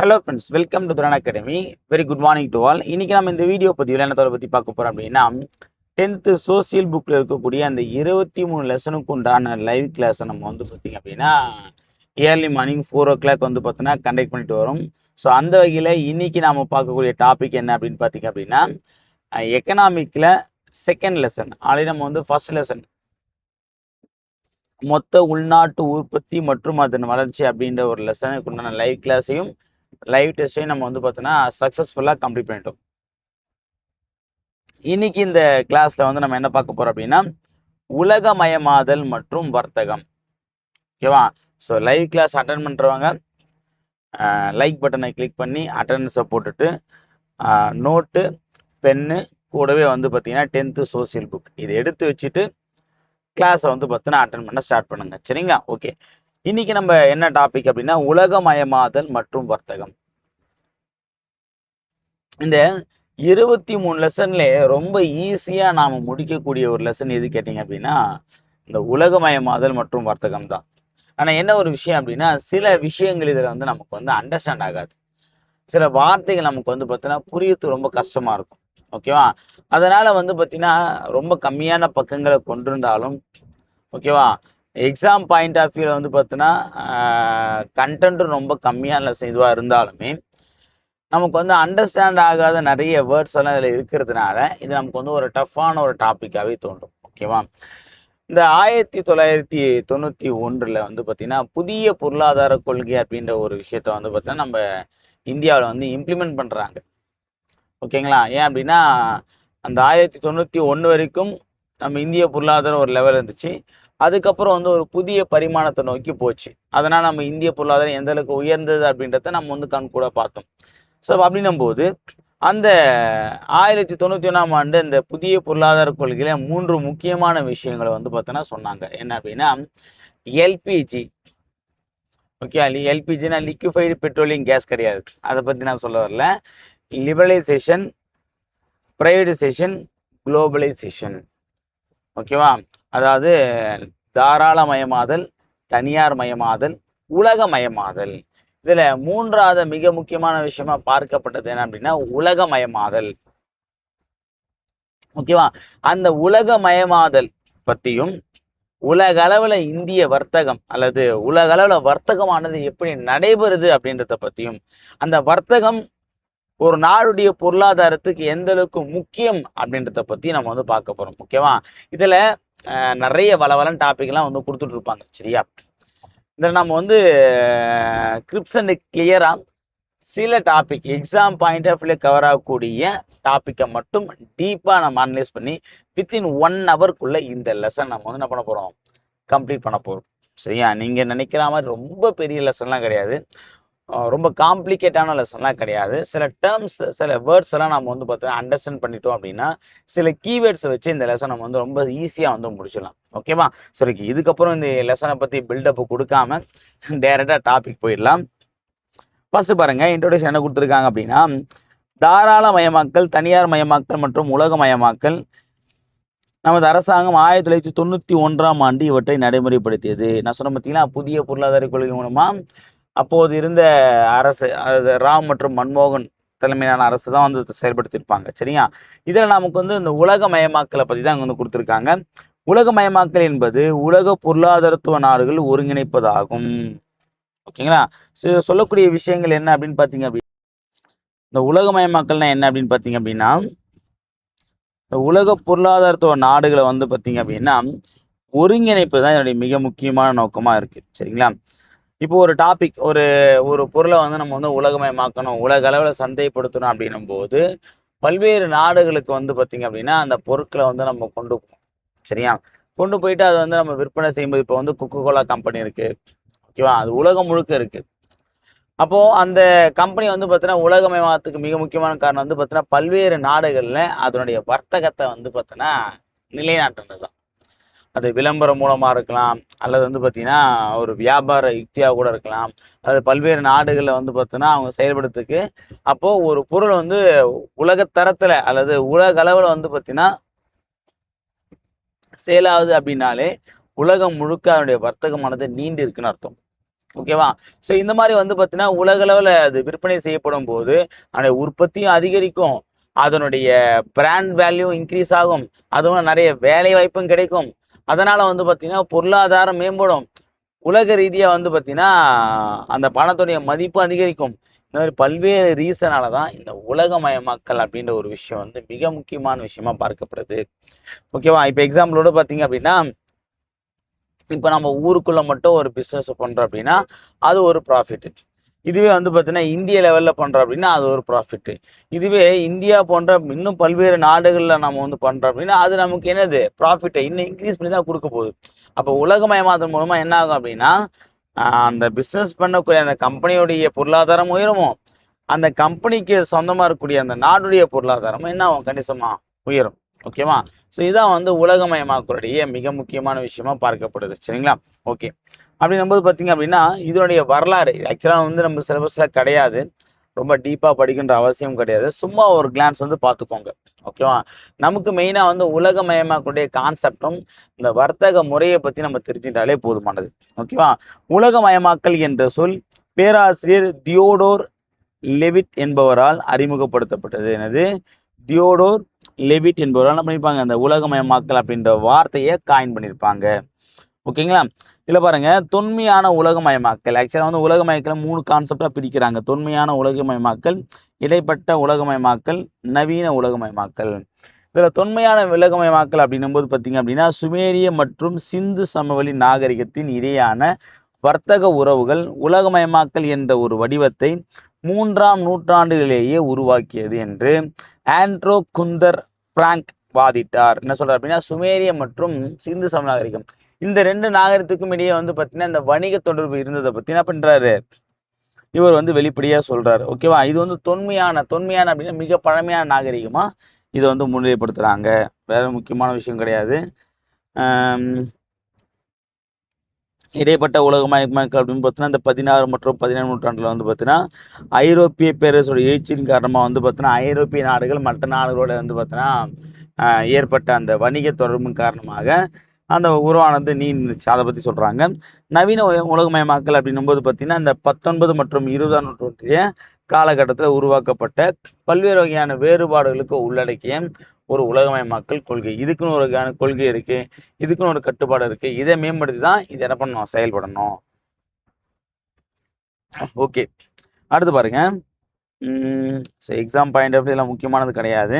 Hello friends, welcome to துரான் academy. Very good morning to all. இன்றைக்கி நம்ம இந்த video பதிவில் என்ன பற்றி பார்க்க போகிறோம் அப்படின்னா, 10th சோசியல் புக்கில் இருக்கக்கூடிய அந்த 23 லெசனுக்கு உண்டான லைவ் கிளாஸை நம்ம பார்த்திங்க அப்படின்னா ஏர்லி மார்னிங் 4 o'clock பார்த்தோன்னா கண்டக்ட் பண்ணிட்டு வரும். ஸோ அந்த வகையில் இன்றைக்கி நாம் பார்க்கக்கூடிய டாபிக் என்ன அப்படின்னு பார்த்திங்க அப்படின்னா, எக்கனாமிக்கில் செகண்ட் லெசன். ஆல்ரெடி நம்ம ஃபர்ஸ்ட் லெசன் மொத்த உள்நாட்டு உற்பத்தி மற்றும் அதன் வளர்ச்சி அப்படின்ற ஒரு லெசனுக்கு உண்டான லைவ் கிளாஸையும் லைவ் டெஸ்ட்டையும் நம்ம பார்த்தோன்னா சக்ஸஸ்ஃபுல்லாக கம்ப்ளீட் பண்ணிட்டோம். இன்னைக்கு இந்த கிளாஸில் நம்ம என்ன பார்க்க போகிறோம் அப்படின்னா, உலகமயமாதல் மற்றும் வர்த்தகம். ஓகேவா? ஸோ லைவ் கிளாஸ் அட்டன் பண்ணுறவங்க லைக் பட்டனை கிளிக் பண்ணி அட்டண்டன்ஸை போட்டுட்டு நோட்டு பென்னு கூடவே பார்த்தீங்கன்னா 10th சோசியல் புக் இதை எடுத்து வச்சுட்டு கிளாஸை பார்த்தீங்கன்னா அட்டன் பண்ண ஸ்டார்ட் பண்ணுங்க. சரிங்களா? ஓகே, இன்னைக்கு நம்ம என்ன டாபிக் அப்படின்னா, உலகமயமாதல் மற்றும் வர்த்தகம். இந்த 23 லெசன்ல ரொம்ப ஈஸியாக நாம் முடிக்கக்கூடிய ஒரு லெசன் எது கேட்டிங்க அப்படின்னா, இந்த உலகமயமாதல் மற்றும் வர்த்தகம் தான். ஆனால் என்ன ஒரு விஷயம் அப்படின்னா, சில விஷயங்கள் இதில் நமக்கு அண்டர்ஸ்டாண்ட் ஆகாது. சில வார்த்தைகள் நமக்கு பார்த்தீங்கன்னா புரியறது ரொம்ப கஷ்டமாக இருக்கும். ஓகேவா? அதனால் பார்த்தீங்கன்னா ரொம்ப கம்மியான பக்கங்களை கொண்டிருந்தாலும் ஓகேவா, எக்ஸாம் பாயிண்ட் ஆஃப் வியூவில் பார்த்தீங்கன்னா கண்டென்ட்டும் ரொம்ப கம்மியான இதுவாக இருந்தாலுமே நமக்கு அண்டர்ஸ்டாண்ட் ஆகாத நிறைய வேர்ட்ஸ் எல்லாம் இதில் இருக்கிறதுனால இது நமக்கு ஒரு டஃப்பான ஒரு டாப்பிக்காகவே தோன்றும். ஓகேவா? இந்த 1991 பார்த்தீங்கன்னா புதிய பொருளாதார கொள்கை அப்படின்ற ஒரு விஷயத்த பார்த்தீங்கன்னா நம்ம இந்தியாவில் இம்ப்ளிமெண்ட் பண்ணுறாங்க. ஓகேங்களா? ஏன் அப்படின்னா, அந்த 1991 வரைக்கும் நம்ம இந்திய பொருளாதாரம் ஒரு லெவல் இருந்துச்சு. அதுக்கப்புறம் ஒரு புதிய பரிமாணத்தை நோக்கி போச்சு. அதனால் நம்ம இந்திய பொருளாதாரம் எந்த அளவுக்கு உயர்ந்தது அப்படின்றத நம்ம கண்கூட பார்த்தோம். ஸோ அப்படின்னும் போது அந்த 1991ஆம் ஆண்டு இந்த புதிய பொருளாதார கொள்கையில் 3 முக்கியமான விஷயங்களை பார்த்தோன்னா சொன்னாங்க. என்ன அப்படின்னா, எல்பிஜி. ஓகே, எல்பிஜினா லிக்விஃபைடு பெட்ரோலியம் கேஸ் கிடையாது, அதை பற்றி நான் சொல்ல வரல. Liberalisation, privatisation, globalisation. ஓகேவா? அதாவது தாராளமயமாதல், தனியார் மயமாதல், உலகமயமாதல். இதில் 3வது மிக முக்கியமான விஷயமா பார்க்கப்பட்டது என்ன அப்படின்னா, உலகமயமாதல். ஓகேவா? அந்த உலகமயமாதல் பற்றியும் உலக அளவில் இந்திய வர்த்தகம் அல்லது உலக அளவில் வர்த்தகமானது எப்படி நடைபெறுது அப்படின்றத பற்றியும், அந்த வர்த்தகம் ஒரு நாடுடைய பொருளாதாரத்துக்கு எந்த அளவுக்கு முக்கியம் அப்படின்றத பற்றி நம்ம பார்க்க போகிறோம். ஓகேவா? இதில் நிறைய வளவலன் டாபிக்லாம் கொடுத்துட்டு இருப்பாங்க. சரியா? இதில் நம்ம கிரிப்ஸ் அண்ட் கிளியராக சில டாபிக் எக்ஸாம் பாயிண்ட் ஆஃப் வியூவில் கவர் ஆகக்கூடிய டாப்பிக்கை மட்டும் டீப்பாக நம்ம அனலைஸ் பண்ணி வித்தின் 1 ஹவருக்குள்ளே இந்த லெசன் நம்ம என்ன பண்ண போகிறோம், கம்ப்ளீட் பண்ண போகிறோம். சரியா? நீங்கள் நினைக்கிற மாதிரி ரொம்ப பெரிய லெசன்லாம் கிடையாது, ரொம்ப காம்ப்ளிகேட்டான லெசன்லாம் கிடையாது. சில டேர்ம்ஸ், சில வேர்ட்ஸ் எல்லாம் நம்ம பார்த்தீங்கன்னா அண்டர்ஸ்டாண்ட் பண்ணிட்டோம் அப்படின்னா சில கீவேர்ட்ஸை வச்சு இந்த லெசன் நம்ம ரொம்ப ஈஸியாக முடிச்சிடலாம். ஓகேவா? சரி, இதுக்கப்புறம் இந்த லெசனை பற்றி பில்டப் கொடுக்காம டேரெக்டாக டாபிக் போயிடலாம். ஃபர்ஸ்ட் பாருங்க, இன்ட்ரோடக்ஷன் என்ன கொடுத்துருக்காங்க அப்படின்னா, தாராளமயமாக்கல், தனியார் மயமாக்கல் மற்றும் உலகமயமாக்கல். நமது அரசாங்கம் 1991ஆம் ஆண்டு இவற்றை நடைமுறைப்படுத்தியது. நான் சொன்ன பார்த்தீங்கன்னா புதிய பொருளாதார கொள்கை மூலமாக அப்போது இருந்த அரசு, அதாவது ராம் மற்றும் மன்மோகன் தலைமையிலான அரசு தான் செயல்படுத்தியிருப்பாங்க. சரியா? இதில் நமக்கு இந்த உலகமயமாக்கலை பற்றி தான் அங்கே கொடுத்துருக்காங்க. உலகமயமாக்கல் என்பது உலக பொருளாதாரத்துவ நாடுகள் ஒருங்கிணைப்பதாகும். ஓகேங்களா? சொல்லக்கூடிய விஷயங்கள் என்ன அப்படின்னு பார்த்தீங்க அப்படின்னா, இந்த உலகமயமாக்கல்னா என்ன அப்படின்னு பார்த்தீங்க அப்படின்னா, இந்த உலக பொருளாதாரத்துவ நாடுகளை பார்த்தீங்க அப்படின்னா ஒருங்கிணைப்பு தான் என்னுடைய மிக முக்கியமான நோக்கமாக இருக்குது. சரிங்களா? இப்போ ஒரு டாபிக், ஒரு பொருளை நம்ம உலகமயமாக்கணும், உலக அளவில் சந்தைப்படுத்தணும் அப்படின்னும் போது பல்வேறு நாடுகளுக்கு பார்த்தீங்க அப்படின்னா அந்த பொருட்களை நம்ம கொண்டு போவோம். சரியா? கொண்டு போயிட்டு அதை நம்ம விற்பனை செய்யும்போது இப்போ கொக்கோ கோலா கம்பெனி இருக்குது. ஓகேவா? அது உலகம் முழுக்க இருக்குது. அப்போது அந்த கம்பெனி பார்த்தீங்கன்னா உலகமயமாகத்துக்கு மிக முக்கியமான காரணம் பார்த்தீங்கன்னா பல்வேறு நாடுகளில் அதனுடைய வர்த்தகத்தை பார்த்தீங்கன்னா நிலைநாட்டுறது தான். அது விளம்பரம் மூலமாக இருக்கலாம், அல்லது பார்த்தீங்கன்னா ஒரு வியாபார யுக்தியாக கூட இருக்கலாம். அது பல்வேறு நாடுகளில் பார்த்தீங்கன்னா அவங்க செயல்படுறதுக்கு அப்போது ஒரு பொருள் உலகத்தரத்தில் அல்லது உலக அளவில் பார்த்தீங்கன்னா சேலாகுது அப்படின்னாலே உலகம் முழுக்க அதனுடைய வர்த்தகமானது நீண்டு இருக்குன்னு அர்த்தம். ஓகேவா? ஸோ இந்த மாதிரி வந்து பார்த்தீங்கன்னா உலகளவில் அது விற்பனை செய்யப்படும் போது அதனுடைய உற்பத்தியும் அதிகரிக்கும், அதனுடைய பிராண்ட் வேல்யூ இன்க்ரீஸ் ஆகும், அதுவும் நிறைய வேலை வாய்ப்பும் கிடைக்கும். அதனால் வந்து பார்த்தீங்கன்னா பொருளாதாரம் மேம்படும், உலக ரீதியாக வந்து பார்த்தீங்கன்னா அந்த பணத்துடைய மதிப்பு அதிகரிக்கும். இந்த மாதிரி பல்வேறு ரீசனால தான் இந்த உலகமயமாக்கல் அப்படின்ற ஒரு விஷயம் வந்து மிக முக்கியமான விஷயமா பார்க்கப்படுது. ஓகேவா? இப்போ எக்ஸாம்பிளோட பார்த்தீங்க அப்படின்னா, இப்போ நம்ம ஊருக்குள்ளே மட்டும் ஒரு பிஸ்னஸ் பண்ணுறோம் அப்படின்னா அது ஒரு ப்ராஃபிட்டு. இதுவே வந்து பார்த்தீங்கன்னா இந்திய லெவலில் பண்ணுறோம் அப்படின்னா அது ஒரு ப்ராஃபிட்டு. இதுவே இந்தியா போன்ற இன்னும் பல்வேறு நாடுகளில் நம்ம வந்து பண்ணுறோம் அப்படின்னா அது நமக்கு என்னது ப்ராஃபிட்டை இன்னும் இன்க்ரீஸ் பண்ணி தான் கொடுக்க போகுது. அப்போ உலகமயமாதல் மூலமாக என்ன ஆகும் அப்படின்னா அந்த பிஸ்னஸ் பண்ணக்கூடிய அந்த கம்பெனியுடைய பொருளாதாரம் உயரமும், அந்த கம்பெனிக்கு சொந்தமாக இருக்கக்கூடிய அந்த நாடுடைய பொருளாதாரமும் என்ன ஆகும், கணிசமாக உயரும். ஓகேவா? ஸோ இதான் வந்து உலகமயமாக்கலுடைய மிக முக்கியமான விஷயமா பார்க்கப்படுது. சரிங்களா? ஓகே. அப்படின்னும்போது பார்த்தீங்க அப்படின்னா இதனுடைய வரலாறு ஆக்சுவலாக வந்து நம்ம சிலபஸில் கிடையாது, ரொம்ப டீப்பாக படிக்கின்ற அவசியம் கிடையாது, சும்மா ஒரு கிளான்ஸ் வந்து பார்த்துக்கோங்க. ஓகேவா? நமக்கு மெயினாக வந்து உலகமயமாக்கக்கூடிய கான்செப்டும் இந்த வர்த்தக முறையை பற்றி நம்ம தெரிஞ்சுட்டாலே போதுமானது. ஓகேவா? உலகமயமாக்கல் என்ற சொல் பேராசிரியர் தியோடோர் லெவிட் என்பவரால் அறிமுகப்படுத்தப்பட்டது. எனது தியோடோர் லெவிட் என்பவரால் என்ன பண்ணியிருப்பாங்க, அந்த உலகமயமாக்கல் அப்படின்ற வார்த்தையை காயின் பண்ணியிருப்பாங்க. ஓகேங்களா? இதில் பாருங்கள், தொன்மையான உலகமயமாக்கல். ஆக்சுவலாக வந்து உலகமயமாக்கல் 3 கான்செப்டாக பிரிக்கிறாங்க. தொன்மையான உலகமயமாக்கல், இடைப்பட்ட உலகமயமாக்கல், நவீன உலகமயமாக்கல். இதில் தொன்மையான உலகமயமாக்கல் அப்படின்னும்போது பார்த்தீங்க அப்படின்னா சுமேரிய மற்றும் சிந்து சமவெளி நாகரிகத்தின் இடையான வர்த்தக உறவுகள் உலகமயமாக்கல் என்ற ஒரு வடிவத்தை 3ஆம் நூற்றாண்டுகளிலேயே உருவாக்கியது என்று ஆண்ட்ரோ குந்தர் பிராங்க் வாதிட்டார். என்ன சொல்றார் அப்படின்னா சுமேரிய மற்றும் சிந்து சம நாகரிகம் இந்த 2 நாகரிகத்துக்கும் இடையே வந்து பார்த்தீங்கன்னா இந்த வணிக தொடர்பு இருந்ததை பற்றி என்ன பண்ணுறாரு, இவர் வந்து வெளிப்படையாக சொல்கிறார். ஓகேவா? இது வந்து தொன்மையான அப்படின்னா மிக பழமையான நாகரிகமாக இதை வந்து முன்னிலைப்படுத்துகிறாங்க. வேற முக்கியமான விஷயம் கிடையாது. இடைப்பட்ட உலகமயமாக்கல் அப்படின்னு பார்த்தீங்கன்னா இந்த 16 மற்றும் 17 நூற்றாண்டில் வந்து பார்த்தீங்கன்னா ஐரோப்பிய பேரரசோட எழுச்சியின் காரணமாக வந்து பார்த்தீங்கன்னா ஐரோப்பிய நாடுகள் மற்ற நாடுகளோட வந்து பார்த்தீங்கன்னா ஏற்பட்ட அந்த வணிக தொடர்பின் காரணமாக அந்த உருவானது இருந்துச்சு. அதை பற்றி சொல்கிறாங்க. நவீன உலகமயமாக்கல் அப்படின்னும்போது பார்த்தீங்கன்னா இந்த 19 மற்றும் 20ஆம் நூற்றாண்டிய காலகட்டத்தில் உருவாக்கப்பட்ட பல்வேறு வகையான வேறுபாடுகளுக்கு உள்ளடக்கிய ஒரு உலகமயமாக்கல் கொள்கை. இதுக்குன்னு ஒரு கொள்கை இருக்குது, இதுக்குன்னு ஒரு கட்டுப்பாடு இருக்குது. இதை மேம்படுத்தி தான் இது என்ன பண்ணணும், செயல்படணும். ஓகே, அடுத்து பாருங்க. எக்ஸாம் பாயிண்ட் ஆஃப் இதெல்லாம் முக்கியமானது கிடையாது,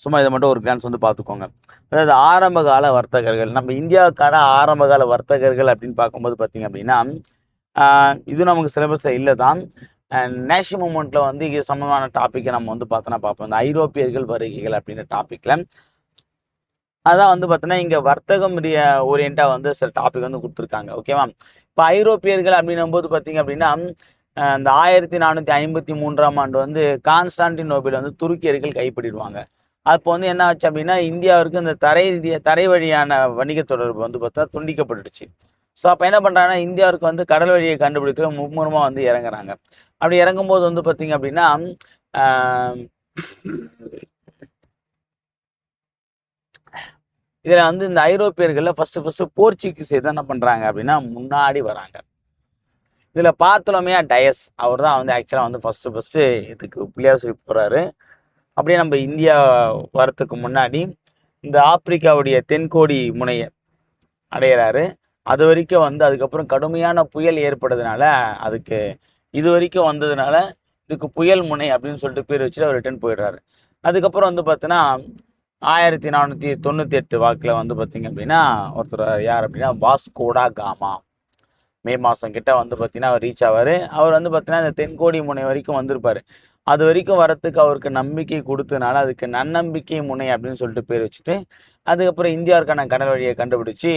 சும்மா இதை மட்டும் ஒரு கிளான்ஸ் வந்து பார்த்துக்கோங்க. அதாவது ஆரம்பகால வர்த்தகர்கள், நம்ம இந்தியாவுக்கான ஆரம்பகால வர்த்தகர்கள் அப்படின்னு பார்க்கும்போது பார்த்தீங்க அப்படின்னா இது நமக்கு சிலபஸில் இல்லை தான். நேஷனல் மூமெண்ட்டில் வந்து இது சம்பந்தமான டாப்பிக்கை நம்ம வந்து பார்த்தோன்னா பார்ப்போம். இந்த ஐரோப்பியர்கள் வருகைகள் அப்படின்ற டாப்பிக்கில் அதான் வந்து பார்த்தோன்னா இங்கே வர்த்தகம் ஓரியண்டாக வந்து சில டாபிக் வந்து கொடுத்துருக்காங்க. ஓகேவா? இப்போ ஐரோப்பியர்கள் அப்படின்னும்போது பார்த்தீங்க அப்படின்னா இந்த 1453ஆம் ஆண்டு வந்து கான்ஸ்டான்டினோபிள் வந்து துருக்கியர்கள் கைப்பற்றிடுவாங்க. அப்போ வந்து என்ன ஆச்சு அப்படின்னா இந்தியாவிற்கு இந்த தரை வழியான வணிக தொடர்பு வந்து பார்த்தா துண்டிக்கப்பட்டுடுச்சு. ஸோ அப்போ என்ன பண்ணுறாங்கன்னா இந்தியாவிற்கு வந்து கடல் வழியை கண்டுபிடிக்க மும்முரமாக வந்து இறங்குறாங்க. அப்படி இறங்கும்போது வந்து பார்த்தீங்க அப்படின்னா இதில் வந்து இந்த ஐரோப்பியர்களில் ஃபஸ்ட்டு போர்ச்சுகீஸ் தான் என்ன பண்ணுறாங்க அப்படின்னா முன்னாடி வராங்க. இதில் பார்த்தோமே டயஸ் அவர் தான் வந்து ஆக்சுவலாக வந்து ஃபஸ்ட்டு இதுக்கு பிள்ளையார் சொல்லி போகிறாரு. அப்படியே நம்ம இந்தியா வரத்துக்கு முன்னாடி இந்த ஆப்பிரிக்காவுடைய தென்கோடி முனையை அடையிறாரு. அது வரைக்கும் வந்து அதுக்கப்புறம் கடுமையான புயல் ஏற்படுறதுனால அதுக்கு இது வரைக்கும் வந்ததுனால இதுக்கு புயல் முனை அப்படின்னு சொல்லிட்டு பேர் வச்சுட்டு அவர் ரிட்டர்ன் போயிடுறாரு. அதுக்கப்புறம் வந்து பார்த்தீங்கன்னா 1498 வாக்கில் வந்து பார்த்தீங்க அப்படின்னா ஒருத்தர் யார் அப்படின்னா வாஸ்கோடா காமா மே மாதம் கிட்ட வந்து பார்த்தீங்கன்னா அவர் ரீச் ஆவார். அவர் வந்து பார்த்தீங்கன்னா இந்த தென்கோடி முனை வரைக்கும் வந்திருப்பார். அது வரைக்கும் வரத்துக்கு அவருக்கு நம்பிக்கை கொடுத்ததுனால அதுக்கு நன்னம்பிக்கை முனை அப்படின்னு சொல்லிட்டு பேர் வச்சுட்டு அதுக்கப்புறம் இந்தியாவுக்கான கடல் வழியை கண்டுபிடிச்சி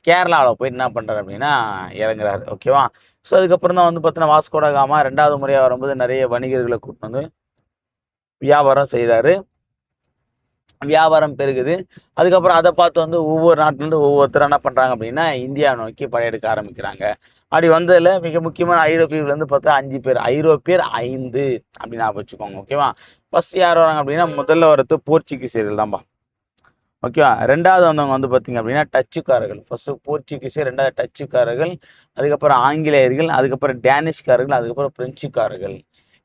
கேரளாவில் போயிட்டு என்ன பண்ணுறாரு அப்படின்னா இறங்குறாரு. ஓகேவா? ஸோ அதுக்கப்புறம் தான் வந்து பார்த்தீங்கன்னா வாஸ்கோடா காமா 2வது முறையாக வரும்போது நிறைய வணிகர்களை கூப்பிட்டு வந்து வியாபாரம் செய்கிறாரு. வியாபாரம் பெருகுது. அதுக்கப்புறம் அதை பார்த்து வந்து ஒவ்வொரு நாட்டிலேருந்து ஒவ்வொருத்தர் என்ன பண்ணுறாங்க அப்படின்னா இந்தியா நோக்கி படையெடுக்க ஆரம்பிக்கிறாங்க. அப்படி வந்ததில் மிக முக்கியமான ஐரோப்பியர்கள் வந்து பார்த்தா 5 பேர், ஐரோப்பியர் 5 அப்படின்னு ஞாபகம் வச்சுக்கோங்க. ஓகேவா? ஃபர்ஸ்ட் யார் வராங்க அப்படின்னா முதல்ல வரது போர்ச்சுகீசியர்கள் தான்ப்பா. ஓகேவா. ரெண்டாவது வந்தவங்க வந்து பார்த்தீங்க அப்படின்னா டச்சுக்காரர்கள். ஃபர்ஸ்ட்டு போர்ச்சுகீஸு, ரெண்டாவது டச்சுக்காரர்கள், அதுக்கப்புறம் ஆங்கிலேயர்கள், அதுக்கப்புறம் டேனிஷ்காரர்கள், அதுக்கப்புறம் பிரெஞ்சுக்காரர்கள்.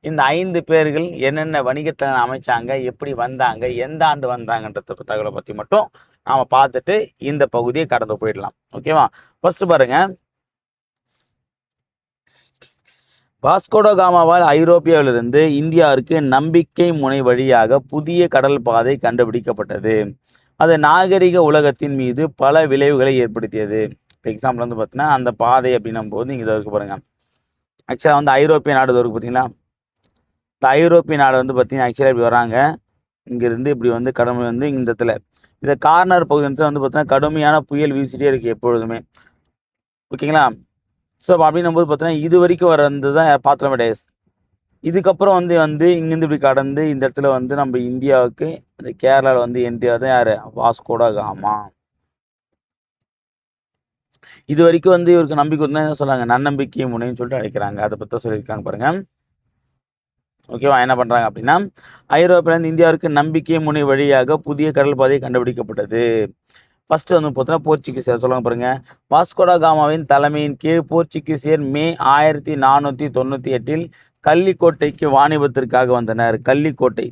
இந்த 5 பேர்கள் என்னென்ன வணிகத்தை அமைச்சாங்க, எப்படி வந்தாங்க, எந்த ஆண்டு வந்தாங்கன்ற தகவலை பற்றி மட்டும் நாம் பார்த்துட்டு இந்த பகுதியை கடந்து போயிடலாம். ஓகேவா. ஃபர்ஸ்ட் பாருங்க, வாஸ்கோட காமாவால் ஐரோப்பியாவிலிருந்து இந்தியாவிற்கு நம்பிக்கை முனை வழியாக புதிய கடல் பாதை கண்டுபிடிக்கப்பட்டது. அது நாகரிக உலகத்தின் மீது பல விளைவுகளை ஏற்படுத்தியது. இப்போ எக்ஸாம்பிள் வந்து பார்த்தீங்கன்னா அந்த பாதை அப்படின்னும் போது இங்கே இருக்கு பாருங்க. ஆக்சுவலாக வந்து ஐரோப்பிய நாடு இருக்கு பார்த்தீங்களா. இந்த ஐரோப்பிய நாடு வந்து பார்த்தீங்கன்னா ஆக்சுவலாக இப்படி வராங்க, இங்கேருந்து இப்படி வந்து கடமை வந்து இந்த இடத்துல இந்த கார்னர் பகுதி வந்து பார்த்தீங்கன்னா கடுமையான புயல் வீசிட்டே இருக்குது எப்பொழுதுமே. ஓகேங்களா. ஸோ அப்படின்னும் போது பார்த்தீங்கன்னா இது வரைக்கும் வந்து தான் பாத்திரமேடேஸ். இதுக்கப்புறம் வந்து இங்கேருந்து இப்படி கடந்து இந்த இடத்துல வந்து நம்ம இந்தியாவுக்கு இந்த கேரளாவில் வந்து என்ட்ரி தான் யார், வாஸ்கோட காமா. இது வரைக்கும் வந்து இவருக்கு நம்பிக்கை தான் சொல்கிறாங்க, நன்னம்பிக்கை முனைன்னு சொல்லிட்டு அழைக்கிறாங்க. அதை பற்றி சொல்லியிருக்காங்க பாருங்க. ஓகேவா. என்ன பண்ணுறாங்க அப்படின்னா ஐரோப்பியிலேருந்து இந்தியாவிற்கு நம்பிக்கை முனை வழியாக புதிய கடல் பாதை கண்டுபிடிக்கப்பட்டது. ஃபர்ஸ்ட் வந்து பார்த்தீங்கன்னா போர்ச்சுகீசியர் சொல்லுவாங்க பாருங்க. வாஸ்கோடா காமாவின் தலைமையின் கீழ் போர்ச்சுகீசியர் மே 1498 கள்ளிக்கோட்டைக்கு வாணிபத்திற்காக வந்தனர். கள்ளிக்கோட்டை,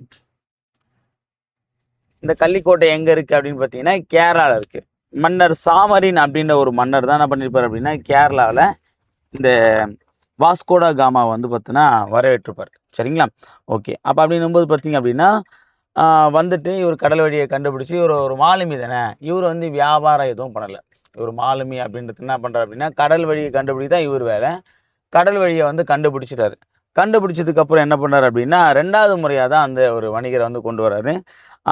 இந்த கள்ளிக்கோட்டை எங்க இருக்கு அப்படின்னு பார்த்தீங்கன்னா கேரளாவில் இருக்கு. மன்னர் சாமரின் அப்படின்ற ஒரு மன்னர் தான் என்ன பண்ணியிருப்பார் அப்படின்னா கேரளாவில் இந்த வாஸ்கோடா காமா வந்து பார்த்தீங்கன்னா வரவேற்றிருப்பார். சரிங்களா. ஓகே. அப்போ அப்படின்னும்போது பார்த்தீங்க அப்படின்னா வந்துட்டு இவர் கடல் வழியை கண்டுபிடிச்சி ஒரு மாலுமி தானே, இவர் வந்து வியாபாரம் எதுவும் பண்ணலை. இவர் மாலுமி அப்படின்றது என்ன பண்ணுறாரு அப்படின்னா கடல் வழியை கண்டுபிடி தான் இவர் வேலை. கடல் வழியை வந்து கண்டுபிடிச்சிட்டாரு. கண்டுபிடிச்சதுக்கப்புறம் என்ன பண்ணார் அப்படின்னா 2வது முறையாக தான் அந்த ஒரு வணிகரை வந்து கொண்டு வராரு.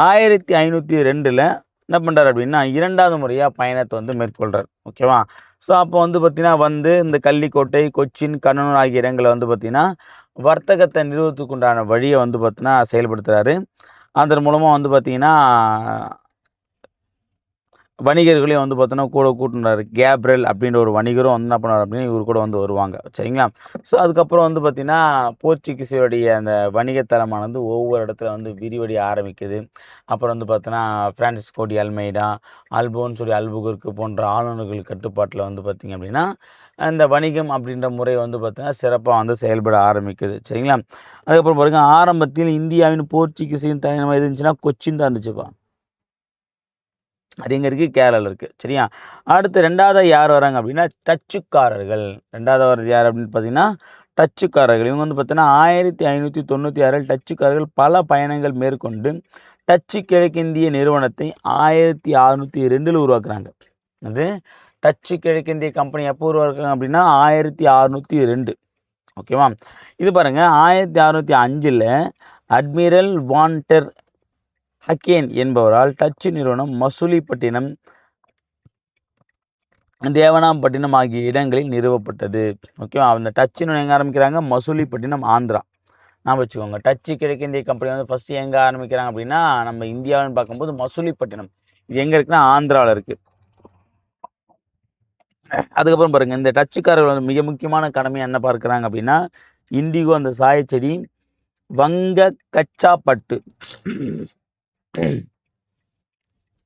1502 என்ன பண்ணுறாரு அப்படின்னா 2வது முறையாக பயணத்தை வந்து மேற்கொள்கிறார். ஓகேவா. ஸோ அப்போ வந்து பார்த்திங்கன்னா வந்து இந்த கள்ளிக்கோட்டை, கொச்சின், கண்ணனூர் ஆகிய இடங்களை வந்து பார்த்திங்கன்னா வர்த்தகத்தை நிறுவனத்துக்கு உண்டான வழியை வந்து பார்த்திங்கன்னா செயல்படுத்துகிறாரு. அதன் மூலமாக வந்து பார்த்திங்கன்னா வணிகர்களையும் வந்து பார்த்தோன்னா கூட கூட்டினார். கேப்ரல் அப்படின்ற ஒரு வணிகரும் வந்து என்ன பண்ணார் அப்படின்னு இவர் கூட வந்து வருவாங்க. சரிங்களா. ஸோ அதுக்கப்புறம் வந்து பார்த்திங்கன்னா போர்ச்சுகீஸுடைய அந்த வணிகத்தலமானது ஒவ்வொரு இடத்துல வந்து விரிவடைய ஆரம்பிக்குது. அப்புறம் வந்து பார்த்தோன்னா Francisco de Almeida, Alphonso Albuquerque போன்ற ஆளுநர்கள் கட்டுப்பாட்டில் வந்து பார்த்திங்க அப்படின்னா அந்த வணிகம் அப்படின்ற முறை வந்து பார்த்திங்கன்னா சிறப்பாக வந்து செயல்பட ஆரம்பிக்குது. சரிங்களா. அதுக்கப்புறம் பாருங்கள், ஆரம்பத்தில் இந்தியாவின் போர்ச்சுகீஸின் தலைமை இருந்துச்சுன்னா கொச்சின் தான் இருந்துச்சுப்பா. அது எங்கே இருக்குது, கேரளாவில் இருக்குது. சரியா. அடுத்து 2வது யார் வராங்க அப்படின்னா டச்சுக்காரர்கள். 2வது வர்றது யார் அப்படின்னு பார்த்தீங்கன்னா டச்சுக்காரர்கள். இவங்க வந்து பார்த்தீங்கன்னா 1596 டச்சுக்காரர்கள் பல பயணங்கள் மேற்கொண்டு டச்சு கிழக்கிந்திய நிறுவனத்தை 1602 உருவாக்குறாங்க. அது டச்சு கிழக்கிந்திய கம்பெனி எப்போ உருவாக்குறாங்க அப்படின்னா 1602. ஓகேவா. இது பாருங்கள் 1605 அட்மிரல் வான்டர் ஹக்கேன் என்பவரால் டச்சு நிறுவனம் மசூலிப்பட்டினம், தேவனாம்பட்டினம் ஆகிய இடங்களில் நிறுவப்பட்டது. ஓகேவா. அந்த டச்சு நிறுவனம் எங்கே ஆரம்பிக்கிறாங்க, மசூலிப்பட்டினம், ஆந்திரா. நான் வச்சுக்கோங்க. டச்சு கிழக்கிந்திய கம்பெனி வந்து ஃபஸ்ட்டு எங்கே ஆரம்பிக்கிறாங்க அப்படின்னா நம்ம இந்தியாவின்னு பார்க்கும்போது மசூலிப்பட்டினம். இது எங்கே இருக்குன்னா ஆந்திராவில் இருக்குது. அதுக்கப்புறம் பாருங்கள், இந்த டச்சுக்காரர்கள் வந்து மிக முக்கியமான கடமையை என்ன பார்க்குறாங்க அப்படின்னா இண்டிகோ அந்த சாயச்செடி, வங்க கச்சா பட்டு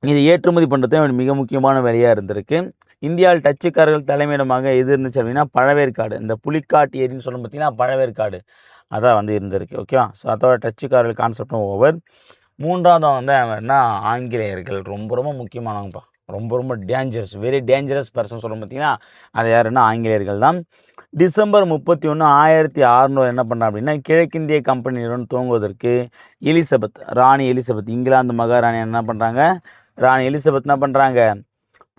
இது ஏற்றுமதி பண்ணுறது மிக முக்கியமான வேலையாக இருந்திருக்கு. இந்தியாவில் டச்சுக்காரர்கள் தலைமையிடமாக எது இருந்துச்சு அப்படின்னா பழவேற்காடு, இந்த புலிக்காட்டு ஏரின்னு சொல்லும் பார்த்தீங்கன்னா பழவேற்காடு அதான் வந்து இருந்திருக்கு. ஓகேவா. ஸோ அதோட டச்சுக்காரர்கள் கான்செப்டும் ஓவர். 3வது வந்து என்ன, ஆங்கிலேயர்கள். ரொம்ப ரொம்ப முக்கியமானவங்கப்பா. ரொம்ப ரொம்ப டேஞ்சரஸ், வெரி டேஞ்சரஸ் பர்சன் சொல்லும் பார்த்தீங்கன்னா அது யாருன்னா ஆங்கிலேயர்கள் தான். டிசம்பர் 31, 1600 என்ன பண்ணுறா அப்படின்னா கிழக்கிந்திய கம்பெனி நிறுவனம் துவங்குவதற்கு எலிசபெத், ராணி எலிசபெத், இங்கிலாந்து மகாராணி என்ன பண்ணுறாங்க, ராணி எலிசபெத் என்ன பண்ணுறாங்க,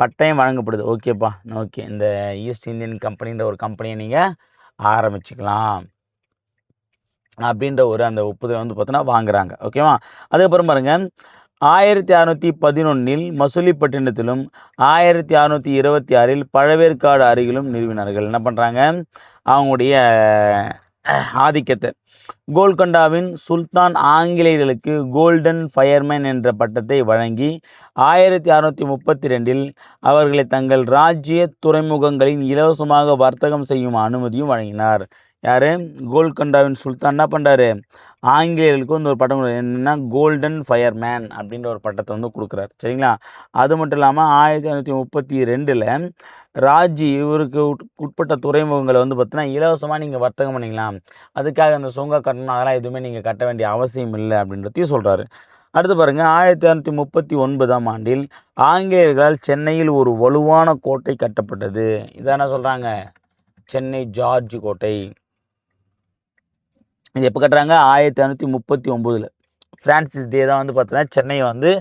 பட்டயம் வழங்கப்படுது. ஓகேப்பா, ஓகே, இந்த ஈஸ்ட் இந்தியன் கம்பெனின்ற ஒரு கம்பெனியை நீங்கள் ஆரம்பிச்சுக்கலாம் அப்படின்ற ஒரு அந்த ஒப்புதல் வந்து பார்த்தோன்னா வாங்குறாங்க. ஓகேவா. அதுக்கப்புறம் பாருங்கள் 1611 மசூலிப்பட்டினத்திலும் 1626 பழவேற்காடு அருகிலும் நிறுவினார்கள். என்ன பண்ணுறாங்க, அவங்களுடைய ஆதிக்கத்தை. கோல்கொண்டாவின் சுல்தான் ஆங்கிலேயர்களுக்கு கோல்டன் ஃபயர்மேன் என்ற பட்டத்தை வழங்கி 1632 அவர்களை தங்கள் ராஜ்ய துறைமுகங்களில் இலவசமாக வர்த்தகம் செய்யும் அனுமதியும் வழங்கினார். யார்? கோல்கொண்டாவின் சுல்தான் என்ன பண்ணுறாரு? ஆங்கிலேயர்களுக்கு வந்து ஒரு பட்டம் என்னென்னா கோல்டன் ஃபயர்மேன் அப்படின்ற ஒரு பட்டத்தை வந்து கொடுக்குறாரு. சரிங்களா? அது மட்டும் இல்லாமல் 1532 ராஜி இவருக்கு உட்பட்ட துறைமுகங்களை வந்து பார்த்தீங்கன்னா இலவசமாக நீங்கள் வர்த்தகம் பண்ணிக்கலாம், அதுக்காக அந்த சுங்க கட்டணம் அதெல்லாம் எதுவுமே நீங்கள் கட்ட வேண்டிய அவசியம் இல்லை அப்படின்றதையும் சொல்கிறாரு. அடுத்து பாருங்கள், 1639 ஆண்டில் ஆங்கிலேயர்களால் சென்னையில் ஒரு வலுவான கோட்டை கட்டப்பட்டது. இதான் என்ன சொல்கிறாங்க? சென்னை ஜார்ஜ் கோட்டை. இது எப்போ கட்டுறாங்க? 1639. ஃப்ரான்சிஸ் டே தான் வந்து பார்த்தீங்கன்னா சென்னையை வந்து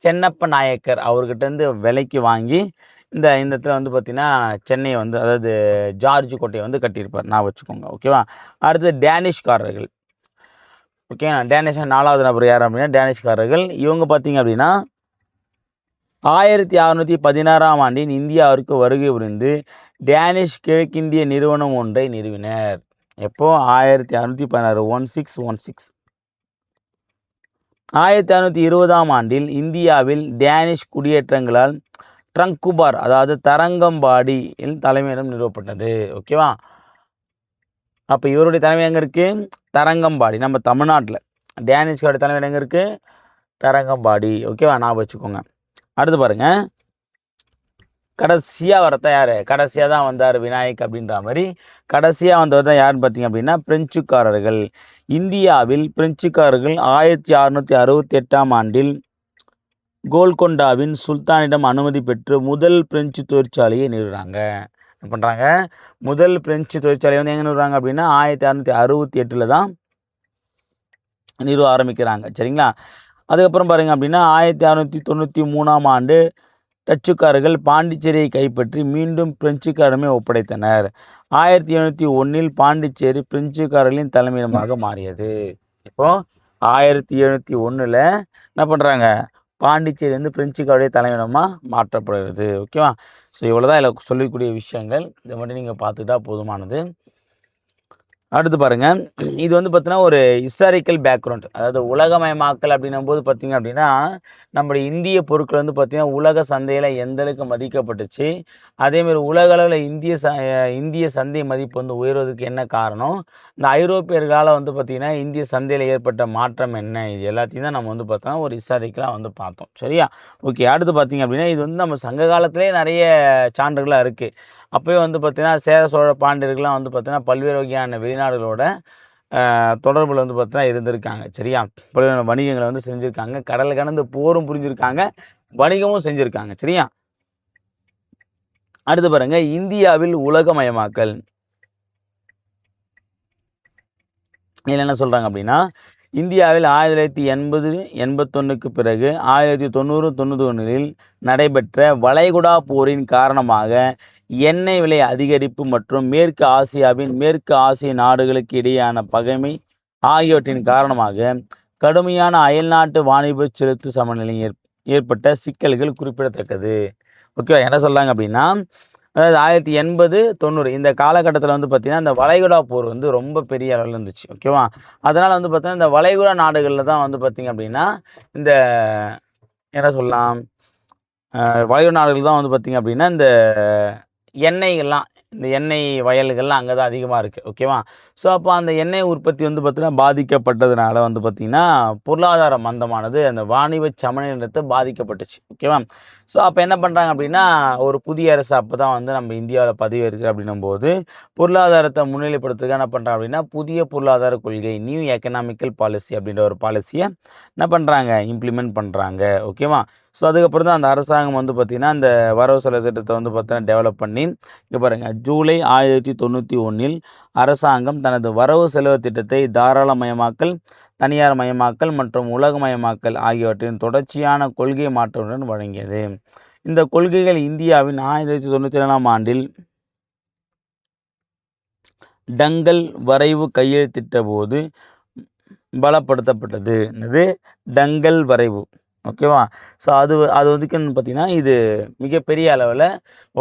சென்னப்ப நாயக்கர் அவர்கிட்டருந்து விலைக்கு வாங்கி இந்த இடத்துல வந்து பார்த்திங்கன்னா சென்னையை வந்து அதாவது ஜார்ஜ் கோட்டையை வந்து கட்டியிருப்பார். நான் வச்சுக்கோங்க. ஓகேவா? அடுத்து டேனிஷ்காரர்கள். ஓகேங்களா? டேனிஷ் 4வது நபர் யார் அப்படின்னா டேனிஷ்காரர்கள். இவங்க பார்த்தீங்க அப்படின்னா 1616 ஆண்டில் இந்தியாவிற்கு வருகை புரிந்து டேனிஷ் கிழக்கிந்திய நிறுவனம் ஒன்றை நிறுவினர். எப்போ? 1616. 1616. 1620 ஆண்டில் இந்தியாவில் டேனிஷ் குடியேற்றங்களால் ட்ரங்குபார் அதாவது தரங்கம்பாடியில் தலைமையிடம் நிறுவப்பட்டது. ஓகேவா? அப்போ இவருடைய தலைமை எங்கே இருக்குது? தரங்கம்பாடி, நம்ம தமிழ்நாட்டில். டேனிஷ்காரோட தலைமை எங்கே இருக்குது? தரங்கம்பாடி. ஓகேவா? நான் வச்சுக்கோங்க. அடுத்து பாருங்கள், கடைசியாக வரத்த யார்? கடைசியாக தான் வந்தார் விநாயக் அப்படின்ற மாதிரி. கடைசியாக வந்தவர் தான் யாருன்னு பார்த்தீங்க அப்படின்னா பிரெஞ்சுக்காரர்கள். இந்தியாவில் பிரெஞ்சுக்காரர்கள் 1668 ஆண்டில் கோல்கொண்டாவின் சுல்தானிடம் அனுமதி பெற்று முதல் பிரெஞ்சு தொழிற்சாலையை நிறுவுறாங்க. என்ன பண்ணுறாங்க? முதல் பிரெஞ்சு தொழிற்சாலையை வந்து எங்கே நிறுவுறாங்க அப்படின்னா 1668 தான் நிறுவ ஆரம்பிக்கிறாங்க. சரிங்களா? அதுக்கப்புறம் பாருங்கள் அப்படின்னா 1693 ஆண்டு டச்சுக்காரர்கள் பாண்டிச்சேரியை கைப்பற்றி மீண்டும் பிரெஞ்சுக்காரமே ஒப்படைத்தனர். 1701 பாண்டிச்சேரி பிரெஞ்சுக்காரர்களின் தலைமையிடமாக மாறியது. இப்போது 1701 என்ன பண்ணுறாங்க? பாண்டிச்சேரி வந்து பிரெஞ்சுக்காருடைய தலைமையிடமாக மாற்றப்படுகிறது. ஓகேவா? ஸோ இவ்வளோ தான் இதில் சொல்லக்கூடிய விஷயங்கள். இதை மட்டும் நீங்கள் பார்த்துக்கிட்டா போதுமானது. அடுத்து பாருங்கள், இது வந்து பார்த்தீங்கன்னா ஒரு ஹிஸ்டாரிக்கல் பேக்ரவுண்ட். அதாவது உலகமயமாக்கல் அப்படின்னும் போது பார்த்திங்க அப்படின்னா நம்முடைய இந்திய பொருட்கள் வந்து பார்த்திங்கன்னா உலக சந்தையில் எந்தளவுக்கு மதிக்கப்பட்டுச்சு, அதேமாதிரி உலக அளவில் இந்திய சந்தை மதிப்பு வந்து உயர்வதற்கு என்ன காரணம், இந்த ஐரோப்பியர்களால் வந்து பார்த்திங்கன்னா இந்திய சந்தையில் ஏற்பட்ட மாற்றம் என்ன, இது எல்லாத்தையும் தான் நம்ம வந்து பார்த்தோம்னா ஒரு ஹிஸ்டாரிக்கலாக வந்து பார்த்தோம். சரியா? ஓகே. அடுத்து பார்த்திங்க அப்படின்னா இது வந்து நம்ம சங்க காலத்திலே நிறைய சான்றுகளாக இருக்குது. அப்போயே வந்து பார்த்திங்கன்னா சேர சோழ பாண்டியர்கள்லாம் வந்து பார்த்திங்கன்னா பல்வேறு வகையான வெளிநாடுகளோட தொடர்பில் வந்து பார்த்திங்கன்னா இருந்திருக்காங்க. சரியா? பல்வேறு வணிகங்களை வந்து செஞ்சுருக்காங்க. கடல் கடந்து போரும் புரிஞ்சிருக்காங்க, வணிகமும் செஞ்சுருக்காங்க. சரியா? அடுத்து பாருங்கள், இந்தியாவில் உலகமயமாக்கல். இதில் என்ன சொல்கிறாங்க அப்படின்னா இந்தியாவில் 1980-81 பிறகு 1990-91 நடைபெற்ற வளைகுடா போரின் காரணமாக எண்ணெய் விலை அதிகரிப்பு மற்றும் மேற்கு ஆசிய நாடுகளுக்கு இடையேயான பகைமை ஆகியவற்றின் காரணமாக கடுமையான அயல்நாட்டு வாணிப செலுத்து சமநிலை ஏற்பட்ட சிக்கல்கள் குறிப்பிடத்தக்கது. ஓகேவா? என்ன சொல்கிறாங்க அப்படின்னா அதாவது 1980-90 இந்த காலகட்டத்தில் வந்து பார்த்திங்கன்னா இந்த வளைகுடா போர் வந்து ரொம்ப பெரிய அளவில் இருந்துச்சு. ஓகேவா? அதனால் வந்து பார்த்திங்கன்னா இந்த வளைகுடா நாடுகளில் தான் வந்து பார்த்திங்க அப்படின்னா இந்த என்ன சொல்லலாம் வளைகுடா நாடுகள் தான் வந்து பார்த்திங்க அப்படின்னா இந்த எண்ணெய் வயல்கள்லாம் அங்கே தான் அதிகமாக இருக்குது. ஓகேவா? ஸோ அப்போ அந்த எண்ணெய் உற்பத்தி வந்து பார்த்திங்கன்னா பாதிக்கப்பட்டதுனால வந்து பார்த்திங்கன்னா பொருளாதார மந்தமானது அந்த வாணிப சமநிலையத்தை பாதிக்கப்பட்டுச்சு. ஓகேவா? ஸோ அப்போ என்ன பண்ணுறாங்க அப்படின்னா ஒரு புதிய அரசு அப்போ தான் வந்து நம்ம இந்தியாவில் பதவியேற்குது அப்படின்னும் போது பொருளாதாரத்தை முன்னிலைப்படுத்துறதுக்கு என்ன பண்ணுறாங்க அப்படின்னா புதிய பொருளாதார கொள்கை நியூ எக்கனாமிக்கல் பாலிசி அப்படின்ற ஒரு பாலிசியை என்ன பண்ணுறாங்க? இம்ப்ளிமெண்ட் பண்ணுறாங்க. ஓகேவா? ஸோ அதுக்கப்புறம் தான் அந்த அரசாங்கம் வந்து பார்த்திங்கன்னா அந்த வரவு செலவு திட்டத்தை வந்து பார்த்திங்கன்னா டெவலப் பண்ணி இங்கே பாருங்கள், ஜூலை 1991 அரசாங்கம் தனது வரவு செலவு திட்டத்தை தாராளமயமாக்கல், தனியார் மயமாக்கல் மற்றும் உலகமயமாக்கல் ஆகியவற்றின் தொடர்ச்சியான கொள்கை மாற்றத்துடன் வழங்கியது. இந்த கொள்கைகள் இந்தியாவின் 1997 ஆண்டில் டங்கல் வரைவு கையெழுத்திட்ட போது பலப்படுத்தப்பட்டது. இது டங்கல் வரைவு. ஓகேவா? ஸோ அது வந்துக்குன்னு பார்த்திங்கன்னா இது மிகப்பெரிய அளவில்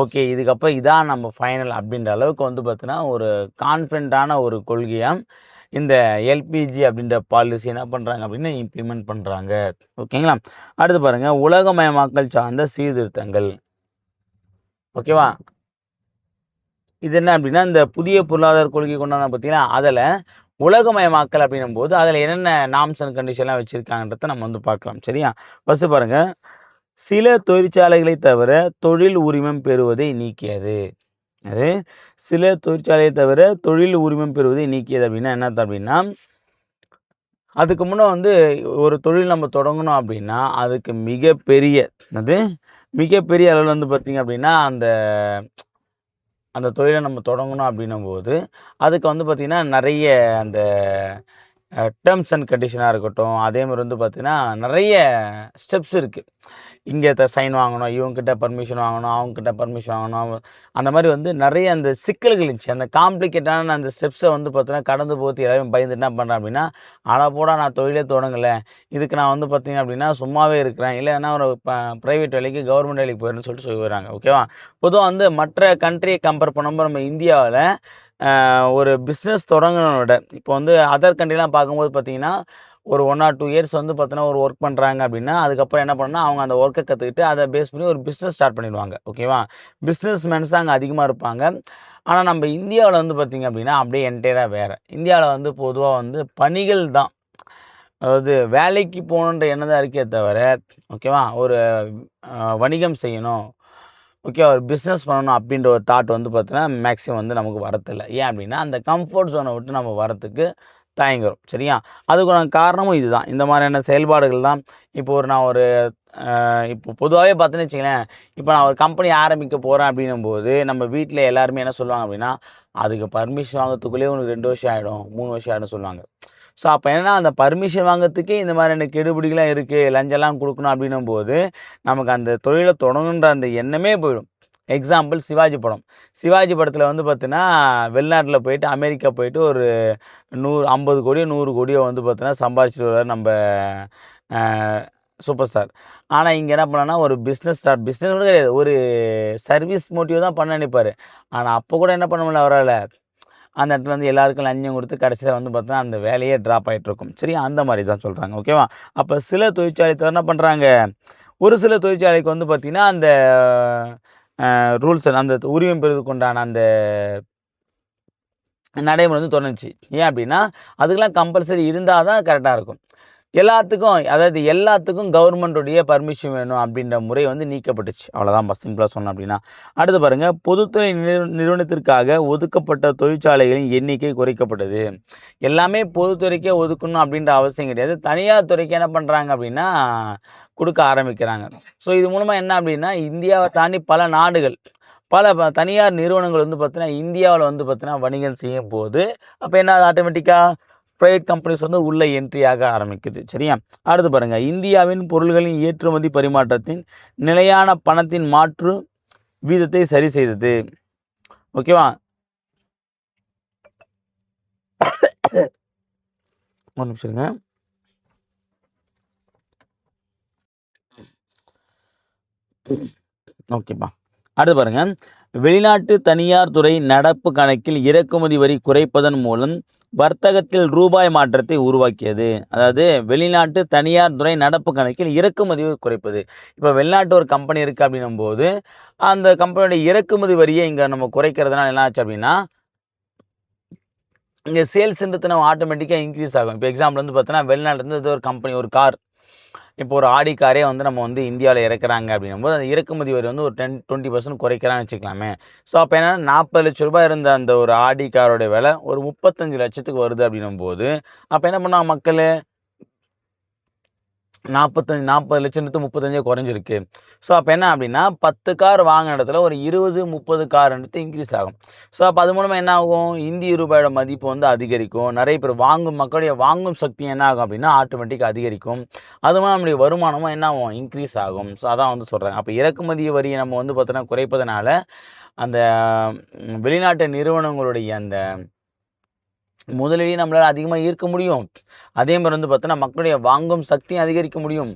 ஓகே இதுக்கப்புறம் இதான் நம்ம ஃபைனல் அப்படின்ற அளவுக்கு வந்து பார்த்திங்கன்னா ஒரு கான்ஃபிடண்ட்டான ஒரு கொள்கையாக இந்த எல்பிஜி அப்படின்ற பாலிசி என்ன பண்ணுறாங்க அப்படின்னா இம்ப்ளிமெண்ட் பண்ணுறாங்க. ஓகேங்களா? அடுத்து பாருங்கள், உலகமயமாக்கல் சார்ந்த சீர்திருத்தங்கள். ஓகேவா? இது என்ன அப்படின்னா இந்த புதிய பொருளாதார கொள்கை கொண்டாந்து பார்த்தீங்கன்னா அதில் உலகமயமாக்கல் அப்படின்னும் போது அதில் என்னென்ன நார்ம்ஸ் அண்ட் கண்டிஷன்லாம் வச்சுருக்காங்கன்றத நம்ம வந்து பார்க்கலாம். சரியா? ஃபஸ்ட்டு பாருங்கள், சில தொழிற்சாலைகளை தவிர தொழில் உரிமம் பெறுவதை நீக்கியது. அது சில தொழிற்சாலையை தவிர தொழில் உரிமம் பெறுவதை நீக்கியது அப்படின்னா என்னது அப்படின்னா, அதுக்கு முன்னே வந்து ஒரு தொழில் நம்ம தொடங்கணும் அப்படின்னா அதுக்கு மிகப்பெரிய அளவில் வந்து பார்த்திங்க அப்படின்னா அந்த தொழிலை நம்ம தொடங்கணும் அப்படின்னும்போது அதுக்கு வந்து பார்த்திங்கன்னா நிறைய அந்த டேர்ம்ஸ் அண்ட் கண்டிஷனாக இருக்கட்டும், அதே மாதிரி வந்து பார்த்திங்கன்னா நிறைய ஸ்டெப்ஸ் இருக்குது. இங்கே சைன் வாங்கணும், இவங்ககிட்ட பர்மிஷன் வாங்கணும், அவங்கக்கிட்ட பர்மிஷன் வாங்கணும், அந்த மாதிரி வந்து நிறைய அந்த சிக்கல்கள் இருந்துச்சு. அந்த காம்ப்ளிகேட்டான அந்த ஸ்டெப்ஸை வந்து பார்த்தீங்கன்னா கடந்து போத்து எல்லாரும் பயந்து என்ன பண்ணுறேன் அப்படின்னா, போட நான் தொழிலே தொடங்கலை, இதுக்கு நான் வந்து பார்த்திங்க அப்படின்னா சும்மாவே இருக்கிறேன், இல்லைன்னா ஒரு ப்ரைவேட் வேலைக்கு கவர்மெண்ட் வேலைக்கு போயிடுன்னு சொல்லிட்டு சொல்லிடுறாங்க. ஓகேவா? பொதுவாக வந்து மற்ற கண்ட்ரியை கம்பேர் பண்ணும்போது நம்ம இந்தியாவில் ஒரு பிஸ்னஸ் தொடங்கினோட இப்போ வந்து அதர் கண்ட்ரிலாம் பார்க்கும்போது பார்த்திங்கன்னா ஒரு 1 or 2 இயர்ஸ் வந்து பார்த்தீங்கன்னா ஒரு ஒர்க் பண்ணுறாங்க அப்படின்னா அதுக்கப்புறம் என்ன பண்ணால் அவங்க அந்த ஒர்க்கை கற்றுக்கிட்டு அதை பேஸ் பண்ணி ஒரு பிஸ்னஸ் ஸ்டார்ட் பண்ணிடுவாங்க. ஓகேவா? பிஸ்னஸ் மேன்ஸ் அங்கே அதிகமாக இருப்பாங்க. ஆனால் நம்ம இந்தியாவில் வந்து பார்த்திங்க அப்படின்னா அப்படியே என்டையராக வேறு. இந்தியாவில் வந்து பொதுவாக வந்து பணிகள் தான், அதாவது வேலைக்கு போகணுன்ற எண்ணம் தான் இருக்கே தவிர, ஓகேவா, ஒரு வணிகம் செய்யணும், ஓகே, ஒரு பிஸ்னஸ் பண்ணணும் அப்படின்ற ஒரு தாட் வந்து பார்த்தீங்கன்னா மேக்ஸிமம் வந்து நமக்கு வரதில்லை. ஏன் அப்படின்னா அந்த கம்ஃபர்ட் ஜோனை விட்டு நம்ம வரத்துக்கு தயங்குறோம். சரியா? அதுக்கான காரணமும் இதுதான். இந்த மாதிரியான செயல்பாடுகள் தான். இப்போ பொதுவாகவே பார்த்தோன்னு வச்சுங்களேன், இப்போ நான் ஒரு கம்பெனி ஆரம்பிக்க போகிறேன் அப்படின்னும்போது நம்ம வீட்டில் எல்லாருமே என்ன சொல்லுவாங்க அப்படின்னா, அதுக்கு பர்மிஷன் வாங்கிறதுக்குள்ளேயே உனக்கு 2 வருஷம் ஆகிடும், 3 வருஷம் ஆகிடும் சொல்லுவாங்க. ஸோ அப்போ என்னன்னா அந்த பர்மிஷன் வாங்கிறதுக்கே இந்த மாதிரியான கெடுபிடிகள்லாம் இருக்குது, லஞ்சம்லாம் கொடுக்கணும் அப்படின்னும்போது நமக்கு அந்த தொழிலை தொடங்குன்ற அந்த எண்ணமே போயிடும். எக்ஸாம்பிள் சிவாஜி படம். சிவாஜி படத்தில் வந்து பார்த்தீங்கன்னா வெளிநாட்டில் போயிட்டு அமெரிக்கா போயிட்டு ஒரு 50 கோடியோ 100 கோடியோ வந்து பார்த்தீங்கன்னா சம்பாதிச்சுட்டு வருவார் நம்ம சூப்பர் ஸ்டார். ஆனால் இங்கே என்ன பண்ணான்னா ஒரு பிஸ்னஸ் கூட கிடையாது, ஒரு சர்வீஸ் மோட்டிவ் தான் பண்ண நினைப்பார். ஆனால் அப்போ கூட என்ன பண்ண முடியல அவரால், அந்த இடத்துல வந்து எல்லாருக்கும் லஞ்சம் கொடுத்து கடைசியில் வந்து பார்த்தீங்கன்னா அந்த வேலையே ட்ராப் ஆகிட்ருக்கும். சரியா? அந்த மாதிரி தான் சொல்கிறாங்க. ஓகேவா? அப்போ சில தொழிற்சாலை என்ன பண்ணுறாங்க, ஒரு சில தொழிற்சாலைக்கு வந்து பார்த்திங்கன்னா அந்த ரூல்ஸ் அந்த உரிமம் பெறுவதற்கு உண்டான அந்த நடைமுறை வந்து தொடர்ந்துச்சு. ஏன் அப்படின்னா அதுக்கெல்லாம் கம்பல்சரி இருந்தால் தான் கரெக்டாக இருக்கும். எல்லாத்துக்கும் கவர்மெண்ட்டுடைய பர்மிஷன் வேணும் அப்படின்ற முறை வந்து நீக்கப்பட்டுச்சு. அவ்வளோதான் சிம்பிளாக சொன்னோம் அப்படின்னா. அடுத்து பாருங்கள், பொதுத்துறை நிறுவனத்திற்காக ஒதுக்கப்பட்ட தொழிற்சாலைகளின் எண்ணிக்கை குறைக்கப்பட்டது. எல்லாமே பொதுத்துறைக்கே ஒதுக்கணும் அப்படின்ற அவசியம் கிடையாது. தனியார் துறைக்கு என்ன பண்ணுறாங்க அப்படின்னா கொடுக்க ஆரம்பிக்கிறாங்க. ஸோ இது மூலமாக என்ன அப்படின்னா இந்தியாவை தாண்டி பல நாடுகள், பல தனியார் நிறுவனங்கள் வந்து பார்த்தீங்கன்னா இந்தியாவில் வந்து பார்த்தீங்கன்னா வணிகம் செய்யும் போது அப்போ என்ன ஆட்டோமேட்டிக்காக ப்ரைவேட் கம்பெனிஸ் வந்து உள்ள என்ட்ரி ஆக ஆரம்பிக்குது. சரியா? அடுத்து பாருங்கள், இந்தியாவின் பொருள்களின் ஏற்றுமதி பரிமாற்றத்தின் நிலையான பணத்தின் மாற்று வீதத்தை சரி செய்தது. ஓகேவா? ஒரு நிமிஷங்க. ஓகேப்பா. அடுத்து பாருங்க, வெளிநாட்டு தனியார் துறை நடப்பு கணக்கில் இறக்குமதி வரி குறைப்பதன் மூலம் வர்த்தகத்தில் ரூபாய் மாற்றத்தை உருவாக்கியது. அதாவது வெளிநாட்டு தனியார் துறை நடப்பு கணக்கில் இறக்குமதி குறைப்பது. இப்போ வெளிநாட்டு ஒரு கம்பெனி இருக்குது அப்படின்னும் போது அந்த கம்பெனியோட இறக்குமதி வரியை இங்கே நம்ம குறைக்கிறதுனால என்ன ஆச்சு அப்படின்னா இங்கே சேல்ஸ்ன்றது நம்ம ஆட்டோமேட்டிக்காக இன்க்ரீஸ் ஆகும். இப்போ எக்ஸாம்பிள் வந்து பார்த்தோன்னா வெளிநாட்டிலேருந்து ஒரு கம்பெனி ஒரு கார், இப்போ ஒரு ஆடி காரே வந்து நம்ம வந்து இந்தியாவில் இறக்குறாங்க அப்படின்னும்போது அந்த இறக்குமதி வரி வந்து ஒரு 10-20% குறைக்கிறான்னு வச்சுக்கலாமே. ஸோ அப்போ என்னென்னா 40 லட்ச ரூபாய் இருந்த அந்த ஒரு ஆடி காரோட விலை ஒரு 35 லட்சத்துக்கு வருது அப்படின்னும்போது அப்போ என்ன பண்ணாங்க மக்கள், 40 லட்சத்து 35 குறைஞ்சிருக்கு. ஸோ அப்போ என்ன அப்படின்னா 10 கார் வாங்கின இடத்துல ஒரு 20-30 கார்ன்றது இன்க்ரீஸ் ஆகும். ஸோ அப்போ அது மூலமாக என்ன ஆகும், இந்திய ரூபாயோட மதிப்பு வந்து அதிகரிக்கும். நிறைய பேர் மக்களுடைய வாங்கும் சக்தி என்ன ஆகும் அப்படின்னா ஆட்டோமேட்டிக்காக அதிகரிக்கும். அது மூலம் நம்முடைய வருமானமும் என்ன ஆகும், இன்க்ரீஸ் ஆகும். ஸோ அதான் வந்து சொல்கிறாங்க. அப்போ இறக்குமதி வரியை நம்ம வந்து பார்த்தோன்னா குறைப்பதனால அந்த வெளிநாட்டு நிறுவனங்களுடைய அந்த முதலீடு நம்மளால் அதிகமாக ஈர்க்க முடியும். அதே மாதிரி வந்து பார்த்தோன்னா மக்களுடைய வாங்கும் சக்தியும் அதிகரிக்க முடியும்.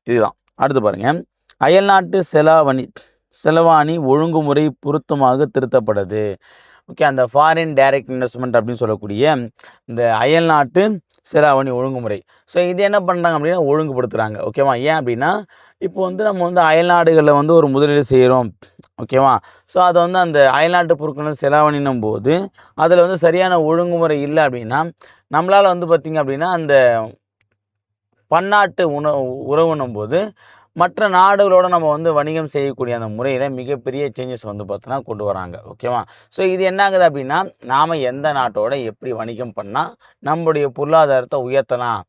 இதுதான். அடுத்து பாருங்கள், அயல்நாட்டு செலவாணி ஒழுங்குமுறை பொருத்தமாக திருத்தப்படுது. ஓகே, அந்த ஃபாரின் டைரக்ட் இன்வெஸ்ட்மெண்ட் அப்படின்னு சொல்லக்கூடிய இந்த அயல்நாட்டு செலாவணி ஒழுங்குமுறை. ஸோ இது என்ன பண்ணுறாங்க அப்படின்னா ஒழுங்குபடுத்துகிறாங்க. ஓகேவா? ஏன் அப்படின்னா இப்போ வந்து நம்ம வந்து அயல்நாடுகளில் வந்து ஒரு முதலீடு செய்கிறோம். ஓகேவா? ஸோ அதை வந்து அந்த அயல்நாட்டு பொருட்கள் செலாவணின்னும் போது அதில் வந்து சரியான ஒழுங்குமுறை இல்லை அப்படின்னா நம்மளால் வந்து பார்த்திங்க அப்படின்னா அந்த பன்னாட்டு உறவுன்னும் போது மற்ற நாடுகளோட நம்ம வந்து வணிகம் செய்யக்கூடிய அந்த முறையில் மிகப்பெரிய சேஞ்சஸ் வந்து பார்த்தோன்னா கொண்டு வராங்க. ஓகேவா? ஸோ இது என்ன ஆகுது அப்படின்னா நாம் எந்த நாட்டோட எப்படி வணிகம் பண்ணால் நம்மளுடைய பொருளாதாரத்தை உயர்த்தலாம்.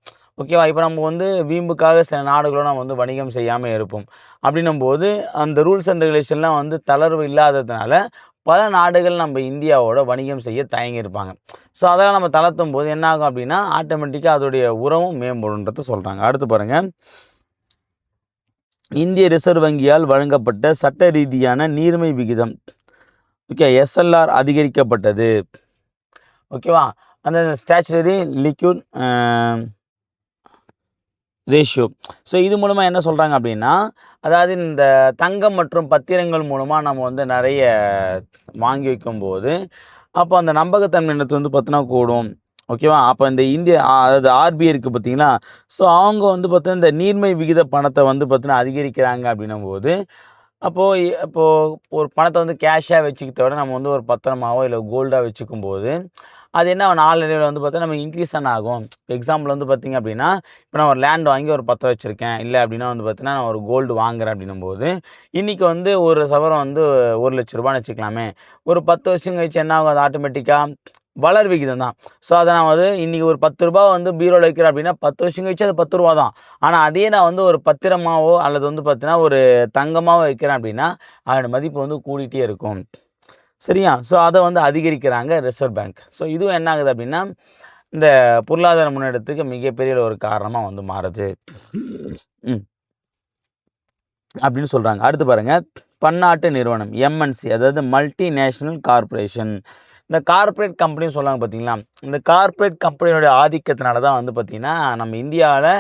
ஓகேவா? இப்போ நம்ம வந்து வீம்புக்காக சில நாடுகளோட நம்ம வந்து வணிகம் செய்யாமல் இருப்போம். அப்படின்னும் போது அந்த ரூல்ஸ் அண்ட் ரெகுலேஷன்லாம் வந்து தளர்வு இல்லாததுனால பல நாடுகள் நம்ம இந்தியாவோட வணிகம் செய்ய தயங்கியிருப்பாங்க. ஸோ அதெல்லாம் நம்ம தளர்த்தும் போது என்ன ஆகும் அப்படின்னா ஆட்டோமேட்டிக்காக அதோடைய உறவும் மேம்படும்ன்றத சொல்கிறாங்க. அடுத்து பாருங்கள், இந்திய ரிசர்வ் வங்கியால் வழங்கப்பட்ட சட்ட ரீதியான நீர்மை விகிதம் ஓகே எஸ்எல்ஆர் அதிகரிக்கப்பட்டது. ஓகேவா? அந்த ஸ்டாச்சுரரி லிக்விட் ரேஷியோ. ஸோ இது மூலமாக என்ன சொல்கிறாங்க அப்படின்னா அதாவது இந்த தங்கம் மற்றும் பத்திரங்கள் மூலமாக நம்ம வந்து நிறைய வாங்கி வைக்கும்போது அப்போ அந்த நம்பகத்தன்மையினத்து வந்து பார்த்தினா கூடும். ஓகேவா? அப்போ இந்த இந்திய அதாவது ஆர்பிஐ இருக்குது பார்த்தீங்களா, ஸோ அவங்க வந்து பார்த்தீங்கன்னா இந்த நீர்மை விகித பணத்தை வந்து பார்த்தீங்கன்னா அதிகரிக்கிறாங்க அப்படின்னும் போது இப்போது ஒரு பணத்தை வந்து கேஷாக வச்சுக்கிறத விட நம்ம வந்து ஒரு பத்திரமாவோ இல்லை கோல்டாக வச்சுக்கும்போது அது என்ன நாளடைவில் வந்து பார்த்தா நம்ம இன்க்ரீஸ் ஆகும். எக்ஸாம்பிள் வந்து பார்த்திங்க அப்படின்னா இப்போ நான் ஒரு லேண்ட் வாங்கி ஒரு பத்திரம் வச்சுருக்கேன், இல்லை அப்படின்னா வந்து பார்த்தீங்கன்னா நான் ஒரு கோல்டு வாங்குறேன் அப்படின்னும் போது இன்றைக்கி வந்து ஒரு சவரம் வந்து 1,00,000 வச்சுக்கலாமே, ஒரு 10 வருஷம் கழிச்சு என்ன ஆகும், அது ஆட்டோமேட்டிக்காக வளர் விகிதம் தான். ஸோ அதை நான் வந்து இன்றைக்கி ஒரு 10 ரூபா வந்து பீரோவில் வைக்கிறேன் அப்படின்னா 10 வருஷம் கழிச்சு அது 10 ரூபா தான். ஆனால் அதே நான் வந்து ஒரு பத்திரமாவோ அல்லது வந்து பார்த்தீங்கன்னா ஒரு தங்கமாவோ வைக்கிறேன் அப்படின்னா அதோட மதிப்பு வந்து கூடிகிட்டே இருக்கும். சரியா? ஸோ அதை வந்து அதிகரிக்கிறாங்க ரிசர்வ் பேங்க். ஸோ இதுவும் என்ன ஆகுது அப்படின்னா இந்த பொருளாதார முன்னேற்றத்துக்கு மிகப்பெரிய ஒரு காரணமாக வந்து மாறுது அப்படின்னு சொல்கிறாங்க. அடுத்து பாருங்கள், பன்னாட்டு நிறுவனம் எம்என்சி, அதாவது மல்டி நேஷனல் கார்பரேஷன். இந்த கார்ப்பரேட் கம்பெனின்னு சொல்லுவாங்க பார்த்தீங்களா, இந்த கார்ப்பரேட் கம்பெனியோட ஆதிக்கத்தினால தான் வந்து பார்த்திங்கன்னா நம்ம இந்தியாவில்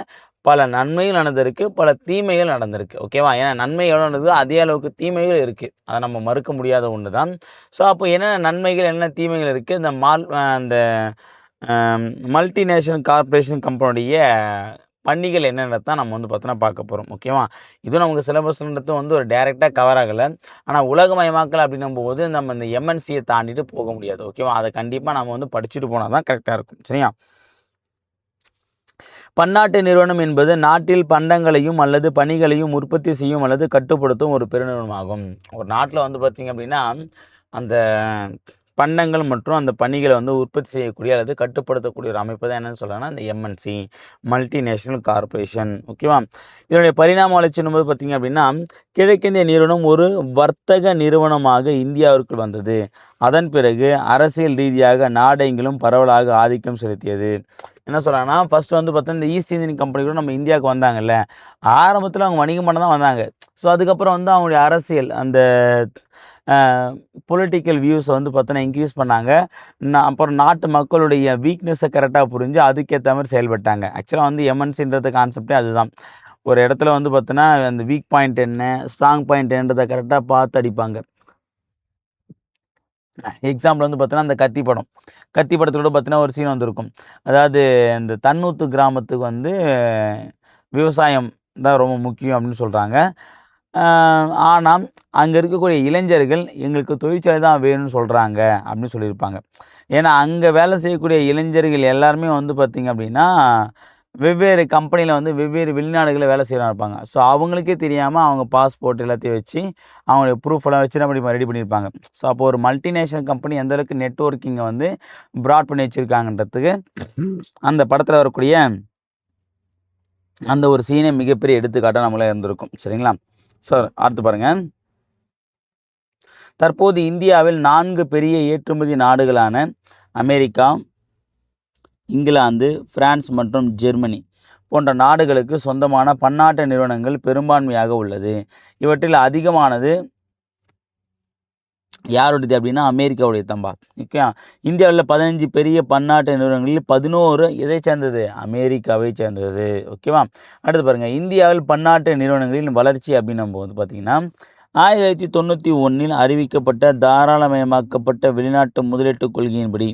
பல நன்மைகள் நடந்திருக்கு, பல தீமைகள் நடந்திருக்கு. ஓகேவா? ஏன்னா நன்மை எவ்வளோ நடந்தது அதே அளவுக்கு தீமைகள் இருக்குது, அதை நம்ம மறுக்க முடியாத ஒன்று தான். ஸோ அப்போ என்னென்ன நன்மைகள் என்ன தீமைகள் இருக்குது, இந்த மல்டிநேஷனல் கார்ப்பரேஷன் கம்பெனியுடைய பணிகள் என்னென்ன தான் நம்ம வந்து பார்த்தோன்னா பார்க்க போகிறோம். ஓகேவா? இதுவும் நமக்கு சிலபஸ்ன்றது வந்து ஒரு டைரெக்டாக கவர் ஆகலை. ஆனால் உலகமயமாக்கல் அப்படின்னும் போது நம்ம இந்த எம்என்சியை தாண்டிட்டு போக முடியாது. ஓகேவா? அதை கண்டிப்பாக நம்ம வந்து படிச்சுட்டு போனால் தான் கரெக்டாக இருக்கும். சரியா? பன்னாட்டு நிறுவனம் என்பது நாட்டில் பண்டங்களையும் அல்லது பணிகளையும் உற்பத்தி செய்யும் அல்லது கட்டுப்படுத்தும் ஒரு பெருநிறுவனமாகும். ஒரு நாட்டில் வந்து பார்த்திங்க அப்படின்னா அந்த பண்டங்கள் மற்றும் அந்த பணிகளை வந்து உற்பத்தி செய்யக்கூடிய அல்லது கட்டுப்படுத்தக்கூடிய ஒரு அமைப்பு தான் என்னென்னு சொல்கிறாங்கன்னா இந்த எம்என்சி, மல்டிநேஷனல் கார்பரேஷன். ஓகேவா? இதனுடைய பரிணாம வளர்ச்சி என்பது பார்த்திங்க அப்படின்னா கிழக்கிந்திய நிறுவனம் ஒரு வர்த்தக நிறுவனமாக இந்தியாவிற்குள் வந்தது. அதன் பிறகு அரசியல் ரீதியாக நாடெங்கிலும் பரவலாக ஆதிக்கம் செலுத்தியது. என்ன சொல்கிறாங்கன்னா ஃபஸ்ட்டு வந்து பார்த்தா இந்த ஈஸ்ட் இந்தியன் கம்பெனி கூட நம்ம இந்தியாவுக்கு வந்தாங்கல்ல, ஆரம்பத்தில் அவங்க வணிகம் பண்ண தான் வந்தாங்க. ஸோ அதுக்கப்புறம் வந்து அவங்களுடைய அரசியல் அந்த பொலிட்டிக்கல் வியூஸை வந்து பார்த்தோன்னா இன்க்ரீஸ் பண்ணாங்க. அப்புறம் நாட்டு மக்களுடைய வீக்னஸை கரெக்டாக புரிஞ்சு அதுக்கேற்ற மாதிரி செயல்பட்டாங்க. ஆக்சுவலாக வந்து எம்என்சின்றது கான்செப்டே அதுதான். ஒரு இடத்துல வந்து பார்த்தோன்னா அந்த வீக் பாயிண்ட் என்ன, ஸ்ட்ராங் பாயிண்ட் என்னன்றதை கரெக்டாக பார்த்து அடிப்பாங்க. எக்ஸாம்பிள் வந்து பார்த்தோன்னா அந்த கத்தி படத்தோட பார்த்தீங்கன்னா ஒரு சீன் வந்திருக்கும். அதாவது இந்த தன்னூத்து கிராமத்துக்கு வந்து விவசாயம் தான் ரொம்ப முக்கியம் அப்படின்னு சொல்கிறாங்க. ஆனால் அங்கே இருக்கக்கூடிய இளைஞர்கள் எங்களுக்கு தொழிற்சாலை தான் வேணும்னு சொல்கிறாங்க அப்படின்னு சொல்லியிருப்பாங்க. ஏன்னா அங்கே வேலை செய்யக்கூடிய இளைஞர்கள் எல்லாருமே வந்து பார்த்திங்க அப்படின்னா வெவ்வேறு கம்பெனியில் வந்து வெவ்வேறு வெளிநாடுகளில் வேலை செய்கிறா இருப்பாங்க. ஸோ அவங்களுக்கே தெரியாமல் அவங்க பாஸ்போர்ட் எல்லாத்தையும் வச்சு அவங்களுடைய ப்ரூஃபெல்லாம் வச்சு நம்ம ரெடி பண்ணியிருப்பாங்க. ஸோ அப்போ ஒரு மல்டிநேஷனல் கம்பெனி எந்தளவுக்கு நெட்வொர்க்கிங்கை வந்து ப்ராட் பண்ணி வச்சுருக்காங்கன்றதுக்கு அந்த படத்தில் வரக்கூடிய அந்த ஒரு சீனே மிகப்பெரிய எடுத்துக்காட்டாக நம்மளே இருந்திருக்கும். சரிங்களா? ஸோ அடுத்து பாருங்கள், தற்போது இந்தியாவில் 4 பெரிய ஏற்றுமதி நாடுகளான அமெரிக்கா, இங்கிலாந்து, பிரான்ஸ் மற்றும் ஜெர்மனி போன்ற நாடுகளுக்கு சொந்தமான பன்னாட்டு நிறுவனங்கள் பெரும்பான்மையாக உள்ளது. இவற்றில் அதிகமானது யாருடையது அப்படின்னா அமெரிக்காவுடைய தம்பா. ஓகே, இந்தியாவில் 15 பெரிய பன்னாட்டு நிறுவனங்களில் 11 எதை சேர்ந்தது, அமெரிக்காவை சேர்ந்தது. ஓகேவா? அடுத்து பாருங்கள், இந்தியாவில் பன்னாட்டு நிறுவனங்களின் வளர்ச்சி அப்படின்னும் போது பார்த்திங்கன்னா 1991 அறிவிக்கப்பட்ட தாராளமயமாக்கப்பட்ட வெளிநாட்டு முதலீட்டு கொள்கையின்படி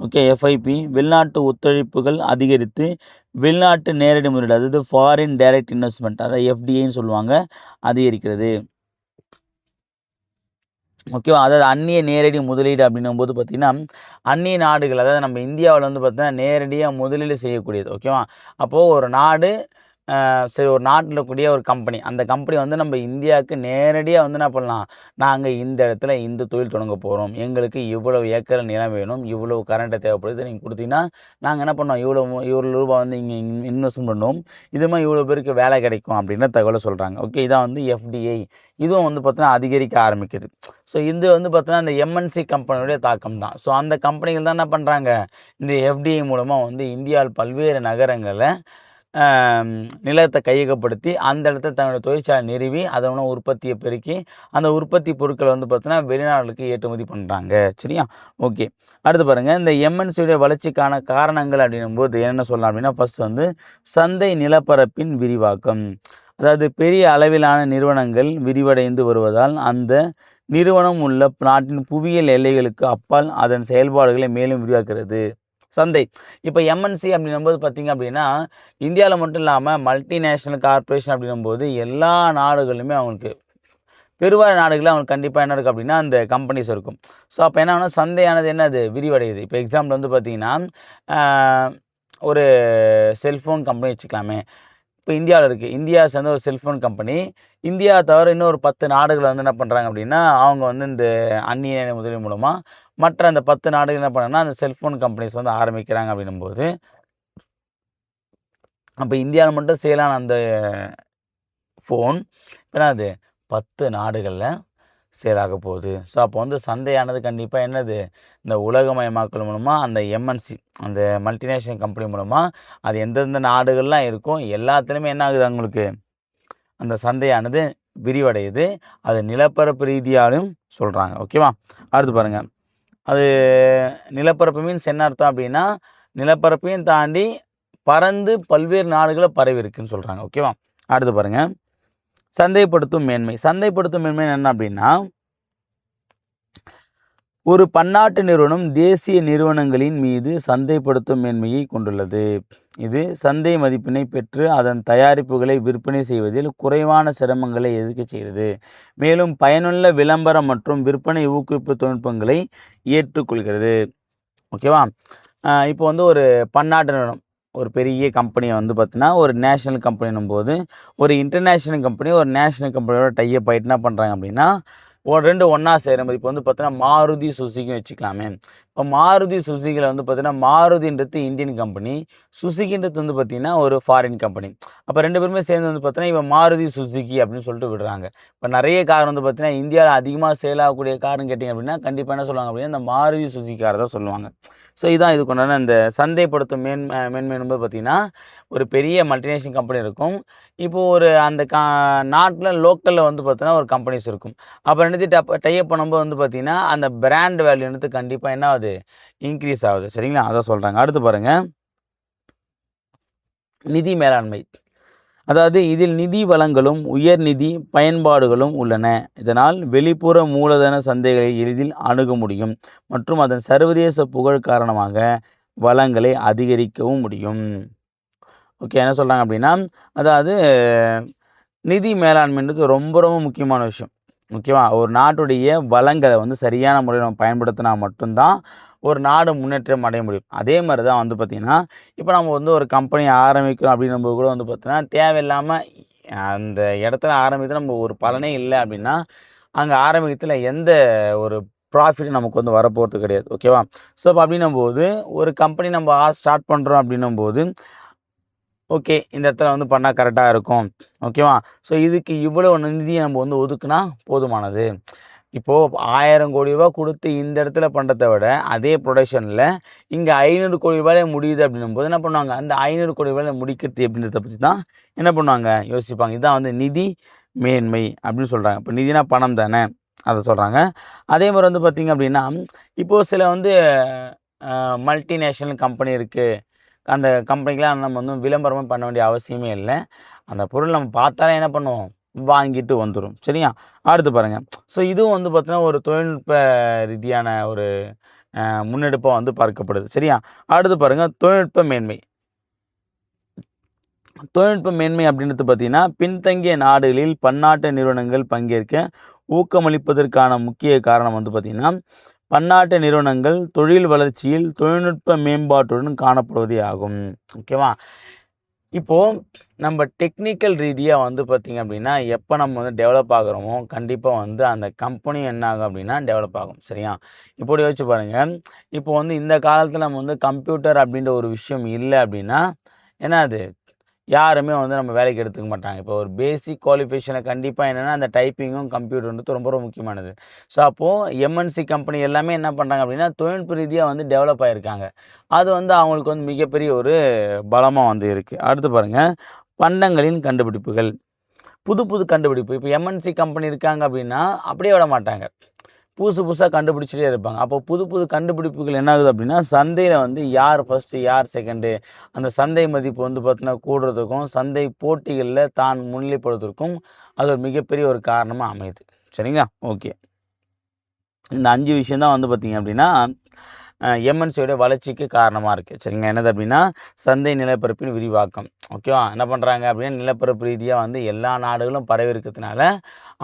ஓகே, எஃப்ஐபி வெளிநாட்டு ஒத்துழைப்புகள் அதிகரித்து வெளிநாட்டு நேரடி முதலீடு, அதாவது ஃபாரின் டைரக்ட் இன்வெஸ்ட்மெண்ட், அதாவது எஃப்டிஐன்னு சொல்லுவாங்க, அதிகரிக்கிறது. ஓகேவா? அதாவது அந்நிய நேரடி முதலீடு அப்படின்னும்போது பார்த்தீங்கன்னா, அந்நிய நாடுகள், அதாவது நம்ம இந்தியாவில் வந்து பார்த்தீங்கன்னா நேரடியாக முதலீடு செய்யக்கூடியது. ஓகேவா? அப்போது ஒரு நாடு, சரி, ஒரு நாட்டில் இருக்கக்கூடிய ஒரு கம்பெனி, அந்த கம்பெனி வந்து நம்ம இந்தியாவுக்கு நேரடியாக வந்து என்ன பண்ணலாம், நாங்கள் இந்த இடத்துல இந்த தொழில் தொடங்க போகிறோம், எங்களுக்கு இவ்வளவு ஏக்கர் நிலம் வேணும், இவ்வளவு கரண்ட்டை தேவைப்படுது, நீங்கள் கொடுத்தீங்கன்னா நாங்கள் என்ன பண்ணோம், இவ்வளோ ரூபா வந்து இங்கே இன்வெஸ்ட்மெண்ட் பண்ணுவோம், இது மாதிரி இவ்வளோ பேருக்கு வேலை கிடைக்கும் அப்படின்ற தகவலை சொல்கிறாங்க. ஓகே, இதான் வந்து எஃப்டிஐ. இதுவும் வந்து பார்த்தீங்கன்னா அதிகரிக்க ஆரம்பிக்குது. ஸோ இது வந்து பார்த்தீங்கன்னா இந்த எம்என்சி கம்பெனியுடைய தாக்கம் தான். ஸோ அந்த கம்பெனிகள் தான் என்ன பண்ணுறாங்க, இந்த எஃப்டிஐ மூலமாக வந்து இந்தியாவில் பல்வேறு நகரங்களில் நிலத்தை கையகப்படுத்தி அந்த இடத்துல தன்னுடைய தொழிற்சாலை நிறுவி அதோட உற்பத்தியை பெருக்கி அந்த உற்பத்தி பொருட்களை வந்து பார்த்தீங்கன்னா வெளிநாடுகளுக்கு ஏற்றுமதி பண்ணுறாங்க. சரியா? ஓகே, அடுத்து பாருங்கள், இந்த எம்என்சியுடைய வளர்ச்சிக்கான காரணங்கள் அப்படின்னும்போது என்ன சொல்லலாம் அப்படின்னா, ஃபஸ்ட் வந்து சந்தை நிலப்பரப்பின் விரிவாக்கம். அதாவது பெரிய அளவிலான நிறுவனங்கள் விரிவடைந்து வருவதால் அந்த நிறுவனம் உள்ள நாட்டின் புவியியல் எல்லைகளுக்கு அப்பால் அதன் செயல்பாடுகளை மேலும் விரிவாக்குறது. சந்தை, இப்போ எம்என்சி அப்படின்னும்போது பார்த்தீங்க அப்படின்னா, இந்தியாவில் மட்டும் இல்லாமல் மல்டிநேஷ்னல் கார்ப்பரேஷன் அப்படின்னும்போது எல்லா நாடுகளுமே அவங்களுக்கு பெருவாரி நாடுகளில் அவங்களுக்கு கண்டிப்பாக என்ன இருக்குது அப்படின்னா அந்த கம்பெனிஸ் இருக்கும். ஸோ அப்போ என்ன ஆகுனா சந்தையானது என்னது விரிவடையுது. இப்போ எக்ஸாம்பிள் வந்து பார்த்தீங்கன்னா, ஒரு செல்ஃபோன் கம்பெனி வச்சுக்கலாமே. இப்போ இந்தியாவில் இருக்குது, இந்தியா சேர்ந்த ஒரு செல்ஃபோன் கம்பெனி, இந்தியா தவிர இன்னும் ஒரு 10 நாடுகள் வந்து என்ன பண்ணுறாங்க அப்படின்னா, அவங்க வந்து இந்த அந்நிய முதலீடு மூலமாக மற்ற அந்த 10 நாடுகள் என்ன பண்ணாங்கன்னா அந்த செல்ஃபோன் கம்பெனிஸ் வந்து ஆரம்பிக்கிறாங்க அப்படின்னும்போது, அப்போ இந்தியாவில் மட்டும் சேலான அந்த ஃபோன் என்னது 10 நாடுகளில் சேலாக போகுது. ஸோ அப்போ வந்து சந்தையானது கண்டிப்பாக என்னது, இந்த உலகமயமாக்கல் மூலமாக அந்த எம்என்சி, அந்த மல்டிநேஷ்னல் கம்பெனி மூலமாக அது எந்தெந்த நாடுகள்லாம் இருக்கும் எல்லாத்துலேயுமே என்ன ஆகுது, அவங்களுக்கு அந்த சந்தையானது விரிவடையுது. அது நிலப்பரப்பு ரீதியாலும் சொல்கிறாங்க. ஓகேவா? அடுத்து பாருங்கள், அது நிலப்பரப்பு மீன்ஸ் என்ன அர்த்தம் அப்படின்னா, நிலப்பரப்பையும் தாண்டி பறந்து பல்வேறு நாடுகளில் பரவி இருக்குன்னு சொல்கிறாங்க. ஓகேவா? அடுத்து பாருங்கள், சந்தைப்படுத்தும் மேன்மை. சந்தைப்படுத்தும் மேன்மை என்ன அப்படின்னா, ஒரு பன்னாட்டு நிறுவனம் தேசிய நிறுவனங்களின் மீது சந்தைப்படுத்தும் மேன்மையை கொண்டுள்ளது. இது சந்தை மதிப்பினை பெற்று அதன் தயாரிப்புகளை விற்பனை செய்வதில் குறைவான சிரமங்களை எதிர்க்க செய்கிறது. மேலும் பயனுள்ள விளம்பரம் மற்றும் விற்பனை ஊக்குவிப்பு தொழில்நுட்பங்களை ஏற்றுக்கொள்கிறது. ஓகேவா? இப்போ வந்து ஒரு பன்னாட்டு நிறுவனம், ஒரு பெரிய கம்பெனியை வந்து பார்த்தீங்கன்னா ஒரு நேஷ்னல் கம்பெனினும் போது ஒரு இன்டர்நேஷ்னல் கம்பெனி ஒரு நேஷ்னல் கம்பெனியோட டைப் ஆகிட்டு என்ன பண்ணுறாங்க அப்படின்னா, ரெண்டு ஒன்றா சேரும்போது இப்போ வந்து பார்த்தீங்கன்னா மாருதி சுசுகின்னு வச்சுக்கலாமே. இப்போ மாருதி சுசுகியில் வந்து பார்த்தீங்கன்னா மாருதின்றது இந்தியன் கம்பெனி, சுசுகின்றது வந்து பார்த்தீங்கன்னா ஒரு ஃபாரின் கம்பெனி. அப்போ 2 பேருமே சேர்ந்து வந்து பார்த்தீங்கன்னா இப்போ மாருதி சுசுகி அப்படின்னு சொல்லிட்டு விடுறாங்க. இப்போ நிறைய கார் வந்து பார்த்தீங்கன்னா இந்தியாவில் அதிகமாக சேல் ஆகக்கூடிய காருன்னு கேட்டிங்க அப்படின்னா கண்டிப்பாக என்ன சொல்லுவாங்க அப்படின்னா இந்த மாருதி சுசுகி காரை தான் சொல்லுவாங்க. ஸோ இதான் இதுக்குண்டான இந்த சந்தைப்படுத்தும் மேன்மை என்பது பார்த்திங்கன்னா, ஒரு பெரிய மல்டிநேஷ்னல் கம்பெனி இருக்கும். இப்போது ஒரு அந்த நாட்டில் லோக்கலில் வந்து பார்த்தீங்கன்னா ஒரு கம்பெனிஸ் இருக்கும். அப்போ 2த்தையும் டைப் பண்ணும்போது வந்து பார்த்திங்கன்னா அந்த பிராண்ட் வேல்யூன்றது கண்டிப்பாக என்ன ஆகுது, இன்க்ரீஸ் ஆகுது. சரிங்களா? அதான் சொல்கிறாங்க. அடுத்து பாருங்கள், நிதி மேலாண்மை. அதாவது இதில் நிதி வளங்களும் உயர் நிதி பயன்பாடுகளும் உள்ளன. இதனால் வெளிப்புற மூலதன சந்தைகளை எளிதில் அணுக முடியும் மற்றும் அதன் சர்வதேச புகழ் காரணமாக வளங்களை அதிகரிக்கவும் முடியும். ஓகே, என்ன சொல்கிறாங்க அப்படின்னா, அதாவது நிதி மேலாண்மைன்றது ரொம்ப ரொம்ப முக்கியமான விஷயம். ஓகேவா? ஒரு நாட்டுடைய வளங்களை வந்து சரியான முறையில் நம்ம பயன்படுத்தினா மட்டும்தான் ஒரு நாடு முன்னேற்றம் அடைய முடியும். அதே மாதிரி தான் வந்து பார்த்திங்கன்னா, இப்போ நம்ம வந்து ஒரு கம்பெனி ஆரம்பிக்கிறோம் அப்படின்னும்போது கூட வந்து பார்த்தீங்கன்னா தேவையில்லாமல் அந்த இடத்துல ஆரம்பித்து நம்ம ஒரு பலனே இல்லை அப்படின்னா அங்கே ஆரம்பிக்கிறதுல எந்த ஒரு ப்ராஃபிட்டும் நமக்கு வந்து வரப்போகிறது கிடையாது. ஓகேவா? ஸோ அப்போ அப்படின்னும்போது ஒரு கம்பெனி நம்ம ஸ்டார்ட் பண்ணுறோம் அப்படின்னும்போது, ஓகே, இந்த இடத்துல வந்து பண்ணால் கரெக்டாக இருக்கும். ஓகேவா? ஸோ இதுக்கு இவ்வளோ நிதியை நம்ம வந்து ஒதுக்குனா போதுமானது. இப்போது 1000 கோடி ரூபா கொடுத்து இந்த இடத்துல பண்ணுறத விட அதே ப்ரொடக்ஷனில் இங்கே 500 கோடி ரூபாயிலே முடியுது அப்படின்னும்போது என்ன பண்ணுவாங்க, அந்த 500 கோடி ரூபாயில் முடிக்கிறது அப்படின்றத பற்றி தான் என்ன பண்ணுவாங்க, யோசிப்பாங்க. இதுதான் வந்து நிதி மேன்மை அப்படின்னு சொல்கிறாங்க. இப்போ நிதினா பணம் தானே, அதை சொல்கிறாங்க. அதே மாதிரி வந்து பார்த்திங்க அப்படின்னா, இப்போது சில வந்து மல்டிநேஷ்னல் கம்பெனி இருக்குது. அந்த கம்பெனிக்கெலாம் நம்ம வந்து விளம்பரமும் பண்ண வேண்டிய அவசியமே இல்லை. அந்த பொருள் நம்ம பார்த்தாலே என்ன பண்ணுவோம், வாங்கிட்டு வந்துடும். சரியா? அடுத்து பாருங்கள், ஸோ இதுவும் வந்து பார்த்தீங்கன்னா ஒரு தொழில்நுட்ப ரீதியான ஒரு முன்னெடுப்பாக வந்து பார்க்கப்படுது. சரியா? அடுத்து பாருங்கள் தொழில்நுட்ப மேன்மை. தொழில்நுட்ப மேன்மை அப்படின்றது பார்த்தீங்கன்னா பின்தங்கிய நாடுகளில் பன்னாட்டு நிறுவனங்கள் பங்கேற்க ஊக்கமளிப்பதற்கான முக்கிய காரணம் வந்து பார்த்திங்கன்னா பன்னாட்டு நிறுவனங்கள் தொழில் வளர்ச்சியில் தொழில்நுட்ப மேம்பாட்டுடன் காணப்படுவதே ஆகும். ஓகேவா? இப்போது நம்ம டெக்னிக்கல் ரீதியாக வந்து பார்த்திங்க அப்படின்னா எப்போ நம்ம வந்து டெவலப் ஆகிறோமோ கண்டிப்பாக வந்து அந்த கம்பெனி என்ன ஆகும் அப்படின்னா டெவலப் ஆகும். சரியா? இப்படி யோசிச்சு பாருங்கள். இப்போ வந்து இந்த காலத்தில் நம்ம வந்து கம்ப்யூட்டர் அப்படின்ற ஒரு விஷயம் இல்லை அப்படின்னா என்ன அது யாருமே வந்து நம்ம வேலைக்கு எடுத்துக்க மாட்டாங்க. இப்போ ஒரு பேசிக் குவாலிஃபிகேஷனை கண்டிப்பாக என்னென்னா அந்த டைப்பிங்கும் கம்ப்யூட்டர்ன்றது ரொம்ப ரொம்ப முக்கியமானது. ஸோ அப்போது எம்என்சி கம்பெனி எல்லாமே என்ன பண்ணுறாங்க அப்படின்னா தொழில்நுட்ப ரீதியாக வந்து டெவலப் ஆகியிருக்காங்க. அது வந்து அவங்களுக்கு வந்து மிகப்பெரிய ஒரு பலமாக வந்து இருக்குது. அடுத்து பாருங்கள் பண்டங்களின் கண்டுபிடிப்புகள். புது புது கண்டுபிடிப்பு. இப்போ எம்என்சி கம்பெனி இருக்காங்க அப்படின்னா அப்படியே விட மாட்டாங்க. புதுசாக கண்டுபிடிச்சிட்டே இருப்பாங்க. அப்போ புது புது கண்டுபிடிப்புகள் என்ன ஆகுது அப்படின்னா சந்தையில் வந்து யார் ஃபஸ்ட்டு யார் செகண்டு அந்த சந்தை மதிப்பு வந்து பார்த்தீங்கன்னா கூடுறதுக்கும் சந்தை போட்டிகளில் தான் முன்னிலைப்படுவதற்கும் அது ஒரு மிகப்பெரிய ஒரு காரணமாக அமையுது. சரிங்களா? ஓகே. இந்த 5 விஷயம் தான் வந்து பார்த்திங்க அப்படின்னா எம்என்சியோட வளர்ச்சிக்கு காரணமாக இருக்குது. சரிங்களா? என்னது அப்படின்னா சந்தை நிலப்பரப்பின் விரிவாக்கம். ஓகேவா? என்ன பண்ணுறாங்க அப்படின்னா நிலப்பரப்பு ரீதியாக வந்து எல்லா நாடுகளும் பரவி இருக்கிறதுனால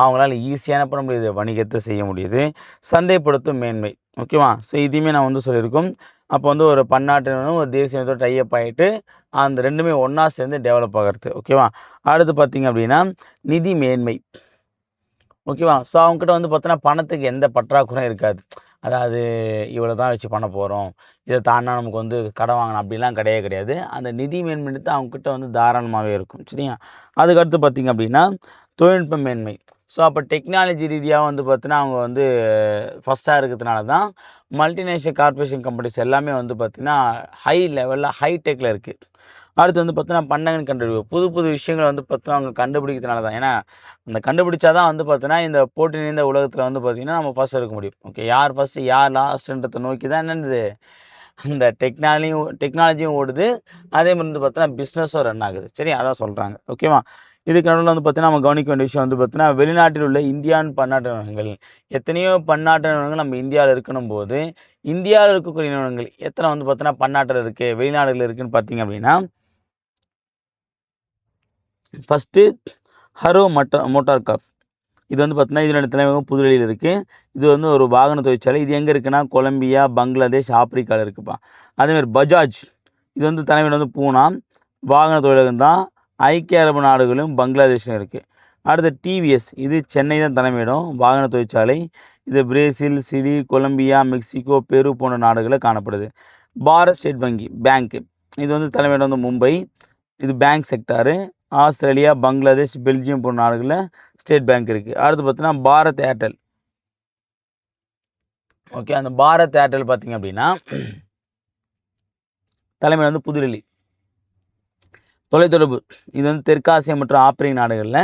அவங்களால ஈஸியாக என்ன பண்ண முடியுது வணிகத்தை செய்ய முடியுது. சந்தைப்படுத்தும் மேன்மை. ஓகேவா? ஸோ இதையுமே நான் வந்து சொல்லியிருக்கோம். அப்போ வந்து ஒரு பன்னாட்டு நிறுவனம் ஒரு தேசிய நிறுவனத்தோட டைப் ஆகிட்டு அந்த ரெண்டுமே ஒன்றா சேர்ந்து டெவலப் ஆகிறது. ஓகேவா? அடுத்து பார்த்திங்க அப்படின்னா நிதி மேன்மை. ஓகேவா? ஸோ அவங்ககிட்ட வந்து பார்த்தோன்னா பணத்துக்கு எந்த பற்றாக்குறையும் இருக்காது. அதாவது இவ்வளோ தான் வச்சு பண்ண போகிறோம். இதை தாண்டினா நமக்கு வந்து கடன் வாங்கணும் அப்படிலாம் கிடையவே கிடையாது. அந்த நிதி மேன்மைன்றது அவங்ககிட்ட வந்து தாராளமாகவே இருக்கும். சரியா? அதுக்கடுத்து பார்த்திங்க அப்படின்னா தொழில்நுட்ப மேன்மை. ஸோ அப்போ டெக்னாலஜி ரீதியாக வந்து பார்த்தீங்கன்னா அவங்க வந்து ஃபஸ்ட்டாக இருக்கிறதுனால தான் மல்டிநேஷனல் கார்ப்பரேஷன் கம்பெனிஸ் எல்லாமே வந்து பார்த்திங்கன்னா ஹை லெவலில் ஹைடெக்கில் இருக்குது. அடுத்து வந்து பார்த்தீங்கன்னா பண்டங்கள் கண்டுபிடிப்பு. புது புது விஷயங்களை வந்து பார்த்தீங்கன்னா அவங்க கண்டுபிடிக்கிறதுனால தான். ஏன்னா அந்த கண்டுபிடிச்சா தான் வந்து பார்த்தீங்கன்னா இந்த போட்டி நிறைந்த உலகத்தில் வந்து பார்த்திங்கன்னா நம்ம ஃபஸ்ட் இருக்க முடியும். ஓகே, யார் ஃபஸ்ட்டு யார் லாஸ்ட்டுன்றதை நோக்கி தான் என்னது அந்த டெக்னாலஜியும் ஓடுது. அதே மாதிரி வந்து பார்த்தீங்கன்னா பிஸ்னஸும் ரன் ஆகுது. சரி, அதான் சொல்கிறாங்க. ஓகேவா? இதுக்கு நடுவில் வந்து பார்த்தீங்கன்னா நம்ம கவனிக்க வேண்டிய விஷயம் வந்து பார்த்தீங்கன்னா வெளிநாட்டில் உள்ள இந்தியாவின் பன்னாட்டு நிறுவனங்கள். எத்தனையோ பன்னாட்டு நிறுவனங்கள் நம்ம இந்தியாவில் இருக்கணும் போது இந்தியாவில் இருக்கக்கூடிய நிறுவனங்கள் எத்தனை வந்து பார்த்தீங்கன்னா பன்னாட்டில் இருக்குது வெளிநாடுகள் இருக்குதுன்னு பார்த்தீங்க அப்படின்னா ஃபஸ்ட்டு ஹரோ மோட்டார் கார்ப். இது வந்து பார்த்தீங்கன்னா இதனோட தலைமையகம் புதுடெல்லியில் இருக்குது. இது வந்து ஒரு வாகன தொழிற்சாலை. இது எங்கே இருக்குன்னா கொலம்பியா, பங்களாதேஷ், ஆப்பிரிக்காவில் இருக்குப்பா. அதேமாதிரி பஜாஜ் இது வந்து தலைமையிடம் வந்து பூனா, வாகன தொழிலகம் தான். ஐக்கிய அரபு நாடுகளும் பங்களாதேஷும் இருக்குது. அடுத்து டிவிஎஸ் இது சென்னை தான் தலைமையிடம், வாகன தொழிற்சாலை. இது பிரேசில், சிலி, கொலம்பியா, மெக்சிகோ, பெரு போன்ற நாடுகளில் காணப்படுது. பாரத் ஸ்டேட் வங்கி பேங்க்கு இது வந்து தலைமையிடம் வந்து மும்பை. இது bank sector. Australia, Bangladesh, Belgium போன்ற நாடுகளில் ஸ்டேட் பேங்க் இருக்குது. அடுத்து பார்த்தீங்கன்னா பாரத் ஏர்டெல். ஓகே, அந்த பாரத் ஏர்டெல் பார்த்திங்க அப்படின்னா தலைமையில் வந்து புதுடெல்லி. தொலைத்தொடர்பு இது வந்து தெற்காசியா மற்றும் ஆப்பிரிக்க நாடுகளில்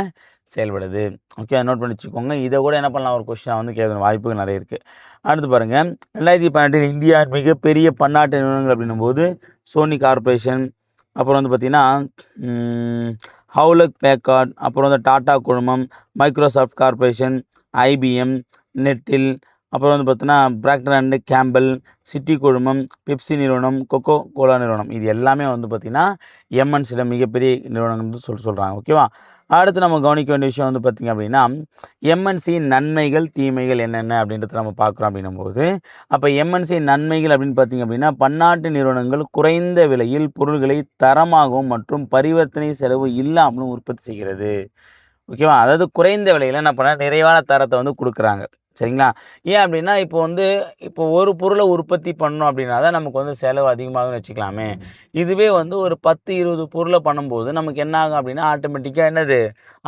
செயல்படுது. ஓகே, நோட் பண்ணி வச்சுக்கோங்க. இதை கூட என்ன பண்ணலாம் ஒரு கொஸ்டினாக வந்து கேட்குற வாய்ப்புகள் நிறைய இருக்குது. அடுத்து பாருங்கள் 2018 இந்தியா மிகப்பெரிய பன்னாட்டு நிறுவனங்கள் அப்படின்னும் போது சோனி கார்பரேஷன், அப்புறம் வந்து பார்த்திங்கன்னா ஹவுலக் பேக்கார்ட், அப்புறம் வந்து டாடா குழுமம், மைக்ரோசாஃப்ட் கார்பரேஷன், ஐபிஎம், நெட்டில், அப்புறம் வந்து பார்த்தீங்கன்னா ப்ராக்டர் அண்ட் கேம்பல், சிட்டி குழுமம், பெப்சி நிறுவனம், கொக்கோ கோலா நிறுவனம். இது எல்லாமே வந்து பார்த்திங்கன்னா எம்என்சியில் மிகப்பெரிய நிறுவனங்கள் சொல்கிறாங்க. ஓகேவா? அடுத்து நம்ம கவனிக்க வேண்டிய விஷயம் வந்து பார்த்திங்க அப்படின்னா எம்என்சியின் நன்மைகள் தீமைகள் என்னென்ன அப்படின்றத நம்ம பார்க்குறோம் அப்படின்னும்போது அப்போ எம்என்சியின் நன்மைகள் அப்படின்னு பார்த்திங்க அப்படின்னா பன்னாட்டு நிறுவனங்கள் குறைந்த விலையில் பொருள்களை தரமாகவும் மற்றும் பரிவர்த்தனை செலவு இல்லாமலும் உற்பத்தி செய்கிறது. ஓகேவா? அதாவது குறைந்த விலையில் என்ன பண்ண நிறைவான தரத்தை வந்து கொடுக்குறாங்க. சரிங்களா? ஏன் அப்படின்னா இப்போ ஒரு பொருளை உற்பத்தி பண்ணோம் அப்படின்னா தான் நமக்கு வந்து செலவு அதிகமாகும்னு வச்சுக்கலாமே. இதுவே வந்து ஒரு 10-20 பொருளை பண்ணும்போது நமக்கு என்ன ஆகும் அப்படின்னா ஆட்டோமேட்டிக்காக என்னது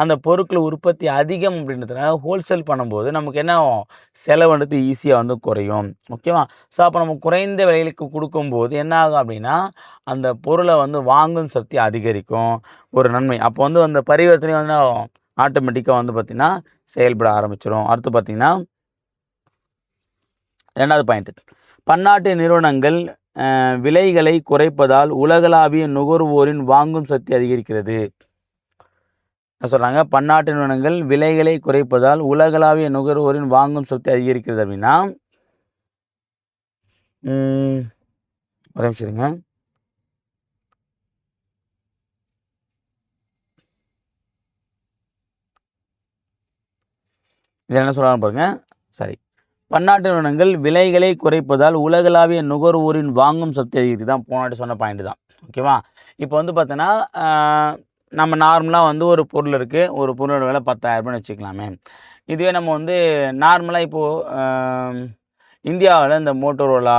அந்த பொருட்கள் உற்பத்தி அதிகம் அப்படின்றதுனால ஹோல்சேல் பண்ணும்போது நமக்கு என்ன ஆகும் செலவுன்றது ஈஸியாக வந்து குறையும். ஓகேவா? ஸோ அப்போ நம்ம குறைந்த விலைகளுக்கு கொடுக்கும்போது என்ன ஆகும் அப்படின்னா அந்த பொருளை வந்து வாங்கும் சக்தி அதிகரிக்கும். ஒரு நன்மை. அப்போ வந்து அந்த பரிவர்த்தனை வந்து ஆட்டோமேட்டிக்காக வந்து பார்த்திங்கன்னா செயல்பட ஆரம்பிச்சிடும். அடுத்து பார்த்திங்கன்னா 2வது பாயிண்ட், பன்னாட்டு நிறுவனங்கள் விலைகளை குறைப்பதால் உலகளாவிய நுகர்வோரின் வாங்கும் சக்தி அதிகரிக்கிறது. என்ன சொல்கிறாங்க? பன்னாட்டு நிறுவனங்கள் விலைகளை குறைப்பதால் உலகளாவிய நுகர்வோரின் வாங்கும் சக்தி அதிகரிக்கிறது அப்படின்னா ஒரு நிமிஷம் இருங்க. இதில் என்ன சொல்கிறாங்க பாருங்க. சரி, பன்னாட்டு நிறுவனங்கள் விலைகளை குறைப்பதால் உலகளாவிய நுகர்வோரின் வாங்கும் சக்தி அதிகரிக்குது தான் போனாட்டி சொன்ன பாயிண்ட் தான். ஓகேவா? இப்போ வந்து பார்த்தோன்னா நம்ம நார்மலாக வந்து ஒரு பொருள் இருக்குது, ஒரு பொருளோட விலை 10,000 வச்சுக்கலாமே. இதுவே நம்ம வந்து நார்மலாக இப்போது இந்தியாவில் இந்த மோட்டோரோலா,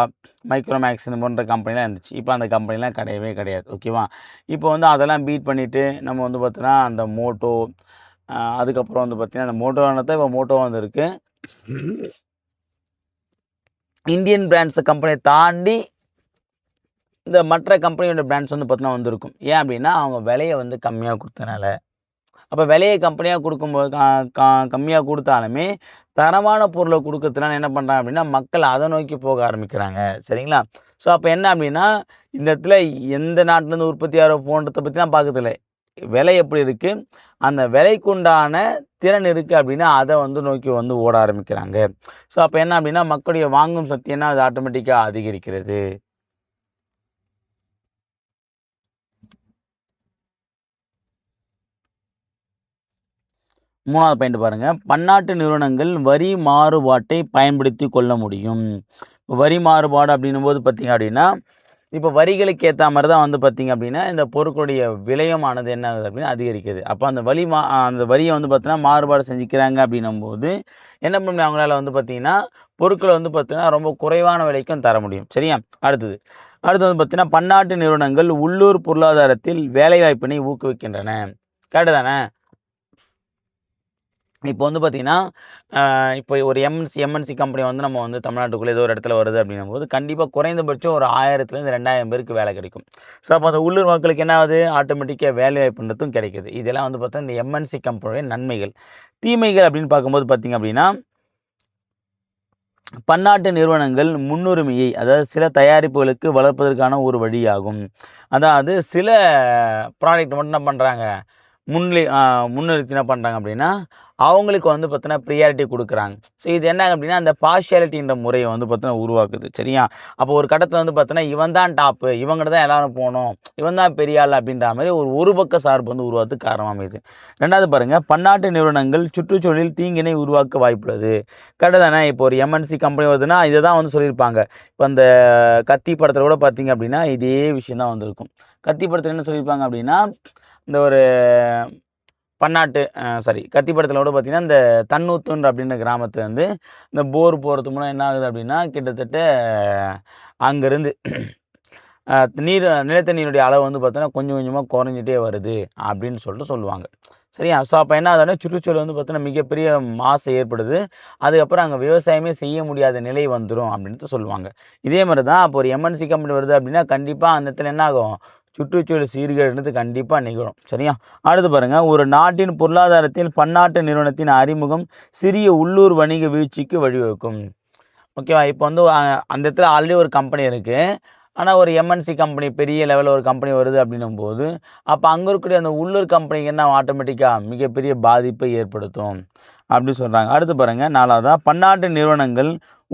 மைக்ரோமேக்ஸ் இந்த போன்ற கம்பெனிலாம் இருந்துச்சு. இப்போ அந்த கம்பெனிலாம் கிடையவே கிடையாது. ஓகேவா? இப்போ வந்து அதெல்லாம் பீட் பண்ணிவிட்டு நம்ம வந்து பார்த்தோன்னா அந்த மோட்டோ, அதுக்கப்புறம் வந்து பார்த்தீங்கன்னா அந்த மோட்டோவானதான் இப்போ மோட்டோ வந்துருக்கு. இந்தியன் பிராண்ட்ஸ் கம்பெனியை தாண்டி இந்த மற்ற கம்பெனியோட பிராண்ட்ஸ் வந்து பார்த்தீங்கன்னா வந்திருக்கும். ஏன் அப்படின்னா அவங்க விலையை வந்து கம்மியாக கொடுத்தனால. அப்போ விலையை கம்பெனியாக கொடுக்கும்போது கம்மியாக கொடுத்தாலுமே தரமான பொருளை கொடுக்கறதுனால என்ன பண்ணுறாங்க அப்படின்னா மக்கள் அதை நோக்கி போக ஆரம்பிக்கிறாங்க. சரிங்களா? ஸோ அப்போ என்ன அப்படின்னா இந்த இடத்துல எந்த நாட்டிலேருந்து உற்பத்தி ஆகிற ஃபோன்றதை பற்றிலாம் பார்க்கறதில்ல. விலை எப்படி இருக்குது, அந்த விலைக்குண்டான திறன் இருக்குது அப்படின்னா அதை வந்து நோக்கி வந்து ஓட ஆரம்பிக்கிறாங்க. ஸோ அப்போ என்ன அப்படின்னா மக்களுடைய வாங்கும் சக்தி என்ன அது ஆட்டோமேட்டிக்காக அதிகரிக்கிறது. மூணாவது பாயிண்ட் பாருங்கள். பன்னாட்டு நிறுவனங்கள் வரி மாறுபாட்டை பயன்படுத்தி கொள்ள முடியும். வரி மாறுபாடு அப்படின்னும் போது பார்த்திங்க அப்படின்னா இப்போ வரிகளுக்கு ஏற்ற மாதிரி தான் வந்து பார்த்திங்க அப்படின்னா இந்த பொருட்களுடைய விலையமானது என்ன ஆகுது அப்படின்னா அதிகரிக்குது. அப்போ அந்த அந்த வரியை வந்து பார்த்தீங்கன்னா மாறுபாடு செஞ்சுக்கிறாங்க அப்படின்னும்போது என்ன பண்ண முடியும், அவங்களால வந்து பார்த்திங்கன்னா பொருட்களை வந்து பார்த்திங்கன்னா ரொம்ப குறைவான விலைக்கும் தர முடியும். சரியா? அடுத்து வந்து பார்த்திங்கன்னா பன்னாட்டு நிறுவனங்கள் உள்ளூர் பொருளாதாரத்தில் வேலைவாய்ப்பினை ஊக்குவிக்கின்றன. கரெக்டு தானே? இப்போ வந்து பார்த்திங்கன்னா இப்போ ஒரு எம்என்சி கம்பெனி வந்து நம்ம வந்து தமிழ்நாட்டுக்குள்ளே ஏதோ ஒரு இடத்துல வருது அப்படின்னும்போது கண்டிப்பாக குறைந்தபட்சம் ஒரு 1000லேருந்து 2000 பேருக்கு வேலை கிடைக்கும். ஸோ அப்போ அந்த உள்ளூர் மக்களுக்கு என்ன ஆகுது, ஆட்டோமேட்டிக்காக வேலை வாய்ப்புன்றதும் கிடைக்குது. இதெல்லாம் வந்து பார்த்தா இந்த எம்என்சி கம்பெனியோடைய நன்மைகள். தீமைகள் அப்படின்னு பார்க்கும்போது பார்த்திங்க அப்படின்னா பன்னாட்டு நிறுவனங்கள் முன்னுரிமையை அதாவது சில தயாரிப்புகளுக்கு வளர்ப்பதற்கான ஒரு வழியாகும். அதாவது சில ப்ராடக்ட் மட்டும் என்ன பண்ணுறாங்க, முன்னிறுத்தி என்ன பண்ணுறாங்க அப்படின்னா அவங்களுக்கு வந்து பார்த்தீங்கன்னா ப்ரியாரிட்டி கொடுக்குறாங்க. ஸோ இது என்ன அப்படின்னா அந்த பார்ஷியாலிட்டின்ற முறையை வந்து பார்த்தீங்கன்னா உருவாக்குது. சரியா? அப்போ ஒரு கட்டத்தில் வந்து பார்த்தீங்கன்னா இவன் தான் டாப்பு, இவங்கிட்ட தான் எல்லோரும் போகணும், இவன் தான் பெரிய ஆள் அப்படின்ற மாதிரி ஒரு பக்க சார்பு வந்து உருவாக்குறதுக்கு காரணமாக அமையுது. ரெண்டாவது பாருங்கள், பன்னாட்டு நிறுவனங்கள் சுற்றுச்சூழலில் தீங்கினை உருவாக்க வாய்ப்புள்ளது. கரெக்டு தானே? இப்போ ஒரு எம்என்சி கம்பெனி வருதுன்னா இதை தான் வந்து சொல்லியிருப்பாங்க. இப்போ அந்த கத்தி படத்தில் கூட பார்த்தீங்க அப்படின்னா இதே விஷயம் தான் வந்திருக்கும். கத்தி படத்தில் என்ன சொல்லியிருப்பாங்க அப்படின்னா இந்த ஒரு கத்தி படத்தில் கூட பார்த்திங்கன்னா இந்த தன்னூத்துன்ற அப்படின்ற கிராமத்தில் வந்து இந்த போர் போகிறது மூலம் என்ன ஆகுது அப்படின்னா கிட்டத்தட்ட அங்கேருந்து நிலத்தண்ணீருடைய அளவு வந்து பார்த்தோன்னா கொஞ்சம் கொஞ்சமாக குறைஞ்சிட்டே வருது அப்படின்னு சொல்லிட்டு சொல்லுவாங்க. சரியா? ஸோ அப்போ என்ன ஆகுதுன்னா சுற்றுச்சூழல் வந்து பார்த்தோன்னா மிகப்பெரிய மாசு ஏற்படுது. அதுக்கப்புறம் அங்கே விவசாயமே செய்ய முடியாத நிலை வந்துடும் அப்படின்ட்டு சொல்லுவாங்க. இதே மாதிரி தான் அப்போ ஒரு எம்என்சி கம்பெனி வருது அப்படின்னா கண்டிப்பாக அந்த இடத்துல என்ன ஆகும், சுற்றுச்சூழல் சீர்கேடுன்றது கண்டிப்பாக நிகழும். சரியா? அடுத்து பாருங்கள், ஒரு நாட்டின் பொருளாதாரத்தில் பன்னாட்டு நிறுவனத்தின் அறிமுகம் சிறிய உள்ளூர் வணிக வீழ்ச்சிக்கு வழிவகுக்கும். ஓகேவா? இப்போ வந்து அந்த இடத்துல ஆல்ரெடி ஒரு கம்பெனி இருக்குது, ஆனால் ஒரு எம்என்சி கம்பெனி பெரிய லெவலில் ஒரு கம்பெனி வருது அப்படின்னும் போது அப்போ அங்கே இருக்கக்கூடிய அந்த உள்ளூர் கம்பெனிக்கு என்ன ஆட்டோமேட்டிக்காக மிகப்பெரிய பாதிப்பை ஏற்படுத்தும் அப்படின்னு சொல்கிறாங்க. அடுத்து பாருங்கள், நாலாவதாக பன்னாட்டு நிறுவனங்கள்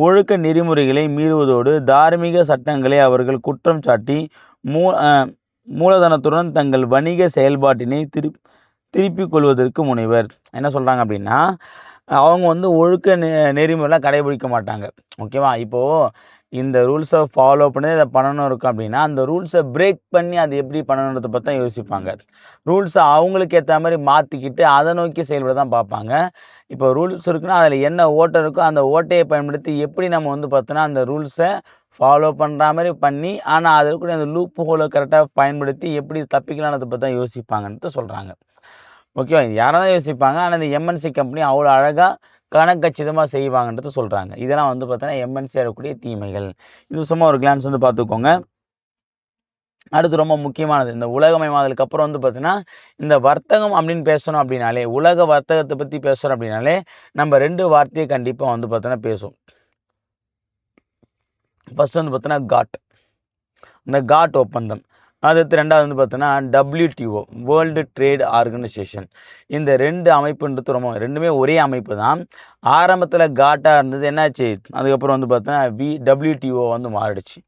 ஒழுக்க நெறிமுறைகளை மீறுவதோடு தார்மீக சட்டங்களை அவர்கள் குற்றம் சாட்டி மூலதனத்துடன் தங்கள் வணிக செயல்பாட்டினை திருப்பிக் கொள்வதற்கு முனைவர். என்ன சொல்கிறாங்க அப்படின்னா அவங்க வந்து ஒழுக்க நெறிமுறைலாம் கடைபிடிக்க மாட்டாங்க. ஓகேவா? இப்போது இந்த ரூல்ஸை ஃபாலோ பண்ணி இதை பண்ணணும் இருக்கும் அப்படின்னா அந்த ரூல்ஸை பிரேக் பண்ணி அது எப்படி பண்ணணுன்றதை பற்றி தான் யோசிப்பாங்க. ரூல்ஸை அவங்களுக்கு ஏற்ற மாதிரி மாற்றிக்கிட்டு அதை நோக்கி செயல்பட தான் பார்ப்பாங்க. இப்போ ரூல்ஸ் இருக்குன்னா அதில் என்ன ஓட்டை இருக்கோ அந்த ஓட்டையை பயன்படுத்தி எப்படி நம்ம வந்து பார்த்தோன்னா அந்த ரூல்ஸை ஃபாலோ பண்ணுற மாதிரி பண்ணி ஆனால் அதில் கூட அந்த லூப் ஹோலை கரெக்டாக பயன்படுத்தி எப்படி தப்பிக்கலான்றதை பற்றி தான் யோசிப்பாங்கன்ட்டு சொல்கிறாங்க. ஓகேவா? யாராக தான் யோசிப்பாங்க, ஆனால் இந்த எம்என்சி கம்பெனி அவ்வளோ அழகாக கணக்கச்சிதமாக செய்வாங்கன்றது சொல்கிறாங்க. இதெல்லாம் வந்து பார்த்தோன்னா எம்என்சி இருக்கக்கூடிய தீமைகள். இது சும்மா ஒரு கிளான்ஸ் வந்து பார்த்துக்கோங்க. அடுத்து ரொம்ப முக்கியமானது, இந்த உலகமயமாதலுக்கு அப்புறம் வந்து பார்த்தீங்கன்னா இந்த வர்த்தகம் அப்படின்னு பேசணும் அப்படின்னாலே, உலக வர்த்தகத்தை பற்றி பேசுகிறோம் அப்படின்னாலே நம்ம 2 வார்த்தையை கண்டிப்பாக வந்து பார்த்தோன்னா பேசுவோம். ஃபஸ்ட்டு வந்து பார்த்தோன்னா காட். இந்த காட் ஒப்பந்தம் அடுத்து ரெண்டாவது வந்து பார்த்தோன்னா WTO, வேர்ல்டு ட்ரேட் ஆர்கனைசேஷன். இந்த 2 அமைப்புன்றது ரொம்ப ரெண்டுமே ஒரே அமைப்பு தான். ஆரம்பத்தில் காட்டாக இருந்தது, என்னாச்சு அதுக்கப்புறம் வந்து பார்த்தோன்னா WTO வந்து மாறிடுச்சு.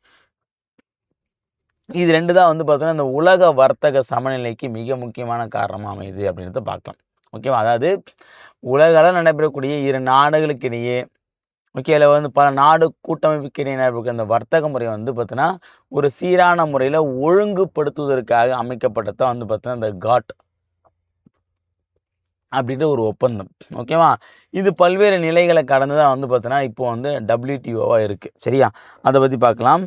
இது 2 தான் வந்து பார்த்தோன்னா இந்த உலக வர்த்தக சமநிலைக்கு மிக முக்கியமான காரணமாக அமையுது அப்படின்றத பார்க்கலாம். ஓகேவா? அதாவது உலகளவில் நடைபெறக்கூடிய 2 நாடுகளுக்கு இடையே, ஓகே, அதில் வந்து பல நாடு கூட்டமைப்புக்கு இடையே நடைபெற அந்த வர்த்தக முறை வந்து பார்த்தீங்கன்னா ஒரு சீரான முறையில் ஒழுங்குபடுத்துவதற்காக அமைக்கப்பட்டது தான் வந்து பார்த்தீங்கன்னா இந்த காட் அப்படின்ற ஒரு ஒப்பந்தம். ஓகேவா? இது பல்வேறு நிலைகளை கடந்து தான் வந்து பார்த்தீங்கன்னா இப்போ வந்து WTO-வாக இருக்குது. சரியா? அதை பற்றி பார்க்கலாம்.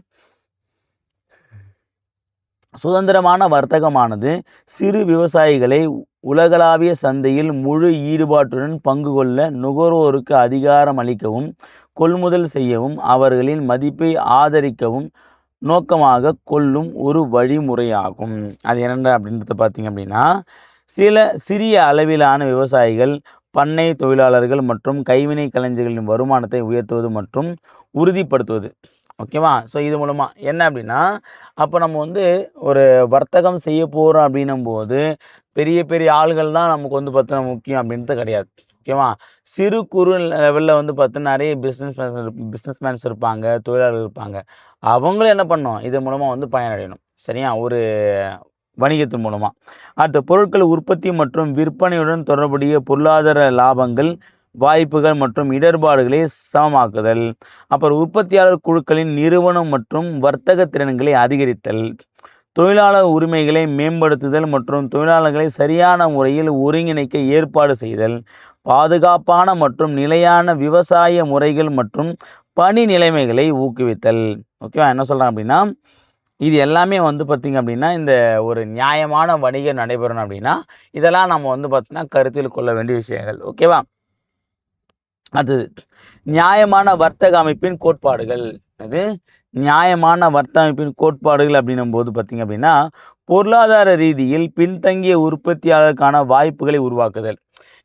சுதந்திரமான வர்த்தகமானது சிறு விவசாயிகளை உலகளாவிய சந்தையில் முழு ஈடுபாட்டுடன் பங்கு கொள்ள, நுகர்வோருக்கு அதிகாரம் அளிக்கவும், கொள்முதல் செய்யவும், அவர்களின் மதிப்பை ஆதரிக்கவும் நோக்கமாக கொள்ளும் ஒரு வழிமுறையாகும். அது என்னென்ன அப்படின்றத பார்த்தீங்க அப்படின்னா, சிறிய அளவிலான விவசாயிகள், பண்ணை தொழிலாளர்கள் மற்றும் கைவினை கலைஞர்களின் வருமானத்தை உயர்த்துவது மற்றும் உறுதிப்படுத்துவது. ஓகேவா? ஸோ இது மூலமாக என்ன அப்படின்னா, அப்போ நம்ம வந்து ஒரு வர்த்தகம் செய்ய போகிறோம் அப்படின்னும்போது பெரிய பெரிய ஆள்கள் தான் நமக்கு வந்து பார்த்தோன்னா முக்கியம் அப்படின்றது கிடையாது. ஓகேவா? சிறு குறு லெவலில் வந்து பார்த்தோன்னா நிறைய பிஸ்னஸ்மேன்ஸ் இருப்பாங்க, தொழிலாளர்கள் இருப்பாங்க. அவங்களும் என்ன பண்ணணும், இது மூலமாக வந்து பயனடையணும். சரியா? ஒரு வணிகத்தின் மூலமாக. அடுத்த பொருட்கள் உற்பத்தி மற்றும் விற்பனையுடன் தொடர்புடைய பொருளாதார லாபங்கள், வாய்ப்புகள் மற்றும் இடர்பாடுகளை சமமாக்குதல். அப்புறம் உற்பத்தியாளர் குழுக்களின் நிறுவனம் மற்றும் வர்த்தக திறன்களை அதிகரித்தல், தொழிலாளர் உரிமைகளை மேம்படுத்துதல் மற்றும் தொழிலாளர்களை சரியான முறையில் ஒருங்கிணைக்க ஏற்பாடு செய்தல், பாதுகாப்பான மற்றும் நிலையான விவசாய முறைகள் மற்றும் பணி நிலைமைகளை ஊக்குவித்தல். ஓகேவா? என்ன சொல்கிறேன் அப்படின்னா, இது எல்லாமே வந்து பார்த்திங்க அப்படின்னா இந்த ஒரு நியாயமான வணிகம் நடைபெறணும் அப்படின்னா இதெல்லாம் நம்ம வந்து பார்த்தீங்கன்னா கருத்தில் கொள்ள வேண்டிய விஷயங்கள். ஓகேவா? அடுத்தது நியாயமான வர்த்தக அமைப்பின் கோட்பாடுகள். அது நியாயமான வர்த்தக அமைப்பின் கோட்பாடுகள் அப்படின்னும் போது பார்த்திங்க அப்படின்னா, பொருளாதார ரீதியில் பின்தங்கிய உற்பத்தியாளருக்கான வாய்ப்புகளை உருவாக்குதல்.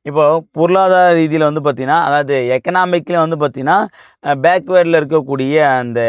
இப்போ பொருளாதார ரீதியில் வந்து பார்த்திங்கன்னா, அதாவது எக்கனாமிக்கில் வந்து பார்த்திங்கன்னா பேக்வேர்டில் இருக்கக்கூடிய அந்த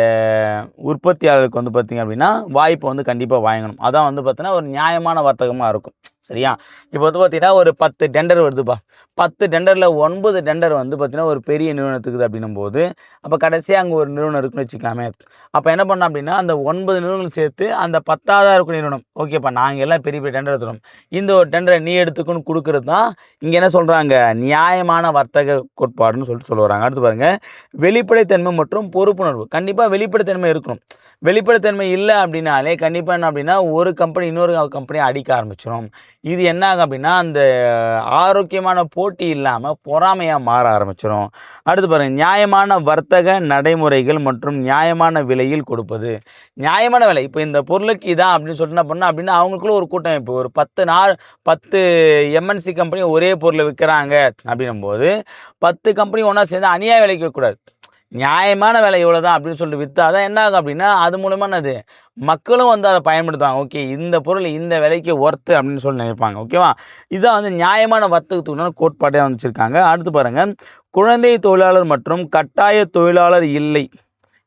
உற்பத்தியாளருக்கு வந்து பார்த்திங்க அப்படின்னா வாய்ப்பை வந்து கண்டிப்பாக வாங்கணும். அதான் வந்து பார்த்திங்கன்னா ஒரு நியாயமான வர்த்தகமாக இருக்கும். சரியா? இப்போ வந்து பார்த்திங்கன்னா ஒரு 10 டெண்டர் வருதுப்பா. 10 டெண்டரில் 9 டெண்டர் வந்து பார்த்திங்கன்னா ஒரு பெரிய நிறுவனத்துக்குது அப்படின்னும் போது, அப்போ கடைசியாக அங்கே ஒரு நிறுவனம் இருக்குன்னு வச்சுக்கலாமே. அப்போ என்ன பண்ணோம் அப்படின்னா அந்த 9 நிறுவனங்கள் சேர்த்து அந்த 10ஆவதாக இருக்கும் நிறுவனம், ஓகேப்பா நாங்கள் எல்லாம் பெரிய பெரிய டெண்டர் எடுத்துகிறோம், இந்த ஒரு டெண்டரை நீ எடுத்துக்கணும்னு கொடுக்குறது தான் இங்கே என்ன சொல்கிறாங்க, நியாயமான வர்த்தக கோட்பாடுன்னு சொல்லிட்டு வராங்க. அடுத்து பாருங்கள், வெளிப்படைத்தன்மை மற்றும் பொறுப்புணர்வு. கண்டிப்பாக வெளிப்படைத்தன்மை இருக்கணும். வெளிப்படைத்தன்மை இல்லை அப்படின்னாலே கண்டிப்பாக என்ன அப்படின்னா ஒரு கம்பெனி இன்னொரு கம்பெனியை அடிக்க ஆரம்பிச்சிடும். இது என்ன ஆகும் அப்படின்னா அந்த ஆரோக்கியமான போட்டி இல்லாமல் பொறாமையாக மாற ஆரம்பிச்சிடும். அடுத்து பாருங்கள், நியாயமான வர்த்தக நடைமுறைகள் மற்றும் நியாயமான விலையில் கொடுப்பது. நியாயமான விலை, இப்போ இந்த பொருளுக்கு இதான் அப்படின்னு சொல்லிட்டு என்ன பண்ணால் அப்படின்னா அவங்களுக்குள்ள ஒரு கூட்டமைப்பு, ஒரு 10 MNC கம்பெனி ஒரே பொருளை விற்கிறாங்க அப்படின்னும் போது 10 கம்பெனி ஒன்றா சேர்ந்து அநியாய விலைக்கு வைக்கக்கூடாது. நியாயமான விலை இவ்வளோ தான் அப்படின்னு சொல்லிட்டு விற்றா தான் என்ன ஆகும் அப்படின்னா அது மூலமாக என்னது மக்களும் வந்து அதை பயன்படுத்துவாங்க. ஓகே, இந்த பொருள் இந்த விலைக்கு ஒர்த்து அப்படின்னு சொல்லி நினைப்பாங்க. ஓகேவா? இதான் வந்து நியாயமான வர்த்தகத்துக்குன்னு கோட்பாட்டே வச்சுருக்காங்க. அடுத்து பாருங்கள், குழந்தை தொழிலாளர் மற்றும் கட்டாய தொழிலாளர் இல்லை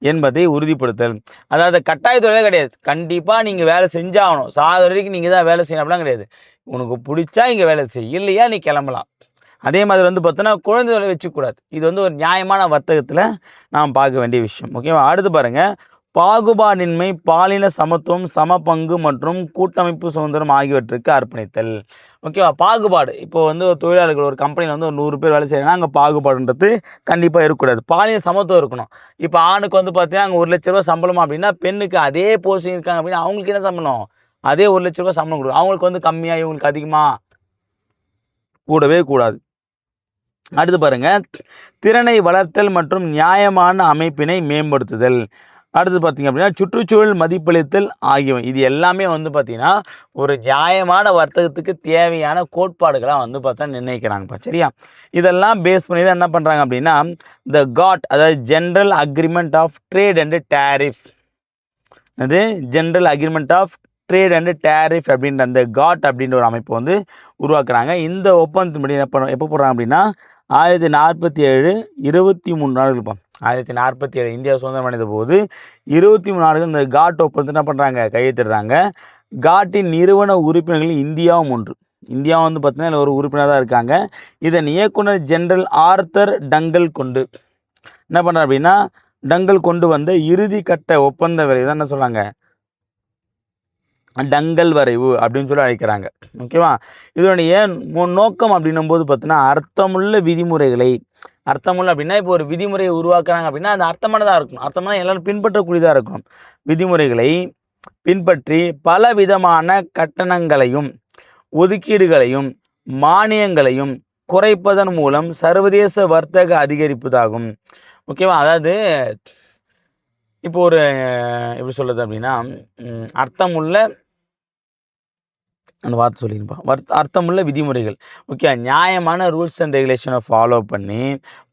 என்பதை உறுதிப்படுத்தல். அதாவது கட்டாய தொழிலே கிடையாது, கண்டிப்பாக நீங்கள் வேலை செஞ்சாகணும், சாகிற வரைக்கும் நீங்கள் தான் வேலை செய்யணும் அப்படிலாம் கிடையாது. உனக்கு பிடிச்சா இங்கே வேலை செய், இல்லையா நீ கிளம்பலாம். அதே மாதிரி வந்து பார்த்தோன்னா குழந்தைகளை வச்சுக்கூடாது. இது வந்து ஒரு நியாயமான வர்த்தகத்தில் நாம் பார்க்க வேண்டிய விஷயம். ஓகேவா? அடுத்து பாருங்கள், பாகுபாடின்மை, பாலின சமத்துவம், சமபங்கு மற்றும் கூட்டமைப்பு சுதந்திரம் ஆகியவற்றுக்கு அர்ப்பணித்தல். ஓகேவா? பாகுபாடு, இப்போ வந்து ஒரு தொழிலாளர்கள் ஒரு கம்பெனியில் வந்து ஒரு 100 பேர் வேலை செய்யறாங்கன்னா அங்கே பாகுபாடுன்றது கண்டிப்பாக இருக்கக்கூடாது. பாலின சமத்துவம் இருக்கணும். இப்போ ஆணுக்கு வந்து பார்த்தீங்கன்னா அங்கே 1 லட்ச ரூபா சம்பளம் அப்படின்னா பெண்ணுக்கு அதே போஸ்டிங் இருக்காங்க அப்படின்னா அவங்களுக்கு என்ன சம்பளம், அதே 1 லட்ச ரூபா சம்பளம் கொடுக்கும். அவங்களுக்கு வந்து கம்மியாக இவங்களுக்கு அதிகமாக கூடவே கூடாது. அடுத்து பாருங்கள், திறனை வளர்த்தல் மற்றும் நியாயமான அமைப்பினை மேம்படுத்துதல். அடுத்து பார்த்திங்க அப்படின்னா சுற்றுச்சூழல் மதிப்பளித்தல் ஆகியவை. இது எல்லாமே வந்து பார்த்திங்கன்னா ஒரு நியாயமான வர்த்தகத்துக்கு தேவையான கோட்பாடுகளாக வந்து பார்த்தா நிர்ணயிக்கிறாங்கப்பா. சரியா? இதெல்லாம் பேஸ் பண்ணி தான் என்ன பண்ணுறாங்க அப்படின்னா இந்த காட், அதாவது general agreement of trade and tariff, அது general agreement of trade and tariff அப்படின்ற அந்த காட் அப்படின்ற ஒரு அமைப்பு வந்து உருவாக்குறாங்க. இந்த ஒப்பந்தத்தின்படி எப்போ போடுறாங்க அப்படின்னா 1947 23 நாடுகள். 1947 இந்தியா சுதந்திரம் அடைந்த போது 23 நாடுகள் இந்த காட் ஒப்பந்தத்தை என்ன பண்ணுறாங்க, கையெழுத்திடுறாங்க. காட்டின் நிறுவன உறுப்பினர்களில் இந்தியாவும் ஒன்று. இந்தியா வந்து பார்த்தீங்கன்னா இதில் ஒரு உறுப்பினர் தான் இருக்காங்க. இதன் இயக்குனர் ஜெனரல் ஆர்தர் டங்கல் கொண்டு என்ன பண்ணுறார் அப்படின்னா, டங்கல் கொண்டு வந்த இறுதி கட்ட ஒப்பந்த விலை தான் என்ன சொல்கிறாங்க, டங்கல் வரைவு அப்படின்னு சொல்லி அழைக்கிறாங்க. ஓகேவா? இதனுடைய நோக்கம் அப்படின்னும் போது பார்த்தீங்கன்னா, அர்த்தமுள்ள விதிமுறைகளை, அர்த்தமுள்ள அப்படின்னா இப்போ ஒரு விதிமுறையை உருவாக்குறாங்க அப்படின்னா அது அர்த்தமானதாக இருக்கணும். அர்த்தமான எல்லாரும் பின்பற்றக்கூடியதாக இருக்கணும். விதிமுறைகளை பின்பற்றி பல விதமான கட்டணங்களையும் ஒதுக்கீடுகளையும் மானியங்களையும் குறைப்பதன் மூலம் சர்வதேச வர்த்தக அதிகரிப்பதாகும். ஓகேவா? அதாவது இப்போ ஒரு எப்படி சொல்கிறது அப்படின்னா, அர்த்தமுள்ள அந்த வார்த்தை சொல்லியிருப்பா, அர்த்தமுள்ள விதிமுறைகள். ஓகே, நியாயமான ரூல்ஸ் அண்ட் ரெகுலேஷனை ஃபாலோ பண்ணி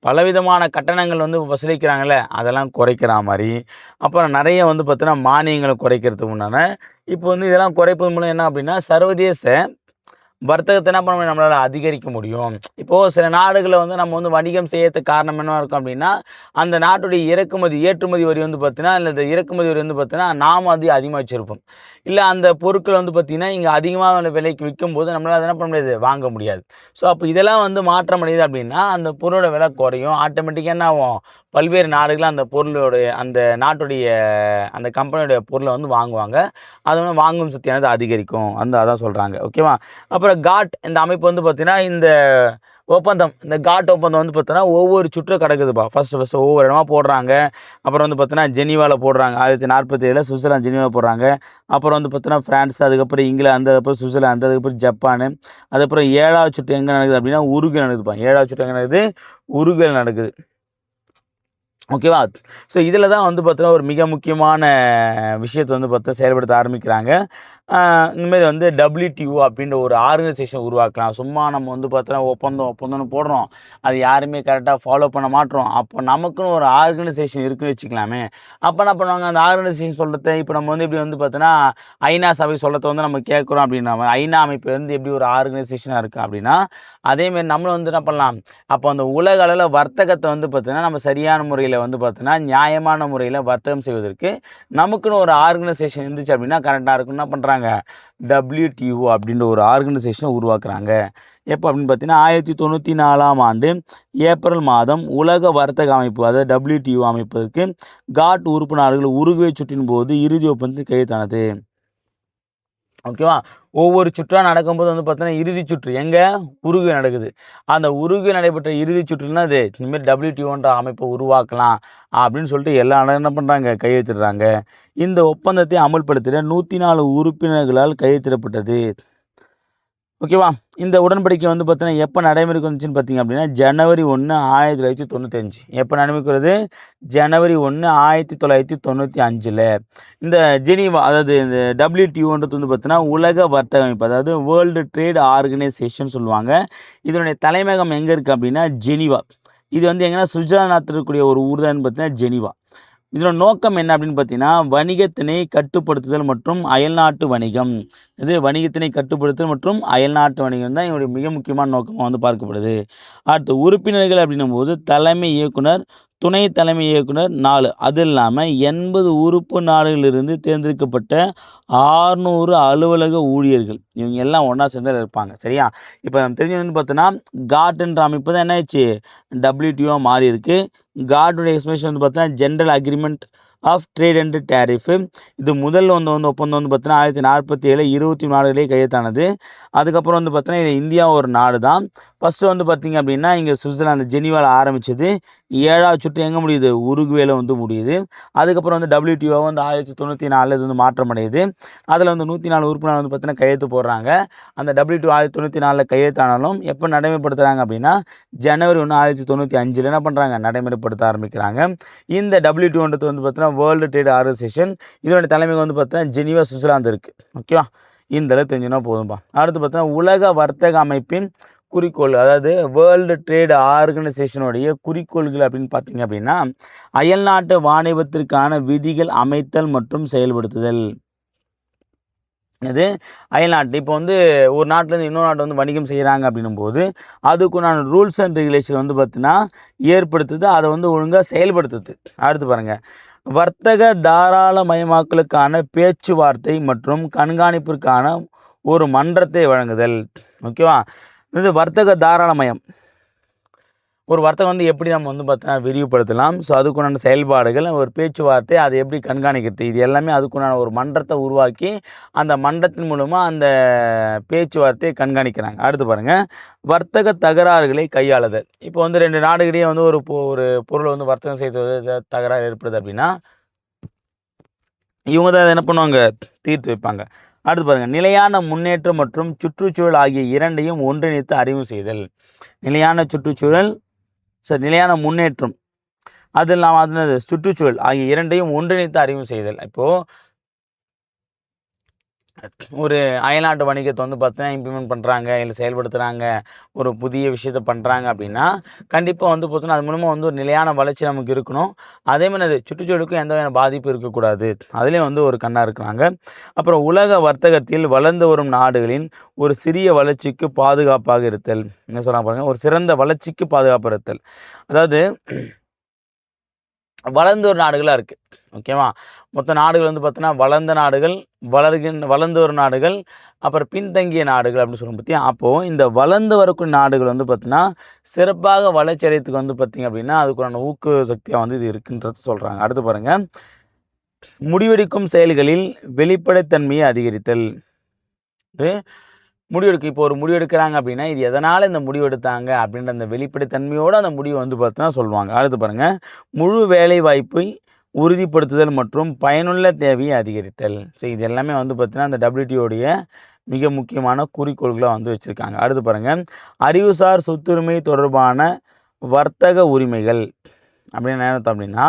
பலவிதமான கட்டணங்கள் வந்து வசூலிக்கிறாங்களே அதெல்லாம் குறைக்கிற மாதிரி, அப்புறம் நிறைய வந்து பார்த்தீங்கன்னா மானியங்களை குறைக்கிறதுக்கு முன்னாடி இப்போ வந்து இதெல்லாம் குறைப்பது மூலம் என்ன அப்படின்னா சர்வதேச வர்த்தகத்தை என்ன பண்ண முடியும், நம்மளால் அதிகரிக்க முடியும். இப்போது சில நாடுகளை வந்து நம்ம வந்து வணிகம் செய்யறதுக்கு காரணம் என்ன இருக்கும் அப்படின்னா, அந்த நாட்டுடைய ஏற்றுமதி வரி வந்து பார்த்தீங்கன்னா, இல்லை இந்த இறக்குமதி வரி வந்து பார்த்தீங்கன்னா நாம் அதிகமாக வச்சுருப்போம். இல்லை அந்த பொருட்கள் வந்து பார்த்திங்கன்னா இங்கே அதிகமான விலைக்கு விற்கும்போது நம்மளால் அதை என்ன பண்ண முடியாது, வாங்க முடியாது. ஸோ அப்போ இதெல்லாம் வந்து மாற்றம் அடையுது அப்படின்னா அந்த பொருளோட விலை குறையும். ஆட்டோமேட்டிக்காக என்ன ஆகும், பல்வேறு நாடுகள் அந்த பொருளுடைய அந்த நாட்டுடைய அந்த கம்பெனியோடைய பொருளை வந்து வாங்குவாங்க. அது வந்து வாங்கும் சக்தியானது அதிகரிக்கும். அதான் சொல்கிறாங்க. ஓகேவா? அப்புறம் காட் இந்த அமைப்பு வந்து பார்த்திங்கன்னா இந்த ஒப்பந்தம், இந்த காட் ஒப்பந்தம் வந்து பார்த்தீங்கன்னா ஒவ்வொரு சுற்று கிடக்குதுப்பா. ஃபஸ்ட்டு ஒவ்வொரு இடமா போடுறாங்க. அப்புறம் வந்து பார்த்தீங்கன்னா ஜெனீவாவில் போடுறாங்க. 1947 சுவிட்சர்லாந்து ஜெனீவாவில் போடுறாங்க. அப்புறம் வந்து பார்த்தீங்கன்னா ஃப்ரான்ஸ், அதுக்கப்புறம் இங்கிலாந்து, அதுக்கப்புறம் சுவிட்சர்லாந்து, அதுக்கப்புறம் ஜப்பானு, அதுக்கப்புறம் 7வது சுற்று எங்கே நடக்குது அப்படின்னா உருகுவே நடக்குதுப்பா. 7வது சுற்று எங்கே நடக்குது, உருகுவேல நடக்குது. ஓகேவா? ஸோ இதில் தான் வந்து பார்த்தீங்கன்னா ஒரு மிக முக்கியமான விஷயத்தை வந்து பார்த்தா செயல்படுத்த ஆரம்பிக்கிறாங்க. இந்தமாரி வந்து WTO அப்படின்ற ஒரு ஆர்கனைசேஷன் உருவாக்கலாம். சும்மா நம்ம வந்து பார்த்தோன்னா ஒப்பந்தம்னு போடுறோம், அது யாருமே கரெக்டாக ஃபாலோ பண்ண மாட்டோம். அப்போ நமக்குன்னு ஒரு ஆர்கனைசேஷன் இருக்குன்னு வச்சுக்கலாமே. அப்போ என்ன பண்ணுவாங்க, அந்த ஆர்கனைசேஷன் சொல்கிறத இப்போ நம்ம வந்து இப்படி வந்து பார்த்தோன்னா ஐநா சபை சொல்கிறத வந்து நம்ம கேட்குறோம் அப்படின்னா, ஐநா அமைப்பு வந்து எப்படி ஒரு ஆர்கனைசேஷனாக இருக்குது அப்படின்னா, அதேமாரி நம்மளும் வந்து என்ன பண்ணலாம், அப்போ அந்த உலக அளவில் வர்த்தகத்தை வந்து பார்த்தீங்கன்னா நம்ம சரியான முறையில் வந்து பார்த்தோன்னா நியாயமான முறையில் வர்த்தகம் செய்வதற்கு நமக்குன்னு ஒரு ஆர்கனைசேஷன் இருந்துச்சு அப்படின்னா கரெக்டாக இருக்குன்னு என்ன பண்ணுறாங்க, WTO அப்படின்ற ஒரு ஆர்கனைசேஷனை உருவாக்குறாங்க. எப்போ அப்படின்னு பார்த்தீங்கன்னா 1994ஆம் ஆண்டு ஏப்ரல் மாதம் உலக வர்த்தக அமைப்பு, அதாவது WTO அமைப்பதற்கு காட் உறுப்பு நாடுகள் உருகுவே சுற்றின் போது இறுதி ஒப்பந்தத்தில் கையெழுத்தானது. ஓகேவா? ஒவ்வொரு சுற்றா நடக்கும்போது வந்து பார்த்தீங்கன்னா இறுதி சுற்று எங்கே, உருகுவே நடக்குது. அந்த உருகுவே நடைபெற்ற இறுதி சுற்றுனா அது இனிமேல் WTOன்ற அமைப்பை உருவாக்கலாம் அப்படின்னு சொல்லிட்டு எல்லா நாடும் என்ன பண்ணுறாங்க, கையெழுத்திடுறாங்க. இந்த ஒப்பந்தத்தை அமல்படுத்திட 104 உறுப்பினர்களால் கையெழுத்திடப்பட்டது. ஓகேவா? இந்த உடன்படிக்கை வந்து பார்த்தீங்கன்னா எப்போ நடைமுறைக்கு வந்துச்சுன்னு பார்த்தீங்க அப்படின்னா ஜனவரி 1, 1995. எப்போ நடைமுறைக்கு வருது, ஜனவரி 1, 1995. இந்த ஜெனீவா, அதாவது இந்த WTOன்றது வந்து பார்த்தீங்கன்னா உலக வர்த்தக அமைப்பு, அதாவது வேர்ல்டு ட்ரேட் ஆர்கனைசேஷன் சொல்லுவாங்க. இதனுடைய தலைமையகம் எங்கே இருக்குது அப்படின்னா ஜெனீவா. இது வந்து எங்கன்னா சுவிட்சர்லாந்து நாட்டில் இருக்கக்கூடிய ஒரு ஊர் தான் பார்த்தீங்கன்னா ஜெனீவா. இதோட நோக்கம் என்ன அப்படின்னு பார்த்தீங்கன்னா வணிகத்தினை கட்டுப்படுத்துதல் மற்றும் அயல்நாட்டு வணிகம். இது வணிகத்தினை கட்டுப்படுத்துதல் மற்றும் அயல்நாட்டு வணிகம் தான் என்னுடைய மிக முக்கியமான நோக்கமாக வந்து பார்க்கப்படுது. அடுத்து உறுப்பினர்கள் அப்படின்னும் போது தலைமை இயக்குனர், துணை தலைமை இயக்குனர் 4, அது இல்லாமல் 80 உறுப்பு நாடுகளிலிருந்து தேர்ந்தெடுக்கப்பட்ட 600 அலுவலக ஊழியர்கள், இவங்க எல்லாம் ஒன்றா சேர்ந்து இருப்பாங்க. சரியா? இப்போ நம்ம தெரிஞ்சு வந்து பார்த்தோன்னா காட்ன்ற அமைப்பு தான் என்ன ஆச்சு, WTO மாறி இருக்குது. காட்டுடைய எக்ஸ்பிளேஷன் வந்து பார்த்தீங்கன்னா general agreement of trade and tariff. இது முதல்ல வந்து ஒப்பந்தம் வந்து பார்த்தீங்கன்னா 1947 23 நாடுகளே கையெழுத்தானது. அதுக்கப்புறம் வந்து பார்த்தீங்கன்னா இது இந்தியா ஒரு நாடு தான். ஃபஸ்ட்டு வந்து பார்த்திங்க அப்படின்னா இங்கே சுவிட்சர்லாந்து ஜெனீவாவில் ஆரம்பிச்சது. 7வது சுற்று எங்கே முடியுது, உருகுவேல வந்து முடியுது. அதுக்கப்புறம் வந்து WTO வந்து 1994 இது வந்து மாற்றம் அடையுது. அதில் வந்து 104 உறுப்பினர் வந்து பார்த்தீங்கன்னா கையெழுத்து போடுறாங்க. அந்த WTO 1994 கையெழுத்தானாலும் எப்போ நடைமுறைப்படுத்துகிறாங்க அப்படின்னா ஜனவரி 1, 1995 என்ன பண்ணுறாங்க, நடைமுறைப்படுத்த ஆரம்பிக்கிறாங்க. இந்த WTOன்றது வந்து பார்த்தீங்கன்னா வேர்ல்டு ட்ரேட் ஆர்கனைசேஷன், இதோட தலைமை வந்து பார்த்தீங்கன்னா ஜெனீவா சுவிட்சர்லாந்து இருக்குது. ஓகேவா? இந்த அளவு தெரிஞ்சுன்னா போதும்பா. அடுத்து பார்த்தீங்கன்னா உலக வர்த்தக அமைப்பின் குறிக்கோள், அதாவது வேர்ல்டு ட்ரேட் ஆர்கனைசேஷனுடைய குறிக்கோள்கள் அப்படின்னு பார்த்தீங்க அப்படின்னா அயல்நாட்டு வாணிபத்திற்கான விதிகள் அமைத்தல் மற்றும் செயல்படுத்துதல். இது அயல்நாட்டு இப்போ வந்து ஒரு நாட்டிலேருந்து இன்னொரு நாட்டு வந்து வணிகம் செய்கிறாங்க அப்படின்னும் போது அதுக்குண்டான ரூல்ஸ் அண்ட் ரெகுலேஷன் வந்து பார்த்தீங்கன்னா ஏற்படுத்துது, அதை வந்து ஒழுங்காக செயல்படுத்துது. அடுத்து பாருங்கள், வர்த்தக தாராளமயமாக்கலுக்கான பேச்சுவார்த்தை மற்றும் கண்காணிப்பிற்கான ஒரு மன்றத்தை வழங்குதல். ஓகேவா? இது வர்த்தக தாராளமயம். ஒரு வர்த்தகம் வந்து எப்படி நம்ம வந்து பார்த்தீங்கன்னா விரிவுபடுத்தலாம், ஸோ அதுக்குண்டான செயல்பாடுகள், ஒரு பேச்சுவார்த்தை, அதை எப்படி கண்காணிக்கிறது, இது எல்லாமே அதுக்குண்டான ஒரு மன்றத்தை உருவாக்கி அந்த மன்றத்தின் மூலமாக அந்த பேச்சுவார்த்தையை கண்காணிக்கிறாங்க. அடுத்து பாருங்கள், வர்த்தக தகராறுகளை கையாளுதல். இப்போ வந்து 2 நாடுகளிடையே வந்து ஒரு பொருளை வந்து வர்த்தகம் செய்து தகராறு ஏற்படுது அப்படின்னா இவங்க தான் என்ன பண்ணுவாங்க, தீர்த்து வைப்பாங்க. அடுத்து பாருங்கள், நிலையான முன்னேற்றம் மற்றும் சுற்றுச்சூழல் ஆகிய இரண்டையும் ஒன்றிணைத்து அறிவு செய்தல். நிலையான சுற்றுச்சூழல், நிலையான முன்னேற்றம், அதில் நாம் அது சுற்றுச்சூழல் ஆகிய இரண்டையும் ஒன்றிணைத்து அறிவு செய்தல். இப்போது ஒரு அயல்நாட்டு வணிகத்தை வந்து பார்த்தீங்கன்னா இம்ப்ளிமெண்ட் பண்ணுறாங்க, இல்லை செயல்படுத்துகிறாங்க, ஒரு புதிய விஷயத்த பண்ணுறாங்க அப்படின்னா கண்டிப்பாக வந்து பார்த்தோன்னா அது மூலமாக வந்து ஒரு நிலையான வளர்ச்சி நமக்கு இருக்கணும். அதேமாதிரி அது சுற்றுச்சூழலுக்கும் எந்த வகையான பாதிப்பு இருக்கக்கூடாது, அதுலேயும் வந்து ஒரு கண்ணாக இருக்கிறாங்க. அப்புறம் உலக வர்த்தகத்தில் வளர்ந்து வரும் நாடுகளின் ஒரு சிறிய வளர்ச்சிக்கு பாதுகாப்பாக இருத்தல். என்ன சொல்கிறாங்க பாருங்கள், ஒரு சிறந்த வளர்ச்சிக்கு பாதுகாப்பாக இருத்தல். அதாவது வளர்ந்து ஒரு நாடுகளாக இருக்குது. ஓகேவா? மொத்த நாடுகள் வந்து பார்த்தீங்கன்னா வளர்ந்த நாடுகள், வளர்ந்து வரும் நாடுகள், அப்புறம் பின்தங்கிய நாடுகள் அப்படின்னு சொல்லுவோம் பார்த்தியா. அப்போது இந்த வளர்ந்து வரக்கூடிய நாடுகள் வந்து பார்த்திங்கன்னா சிறப்பாக வளர்ச்சி அடையத்துக்கு வந்து பார்த்திங்க அப்படின்னா அதுக்குண்டான ஊக்க சக்தியாக வந்து இது இருக்குன்றது சொல்கிறாங்க. அடுத்து பாருங்கள், முடிவெடுக்கும் செயல்களில் வெளிப்படைத்தன்மையை அதிகரித்தல். முடிவெடுக்க இப்போ ஒரு முடிவு எடுக்கிறாங்க அப்படின்னா இது எதனால் இந்த முடிவு எடுத்தாங்க அப்படின்ற அந்த வெளிப்படைத்தன்மையோடு அந்த முடிவு வந்து பார்த்தீங்கன்னா சொல்லுவாங்க. அடுத்து பாருங்கள், முழு வேலை வாய்ப்பை உறுதிப்படுத்துதல் மற்றும் பயனுள்ள தேவையை அதிகரித்தல். ஸோ இது எல்லாமே வந்து பார்த்தீங்கன்னா அந்த WTOடைய மிக முக்கியமான குறிக்கோள்களாக வந்து வச்சுருக்காங்க. அடுத்து பாருங்கள், அறிவுசார் சொத்துரிமை தொடர்பான வர்த்தக உரிமைகள் அப்படின்னு என்ன அப்படின்னா,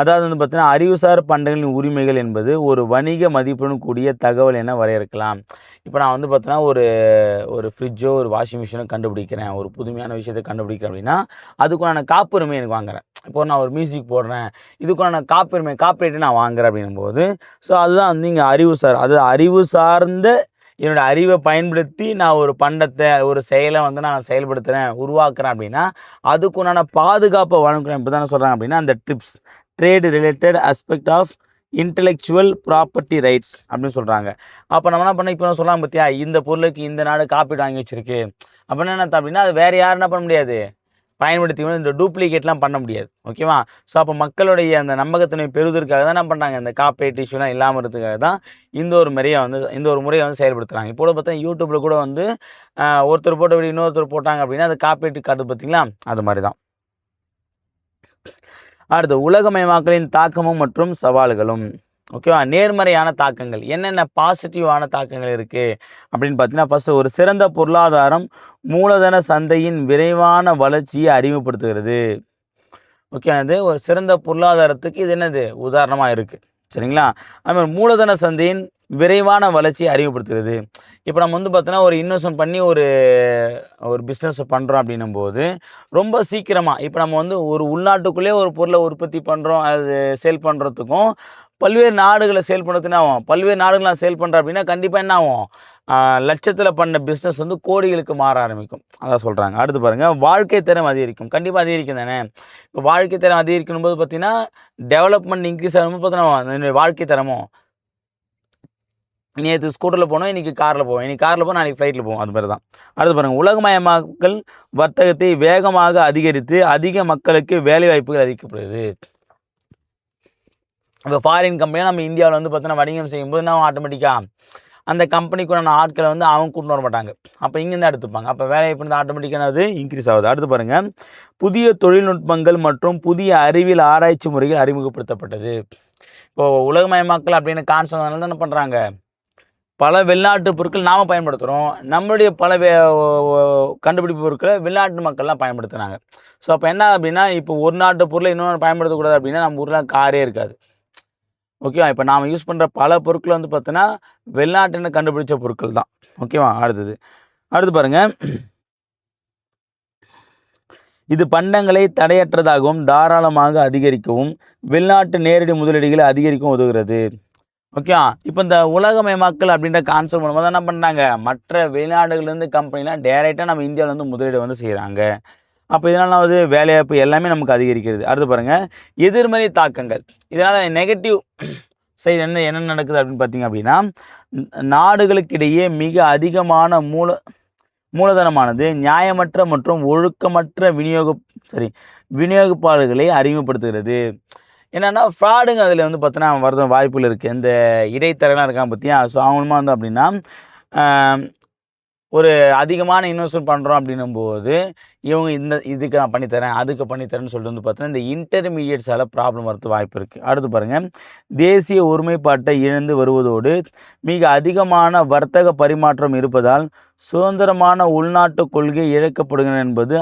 அதாவது வந்து பார்த்தீங்கன்னா அறிவுசார் பண்டங்களின் உரிமைகள் என்பது ஒரு வணிக மதிப்புடன் கூடிய தகவல் என வரையறுக்கலாம். இப்போ நான் வந்து பார்த்தீங்கன்னா ஒரு ஃப்ரிட்ஜோ ஒரு வாஷிங் மிஷினோ கண்டுபிடிக்கிறேன், ஒரு புதுமையான விஷயத்தை கண்டுபிடிக்கிறேன் அப்படின்னா அதுக்கான காப்புரிமை எனக்கு வாங்குகிறேன். இப்போ நான் ஒரு மியூசிக் போடுறேன், இதுக்கான காப்பிரைட்டை நான் வாங்குகிறேன் அப்படிங்கும்போது ஸோ அதுதான் வந்து இங்கே அறிவுசார், அது அறிவு சார்ந்த என்னோடய அறிவை பயன்படுத்தி நான் ஒரு பண்டத்தை ஒரு செயலை வந்து நான் செயல்படுத்துகிறேன், உருவாக்குறேன் அப்படின்னா அதுக்குண்டான பாதுகாப்பை வழங்குறேன். இப்போ தானே சொல்கிறாங்க அப்படின்னா அந்த TRIPS, trade related aspect of intellectual property rights அப்படின்னு சொல்கிறாங்க. அப்போ நம்ம என்ன பண்ண, இப்போ நான் சொல்லலாம் பார்த்தியா, இந்த பொருளுக்கு இந்த நாடு காப்பீடு வாங்கி வச்சுருக்கு அப்படின்னா என்ன அப்படின்னா அது வேறு யாரும் என்ன பண்ண முடியாது, பயன்படுத்திக்கணும், இந்த டூப்ளிகேட்லாம் பண்ண முடியாது. ஓகேவா? ஸோ அப்போ மக்களுடைய அந்த நம்பகத்தன்மை பெறுவதற்காக தான் என்ன பண்ணுறாங்க, இந்த காப்பீட்டு இஷ்யூலாம் இல்லாமல் இருக்கிறதுக்காக தான் இந்த ஒரு முறையை வந்து செயல்படுத்துகிறாங்க. இப்போ பார்த்தா யூடியூப்பில் கூட வந்து ஒருத்தர் போட்ட வீடியோ இன்னொருத்தர் போட்டாங்க அப்படின்னா அது காப்பீட்டு கார்டு பார்த்திங்களா, அது மாதிரி தான். அடுத்து உலகமயமாக்கலின் தாக்கமும் மற்றும் சவால்களும். ஓகேவா? நேர்மறையான தாக்கங்கள் என்னென்ன பாசிட்டிவான தாக்கங்கள் இருக்குது அப்படின்னு பார்த்தீங்கன்னா, ஃபஸ்ட்டு ஒரு சிறந்த பொருளாதாரம் மூலதன சந்தையின் விரைவான வளர்ச்சியை அறிமுகப்படுத்துகிறது. ஓகே, அது ஒரு சிறந்த பொருளாதாரத்துக்கு இது என்னது உதாரணமாக இருக்குது. சரிங்களா? அதுமாதிரி மூலதன சந்தையின் விரைவான வளர்ச்சியை அறிமுகப்படுத்துகிறது. இப்போ நம்ம வந்து பார்த்தோன்னா ஒரு இன்வெஸ்ட்மெண்ட் பண்ணி ஒரு பிஸ்னஸ் பண்ணுறோம் அப்படின்னும்போது ரொம்ப சீக்கிரமாக இப்போ நம்ம வந்து ஒரு உள்நாட்டுக்குள்ளேயே ஒரு பொருளை உற்பத்தி பண்ணுறோம், அது சேல் பண்ணுறதுக்கும் பல்வேறு நாடுகளை சேல் பண்ணுறதுக்கு என்ன ஆகும், பல்வேறு நாடுகள் நான் சேல் பண்ணுறேன் அப்படின்னா கண்டிப்பாக என்ன ஆகும், லட்சத்தில் பண்ண பிஸ்னஸ் வந்து கோடிகளுக்கு மாற ஆரம்பிக்கும். அதான் சொல்கிறாங்க. அடுத்து பாருங்கள், வாழ்க்கை தரம் அதிகரிக்கும். கண்டிப்பாக அதிகரிக்கும் தானே. இப்போ வாழ்க்கை தரம் அதிகரிக்கும் போது பார்த்தீங்கன்னா டெவலப்மெண்ட் இன்க்ரீஸ் ஆகும்போது பார்த்தீங்கன்னா வாழ்க்கை தரமும் நேற்று ஸ்கூட்டரில் போனோம், இன்றைக்கி காரில் போவோம், இன்றைக்கி காரில் போவோம், நாளைக்கு ஃப்ளைட்டில் போவோம், அது மாதிரி தான். அடுத்து பாருங்கள், உலகமயமாக்கல் வர்த்தகத்தை வேகமாக அதிகரித்து அதிக மக்களுக்கு வேலைவாய்ப்புகள் அதிகப்படுது. இப்போ ஃபாரின் கம்பெனியாக நம்ம இந்தியாவில் வந்து பார்த்தோன்னா வணிகம் செய்யும்போது நம்ம ஆட்டோமேட்டிக்காக அந்த கம்பெனிக்குண்டான ஆட்களை வந்து அவங்க கூட்டு வர மாட்டாங்க, அப்போ இங்கேருந்து எடுத்துப்பாங்க, அப்போ வேலைவாய்ப்பு வந்து ஆட்டோமேட்டிக்கான அது இன்க்ரீஸ் ஆகுது. அடுத்து பாருங்கள், புதிய தொழில்நுட்பங்கள் மற்றும் புதிய அறிவியல் ஆராய்ச்சி முறைகள் அறிமுகப்படுத்தப்பட்டது. இப்போது உலகமயமாக்கல் அப்படின்னு கான்செப்ட் தான் என்ன பண்ணுறாங்க, பல வெளிநாட்டு பொருட்கள் நாம் பயன்படுத்துகிறோம், நம்மளுடைய பல கண்டுபிடிப்பு பொருட்களை வெளிநாட்டு மக்கள்லாம் பயன்படுத்துகிறாங்க. ஸோ அப்போ என்ன அப்படின்னா, இப்போ ஒரு நாட்டு பொருளை இன்னொன்று பயன்படுத்தக்கூடாது அப்படின்னா நம்ம ஊரில் காரே இருக்காது. ஓகேவா? இப்போ நாம் யூஸ் பண்ணுற பல பொருட்கள் வந்து பார்த்தோன்னா வெளிநாட்டில் கண்டுபிடிச்ச பொருட்கள் தான். ஓகேவா? அடுத்து பாருங்கள், இது பண்டங்களை தடையற்றதாகவும் தாராளமாக அதிகரிக்கவும் வெளிநாட்டு நேரடி முதலீடுகளை அதிகரிக்கவும் உதவுகிறது. ஓகே, இப்போ இந்த உலகமயமாக்கல் அப்படின்ற கான்செப்ட் மூலமாக தான் என்ன பண்ணுறாங்க, மற்ற வெளிநாடுகள்லேருந்து கம்பெனிலாம் டைரெக்டாக நம்ம இந்தியாவில் வந்து முதலீடு வந்து செய்கிறாங்க. அப்போ இதனாலாவது வேலைவாய்ப்பு எல்லாமே நமக்கு அதிகரிக்கிறது. அடுத்து பாருங்கள், எதிர்மறை தாக்கங்கள். இதனால் நெகட்டிவ் சைடு என்ன நடக்குது அப்படின்னு பார்த்தீங்க அப்படின்னா, நாடுகளுக்கிடையே மிக அதிகமான மூலதனமானது நியாயமற்ற மற்றும் ஒழுக்கமற்ற விநியோகப்பாடுகளை அறிமுகப்படுத்துகிறது. என்னென்னா ஃப்ராடுங்க அதில் வந்து பார்த்தோன்னா வரது வாய்ப்புகள் இருக்குது. இந்த இடைத்தரகலாம் இருக்கான் பார்த்தியா, ஸோ அவங்களுமா வந்து அப்படின்னா ஒரு அதிகமான இன்வெஸ்ட்மெண்ட் பண்ணுறோம் அப்படின்னும்போது இவங்க இதுக்கு நான் பண்ணித்தரேன், அதுக்கு பண்ணித்தரேன்னு சொல்லிட்டு வந்து பார்த்தீங்கன்னா இந்த இன்டர்மீடியட்ஸால் ப்ராப்ளம் வரது வாய்ப்பு இருக்குது. அடுத்து பாருங்கள், தேசிய ஒருமைப்பாட்டை இழந்து வருவதோடு மிக அதிகமான வர்த்தக பரிமாற்றம் இருப்பதால் சுதந்திரமான உள்நாட்டு கொள்கை இழக்கப்படுகிறது என்பது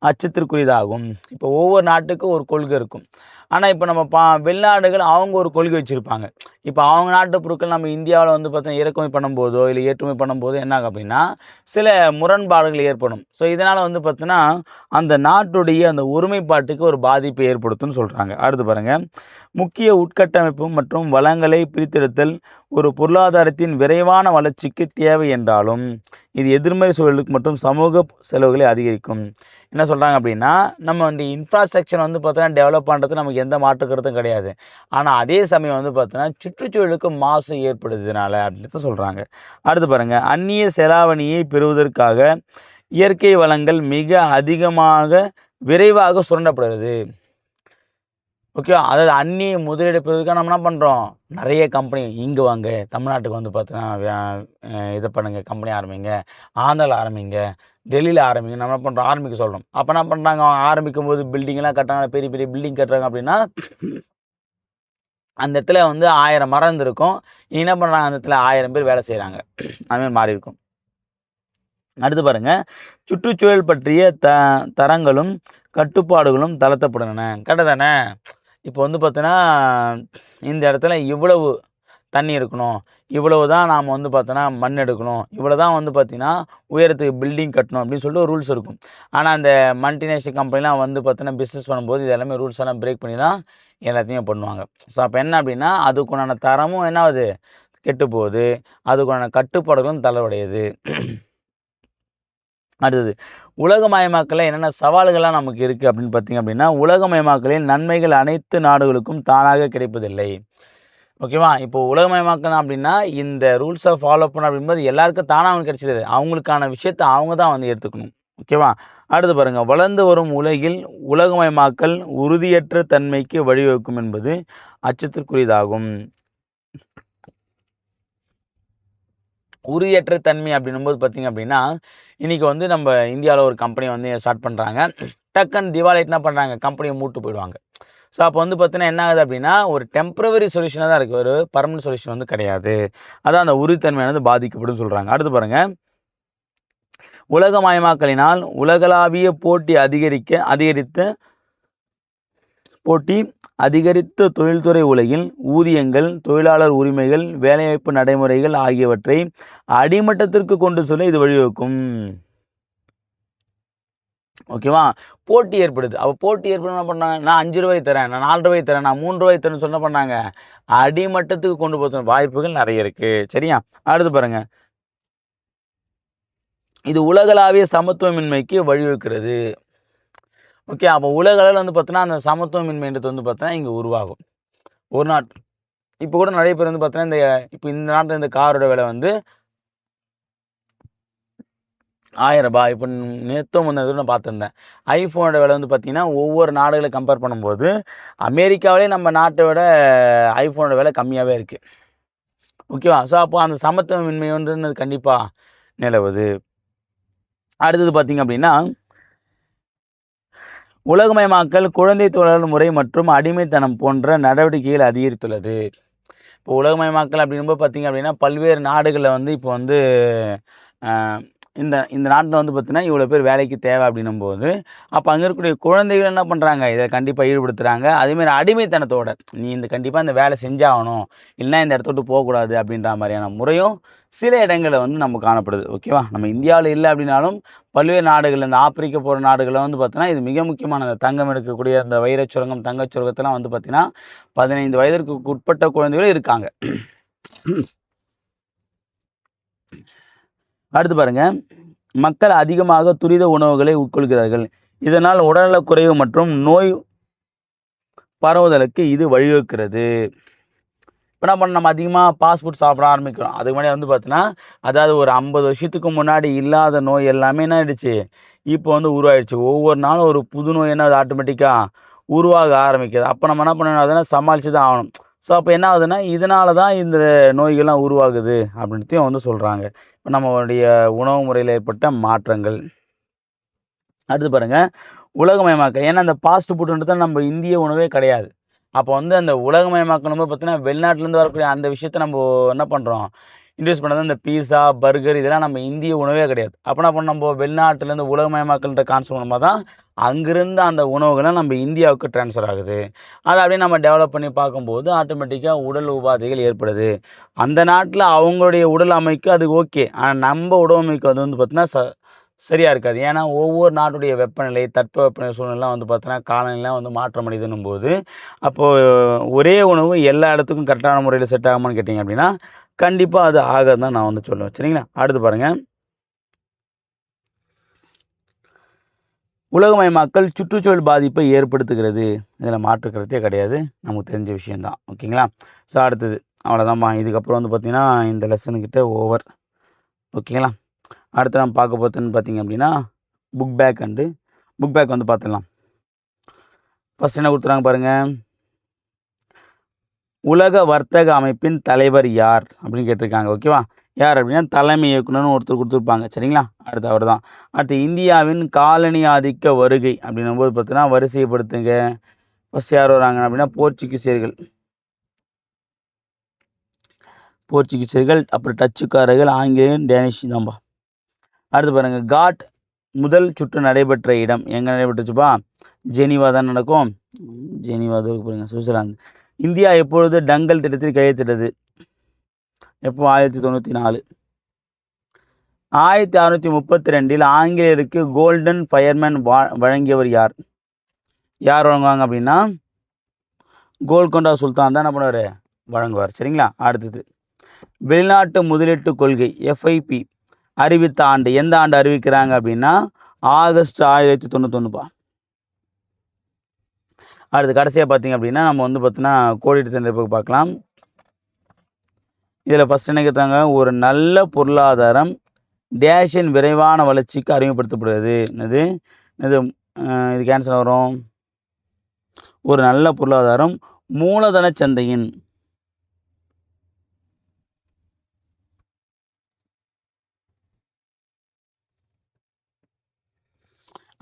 அச்சத்திற்குரியதாகும். இப்போ ஒவ்வொரு நாட்டுக்கும் ஒரு கொள்கை இருக்கும். ஆனால் இப்போ நம்ம வெளிநாடுகள் அவங்க ஒரு கொள்கை வச்சுருப்பாங்க. இப்போ அவங்க நாட்டு பொருட்கள் நம்ம இந்தியாவில் வந்து பார்த்தா இறக்குமதி பண்ணும்போதோ இல்லை ஏற்றுமதி பண்ணும்போதோ என்ன ஆகும் அப்படின்னா சில முரண்பாடுகள் ஏற்படும். ஸோ இதனால் வந்து பார்த்தீங்கன்னா அந்த நாட்டுடைய அந்த ஒருமைப்பாட்டுக்கு ஒரு பாதிப்பை ஏற்படுத்தும்னு சொல்கிறாங்க. அடுத்து பாருங்கள், முக்கிய உட்கட்டமைப்பு மற்றும் வளங்களை பிரித்தெடுத்தல் ஒரு பொருளாதாரத்தின் விரைவான வளர்ச்சிக்கு தேவை என்றாலும் இது எதிர்மறை சூழலுக்கு மற்றும் சமூக செலவுகளை அதிகரிக்கும். என்ன சொல்கிறாங்க அப்படின்னா, நம்ம இந்த இன்ஃப்ராஸ்ட்ரக்சர் வந்து பார்த்தோன்னா டெவலப் பண்ணுறது நமக்கு எந்த மாற்று கருத்தும் கிடையாது. ஆனால் அதே சமயம் வந்து பார்த்தோன்னா சுற்றுச்சூழலுக்கு மாசு ஏற்படுறதுனால அப்படின்னு சொல்கிறாங்க. அடுத்து பாருங்கள், அந்நிய செலாவணியை பெறுவதற்காக இயற்கை வளங்கள் மிக அதிகமாக விரைவாக சுரண்டப்படுகிறது. ஓகே, அதாவது அந்நிய முதலீடு பெறுவதற்காக நம்ம என்ன பண்ணுறோம், நிறைய கம்பெனி இங்கே வாங்க, தமிழ்நாட்டுக்கு வந்து பார்த்தீங்கன்னா இதை பண்ணுங்கள், கம்பெனி ஆரம்பிங்க, ஆந்திராவில் ஆரம்பிங்க, டெல்லியில் ஆரம்பிங்க, நம்ம என்ன பண்ணுறோம் ஆரம்பிக்க சொல்கிறோம். அப்போ என்ன பண்ணுறாங்க, ஆரம்பிக்கும் போது பில்டிங்லாம் கட்டுறாங்க, பெரிய பெரிய பில்டிங் கட்டுறாங்க அப்படின்னா அந்த இடத்துல வந்து 1000 மரம் இருந்திருக்கும், என்ன பண்ணுறாங்க அந்த இடத்துல 1000 பேர் வேலை செய்கிறாங்க. அதுமாதிரி மாறி இருக்கும். அடுத்து பாருங்கள், சுற்றுச்சூழல் பற்றிய தரங்களும் கட்டுப்பாடுகளும் தளர்த்தப்படுகின்றன. கரெக்டு தானே? இப்போ வந்து பார்த்தோன்னா இந்த இடத்துல இவ்வளவு தண்ணி இருக்கணும், இவ்வளவு தான் நாம் வந்து பார்த்தோன்னா மண் எடுக்கணும், இவ்வளோ தான் வந்து பார்த்திங்கன்னா உயரத்துக்கு பில்டிங் கட்டணும் அப்படின்னு சொல்லிட்டு ஒரு ரூல்ஸ் இருக்கும். ஆனால் அந்த மல்டிநேஷ்னல் கம்பெனிலாம் வந்து பார்த்தோன்னா பிஸ்னஸ் பண்ணும்போது இது எல்லாமே ரூல்ஸ் எல்லாம் பிரேக் பண்ணி தான் எல்லாத்தையும் பண்ணுவாங்க. ஸோ அப்போ என்ன அப்படின்னா அதுக்குண்டான தரமும் என்ன ஆகுது, கெட்டு போகுது, அதுக்குண்டான கட்டுப்பாடுகளும் தளர்வடையுது. அடுத்தது, உலகமயமாக்கலில் என்னென்ன சவால்கள்லாம் நமக்கு இருக்குது அப்படின்னு பார்த்திங்க அப்படின்னா, உலகமயமாக்கலில் நன்மைகள் அனைத்து நாடுகளுக்கும் தானாக கிடைப்பதில்லை. ஓகேவா? இப்போது உலகமயமாக்கணும் அப்படின்னா இந்த ரூல்ஸை ஃபாலோ பண்ண அப்படின்போது எல்லாருக்கும் தானாக அவங்களுக்கு கிடைச்சிது, அவங்களுக்கான விஷயத்தை அவங்க தான் வந்து எடுத்துக்கணும். ஓகேவா? அடுத்து பாருங்கள், வளர்ந்து வரும் உலகில் உலகமயமாக்கல் உறுதியற்ற தன்மைக்கு வழிவகுக்கும் என்பது அச்சத்திற்குரியதாகும். உறுதியற்ற தன்மை அப்படின்னும்போது பார்த்திங்க அப்படின்னா இன்றைக்கி வந்து நம்ம இந்தியாவில் ஒரு கம்பெனி வந்து ஸ்டார்ட் பண்ணுறாங்க, டக்குன்னு திவாலிட்டு என்ன பண்ணுறாங்க, கம்பெனியை மூட்டு போயிடுவாங்க. ஸோ அப்போ வந்து பார்த்தீங்கன்னா என்ன ஆகுது அப்படின்னா ஒரு டெம்பரவரி சொல்யூஷனாக தான் இருக்குது, ஒரு பர்மனன்ட் சொல்யூஷன் வந்து கிடையாது. அதான் அந்த உறுதித்தன்மையானது பாதிக்கப்படும் சொல்கிறாங்க. அடுத்து பாருங்கள், உலகமயமாக்கலினால் உலகளாவிய அதிகரித்த தொழில்துறை உலகில் ஊதியங்கள், தொழிலாளர் உரிமைகள், வேலைவாய்ப்பு நடைமுறைகள் ஆகியவற்றை அடிமட்டத்திற்கு கொண்டு செல்ல இது வழிவகுக்கும். ஓகேவா? போட்டி ஏற்படுது. அப்போ போட்டி ஏற்படும் என்ன பண்ணாங்க, நான் 5 ரூபாய் தரேன், நான் 4 ரூபாய் தரேன், நான் 3 ரூபாய் தரேன்னு சொன்ன பண்ணாங்க அடிமட்டத்துக்கு கொண்டு போகிற வாய்ப்புகள் நிறைய இருக்குது. சரியா? அடுத்து பாருங்கள், இது உலகளாவிய சமத்துவமின்மைக்கு வழிவகுக்கிறது. ஓகே, அப்போ உலக அளவில் வந்து பார்த்தோன்னா அந்த சமத்துவமின்மைன்றது வந்து பார்த்தோன்னா இங்கே உருவாகும். ஒரு நாட் இப்போ கூட நிறைய பேர் வந்து பார்த்தோன்னா இந்த நாட்டில் இந்த காரோட விலை வந்து ரூ. 1000. இப்போ நேற்றும் வந்து நான் பார்த்துருந்தேன், ஐஃபோனோட விலை வந்து பார்த்திங்கன்னா ஒவ்வொரு நாடுகளை கம்பேர் பண்ணும்போது அமெரிக்காவிலே நம்ம நாட்டை விட ஐஃபோனோட விலை கம்மியாகவே இருக்குது. ஓகேவா? ஸோ அப்போ அந்த சமத்துவமின்மை வந்து கண்டிப்பாக நிலவுது. அடுத்தது பார்த்திங்க அப்படின்னா உலகமயமாக்கல் குழந்தை தொழிலாளர் முறை மற்றும் அடிமைத்தனம் போன்ற நடவடிக்கைகள் அதிகரித்துள்ளது. இப்போ உலகமயமாக்கல் அப்படிங்கும்போது பார்த்திங்க அப்படின்னா பல்வேறு நாடுகளில் வந்து இப்போ வந்து இந்த நாட்டில் வந்து பார்த்தீங்கன்னா இவ்வளோ பேர் வேலைக்கு தேவை அப்படின்னும்போது அப்போ அங்கே இருக்கக்கூடிய குழந்தைகள் என்ன பண்ணுறாங்க, இதை கண்டிப்பாக ஈடுபடுத்துகிறாங்க. அதேமாதிரி அடிமைத்தனத்தோட நீ கண்டிப்பாக இந்த வேலை செஞ்சாகணும், இல்லைனா இந்த இடத்த விட்டு போகக்கூடாது அப்படின்ற மாதிரியான முறையும் சில இடங்களில் வந்து நம்ம காணப்படுது. ஓகேவா? நம்ம இந்தியாவில் இல்லை அப்படின்னாலும் பல்வேறு நாடுகள், இந்த ஆப்பிரிக்க போகிற நாடுகளில் வந்து பார்த்தீங்கன்னா இது மிக முக்கியமானது. தங்கம் எடுக்கக்கூடிய அந்த வைரச்சுரங்கம், தங்கச்சுரங்கத்தெல்லாம் வந்து பார்த்திங்கன்னா 15 வயதிற்கு உட்பட்ட குழந்தைகளும் இருக்காங்க. அடுத்து பாருங்கள், மக்கள் அதிகமாக துரித உணவுகளை உட்கொள்கிறார்கள். இதனால் உடல்நலக் குறைவு மற்றும் நோய் பரவுதலுக்கு இது வழிவகுக்கிறது. இப்போ என்ன பண்ண நம்ம அதிகமாக ஃபாஸ்ட் ஃபுட் சாப்பிட ஆரம்பிக்கிறோம். அதுக்கு முன்னாடி வந்து பார்த்தீங்கன்னா, அதாவது ஒரு 50 வருஷத்துக்கு முன்னாடி இல்லாத நோய் எல்லாமே என்ன ஆயிடுச்சு, இப்போ வந்து உருவாயிடுச்சு. ஒவ்வொரு நாளும் ஒரு புது நோய் என்ன ஆகுது ஆட்டோமேட்டிக்காக உருவாக ஆரம்பிக்குது. அப்போ நம்ம என்ன பண்ணணும், அதெல்லாம் சமாளித்து தான் ஆகணும். ஸோ அப்போ என்ன ஆகுதுன்னா, இதனால தான் இந்த நோய்கள்லாம் உருவாகுது அப்படின்ட்டு வந்து சொல்கிறாங்க. இப்போ நம்மளுடைய உணவு முறையில் ஏற்பட்ட மாற்றங்கள். அடுத்து பாருங்க, உலகமயமாக்கல். ஏன்னா இந்த ஃபாஸ்ட் ஃபுட்டுன்றது நம்ம இந்திய உணவே கிடையாது. அப்போ வந்து அந்த உலகமயமாக்கல் வந்து பார்த்தீங்கன்னா, வெளிநாட்டிலேருந்து வரக்கூடிய அந்த விஷயத்த நம்ம என்ன பண்ணுறோம், இன்ட்ரோடியூஸ் பண்ணது இந்த பீஸா, பர்கர் இதெல்லாம் நம்ம இந்திய உணவே கிடையாது. அப்போ என்ன பண்ணோம், நம்ம வெளிநாட்டிலேருந்து உலகமயமாக்கல்ன்ற கான்செப்ட் மூலமா தான் அங்கிருந்த அந்த உணவுகளை நம்ம இந்தியாவுக்கு ட்ரான்ஸ்ஃபர் ஆகுது. அதை அப்படியே நம்ம டெவலப் பண்ணி பார்க்கும்போது ஆட்டோமேட்டிக்காக உடல் உபாதைகள் ஏற்படுது. அந்த நாட்டில் அவங்களுடைய உடல் அமைப்பு அது ஓகே. ஆனால் நம்ம உடல் அமைப்பு அது வந்து பார்த்தீங்கன்னா சரியா இருக்காது. ஏன்னா ஒவ்வொரு நாட்டுடைய வெப்பநிலை, தட்பவெப்பநிலை சூழ்நிலைலாம் வந்து பார்த்தீங்கன்னா, காலநிலைலாம் வந்து மாற்றம் அடையுதுன்னும்போது, அப்போ ஒரே உணவு எல்லா இடத்துக்கும் கரெக்டான முறையில் செட் ஆகுமான்னு கேட்டிங்க அப்படின்னா, கண்டிப்பா அது ஆகாதுன்னு தான் நான் வந்து சொல்லுவேன். சரிங்களா? அடுத்து பாருங்க. உலகமயமாக்கல் சுற்றுச்சூழல் பாதிப்பை ஏற்படுத்துகிறது. இதில் மாற்று கருத்தே கிடையாது. நமக்கு தெரிஞ்ச விஷயம் தான். ஓகேங்களா? ஸோ அடுத்தது அவ்வளோதான்ப்பா. இதுக்கப்புறம் வந்து பார்த்தீங்கன்னா, இந்த லெசனுக்கிட்ட ஓவர். ஓகேங்களா? அடுத்து நம்ம பார்க்க போகிறதுன்னு பார்த்தீங்க அப்படின்னா, புக் பேக் வந்து பார்த்துடலாம். ஃபர்ஸ்ட் என்ன கொடுத்துறாங்க பாருங்க. உலக வர்த்தக அமைப்பின் தலைவர் யார் அப்படின்னு கேட்டிருக்காங்க. ஓகேவா? யார் அப்படின்னா தலைமை இயக்குனர்னு ஒருத்தர் கொடுத்துருப்பாங்க. சரிங்களா? அடுத்து அவர் தான். அடுத்து இந்தியாவின் காலனி ஆதிக்க வருகை அப்படின்னும் போது பார்த்தீங்கன்னா, வரிசைப்படுத்துங்க. ஃபர்ஸ்ட் யார் வராங்க அப்படின்னா போர்ச்சுகீசியர்கள், அப்புறம் டச்சுக்காரர்கள், ஆங்கிலேயர், டேனிஷ் தான்பா. அடுத்து பாருங்க, காட் முதல் சுற்று நடைபெற்ற இடம் எங்கே நடைபெற்றுச்சுப்பா? ஜெனீவா தான் நடக்கும். ஜெனீவா பாருங்க, சுவிட்சர்லாந்து. இந்தியா எப்பொழுது டங்கல் திட்டத்தில் கையெழுத்திட்டது? எப்போ? 1994. 1632 ஆங்கிலேயருக்கு கோல்டன் ஃபயர்மேன் வழங்கியவர் யார்? யார் வழங்குவாங்க அப்படின்னா, கோல்கொண்டா சுல்தான் தான் என்ன பண்ணுவார், வழங்குவார். சரிங்களா? அடுத்தது, வெளிநாட்டு முதலீட்டு கொள்கை எஃப்ஐபி அறிவித்த ஆண்டு எந்த ஆண்டு அறிவிக்கிறாங்க அப்படின்னா, ஆகஸ்ட் 1991பா. அடுத்து கடைசியாக பார்த்தீங்க அப்படின்னா, நம்ம வந்து பார்த்தீங்கன்னா கோடிட்டு தேர்ந்தெடுப்புக்கு பார்க்கலாம். இதில் ஃபஸ்ட் என்ன கேட்டாங்க, ஒரு நல்ல பொருளாதாரம் டேஷின் விரைவான வளர்ச்சிக்கு அறிமுகப்படுத்தப்படுகிறது. இது கேன்சல் வரும். ஒரு நல்ல பொருளாதாரம் மூலதன சந்தையின்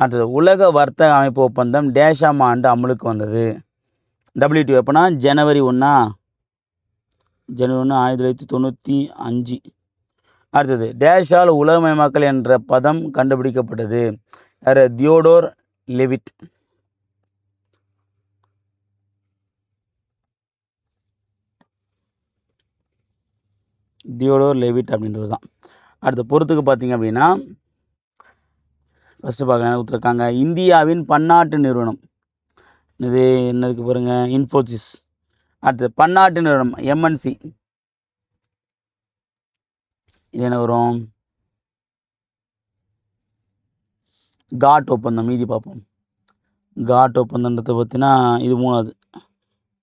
அடுத்தது உலக வர்த்தக அமைப்பு ஒப்பந்தம் டேஷாம் ஆண்டு அமலுக்கு வந்தது. WTO எப்போனா ஜனவரி 1 1995. அடுத்தது டேஷால் உலகமயமாக்கல் என்ற பதம் கண்டுபிடிக்கப்பட்டது. யார்? Theodore Levitt. அப்படின்றது தான். அடுத்த பொறுத்துக்கு பார்த்தீங்க அப்படின்னா, ஃபஸ்ட்டு பார்க்கலாம் கொடுத்துருக்காங்க. இந்தியாவின் பன்னாட்டு நிறுவனம் இது என்ன இருக்குது பாருங்க, இன்ஃபோசிஸ். அடுத்தது பன்னாட்டு நிறுவனம் MNC. இது என்ன வரும்? காட் ஒப்பந்தம். மீதி பார்ப்போம். காட் ஒப்பந்தன்றதை பார்த்தீங்கன்னா இது 3வது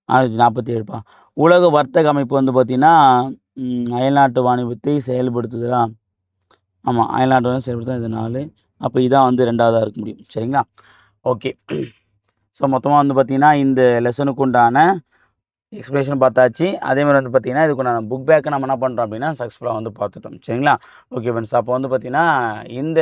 1947பா. உலக வர்த்தக அமைப்பு வந்து பார்த்தீங்கன்னா அயல்நாட்டு வாணிபத்தை செயல்படுத்துதா? ஆமாம், அயல்நாட்டு வாணிபத்தை செயல்படுத்த இது 4. அப்போ இதான் வந்து 2வதாக இருக்க முடியும். சரிங்களா? ஓகே. ஸோ மொத்தமாக வந்து பார்த்திங்கன்னா இந்த லெசனுக்கு உண்டான எக்ஸ்பிளேஷன் பார்த்தாச்சு. அதேமாதிரி வந்து பார்த்திங்கன்னா இதுக்குண்டான புக் பேக்கை நம்ம என்ன பண்ணுறோம் அப்படின்னா சக்ஸஸ்ஃபுல்லாக வந்து பார்த்துட்டோம். சரிங்களா? ஓகே ஃப்ரெண்ட்ஸ், அப்போ வந்து பார்த்திங்கன்னா இந்த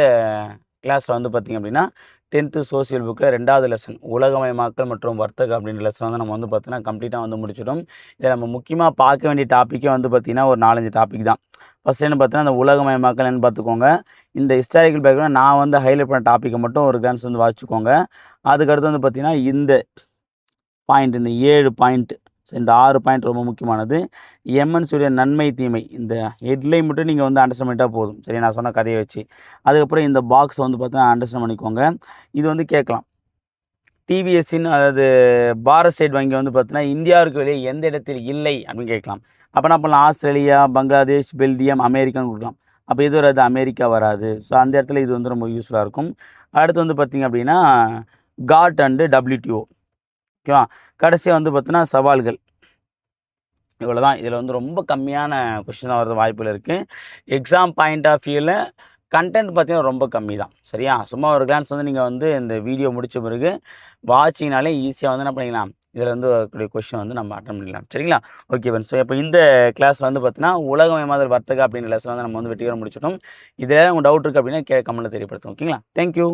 கிளாஸில் வந்து பார்த்திங்க அப்படின்னா 10th சோசியல் புக்கில் 2வது லெசன் உலகமயமாக்கல் மற்றும் வர்த்தக அப்படின்ற லெசன் வந்து நம்ம வந்து பார்த்திங்கன்னா கம்ப்ளீட்டாக வந்து முடிச்சிட்டோம். இதில் நம்ம முக்கியமாக பார்க்க வேண்டிய டாப்பிக்கே வந்து பார்த்திங்கன்னா ஒரு 4-5 டாபிக் தான். ஃபஸ்ட் என்ன பார்த்தீங்கன்னா அந்த உலகமயமாக்கல்னு பார்த்துக்கோங்க. இந்த ஹிஸ்டாரிக்கல் பேக்ரவுண்ட் நான் வந்து ஹைலைட் பண்ண டாப்பிக்கை மட்டும் ஒரு கிளான்ஸ் வந்து வாசிச்சுக்கோங்க. அதுக்கடுத்து வந்து பார்த்திங்கன்னா இந்த பாயிண்ட், இந்த 7 பாயிண்ட், ஸோ இந்த 6 பாயிண்ட் ரொம்ப முக்கியமானது. MNCடைய நன்மை தீமை, இந்த ஹெட்லைன் மட்டும் நீங்கள் வந்து அண்டர்ஸ்டாண்ட் பண்ணிட்டால் போதும். சரி, நான் சொன்ன கதையை வச்சு. அதுக்கப்புறம் இந்த பாக்ஸ் வந்து பார்த்தீங்கன்னா அண்டர்ஸ்டாண்ட் பண்ணிக்கோங்க. இது வந்து கேட்கலாம். TVSன்னு, அதாவது பாரத் ஸ்டேட் வங்கி வந்து பார்த்தீங்கன்னா இந்தியாவுக்கு வெளியே எந்த இடத்தில் இல்லை அப்படின்னு கேட்கலாம். அப்போ என்ன பண்ணலாம்? ஆஸ்திரேலியா, பங்களாதேஷ், பெல்ஜியம், அமெரிக்கான்னு கொடுக்கலாம். அப்போ இது வராது, அமெரிக்கா வராது. ஸோ அந்த இடத்துல இது வந்து ரொம்ப யூஸ்ஃபுல்லாக இருக்கும். அடுத்து வந்து பார்த்திங்க அப்படின்னா காட் அண்டு WTO. ஓகேவா? கடைசியாக வந்து பார்த்தீங்கன்னா சவால்கள். இவ்வளோ தான். இதில் வந்து ரொம்ப கம்மியான கொஸ்டின் தான் வரது வாய்ப்புகள் இருக்குது. எக்ஸாம் பாயிண்ட் ஆஃப் வியூவில் கண்டென்ட் பார்த்தீங்கன்னா ரொம்ப கம்மி தான். சரியா? சும்மா ஒரு கிளான்ஸ் வந்து நீங்கள் வந்து இந்த வீடியோ முடித்த பிறகு வாட்சிங்னாலே ஈஸியாக வந்து என்ன பண்ணிக்கலாம், இதில் வந்து வரக்கூடிய கொஸ்டின் வந்து நம்ம அட்டன் பண்ணிக்கலாம். சரிங்களா? Okay friends. ஸோ இப்போ இந்த கிளாஸில் வந்து பார்த்தீங்கன்னா உலகமயமாதல் வர்த்தக அப்படின்ற லெசன் வந்து நம்ம வந்து வெற்றிகரமாக முடிச்சிட்டோம். இதில் உங்கள் டவுட் இருக்குது அப்படின்னா கீழே கமெண்ட்டில் தெரியப்படுத்தும். ஓகேங்களா? தேங்க்யூ.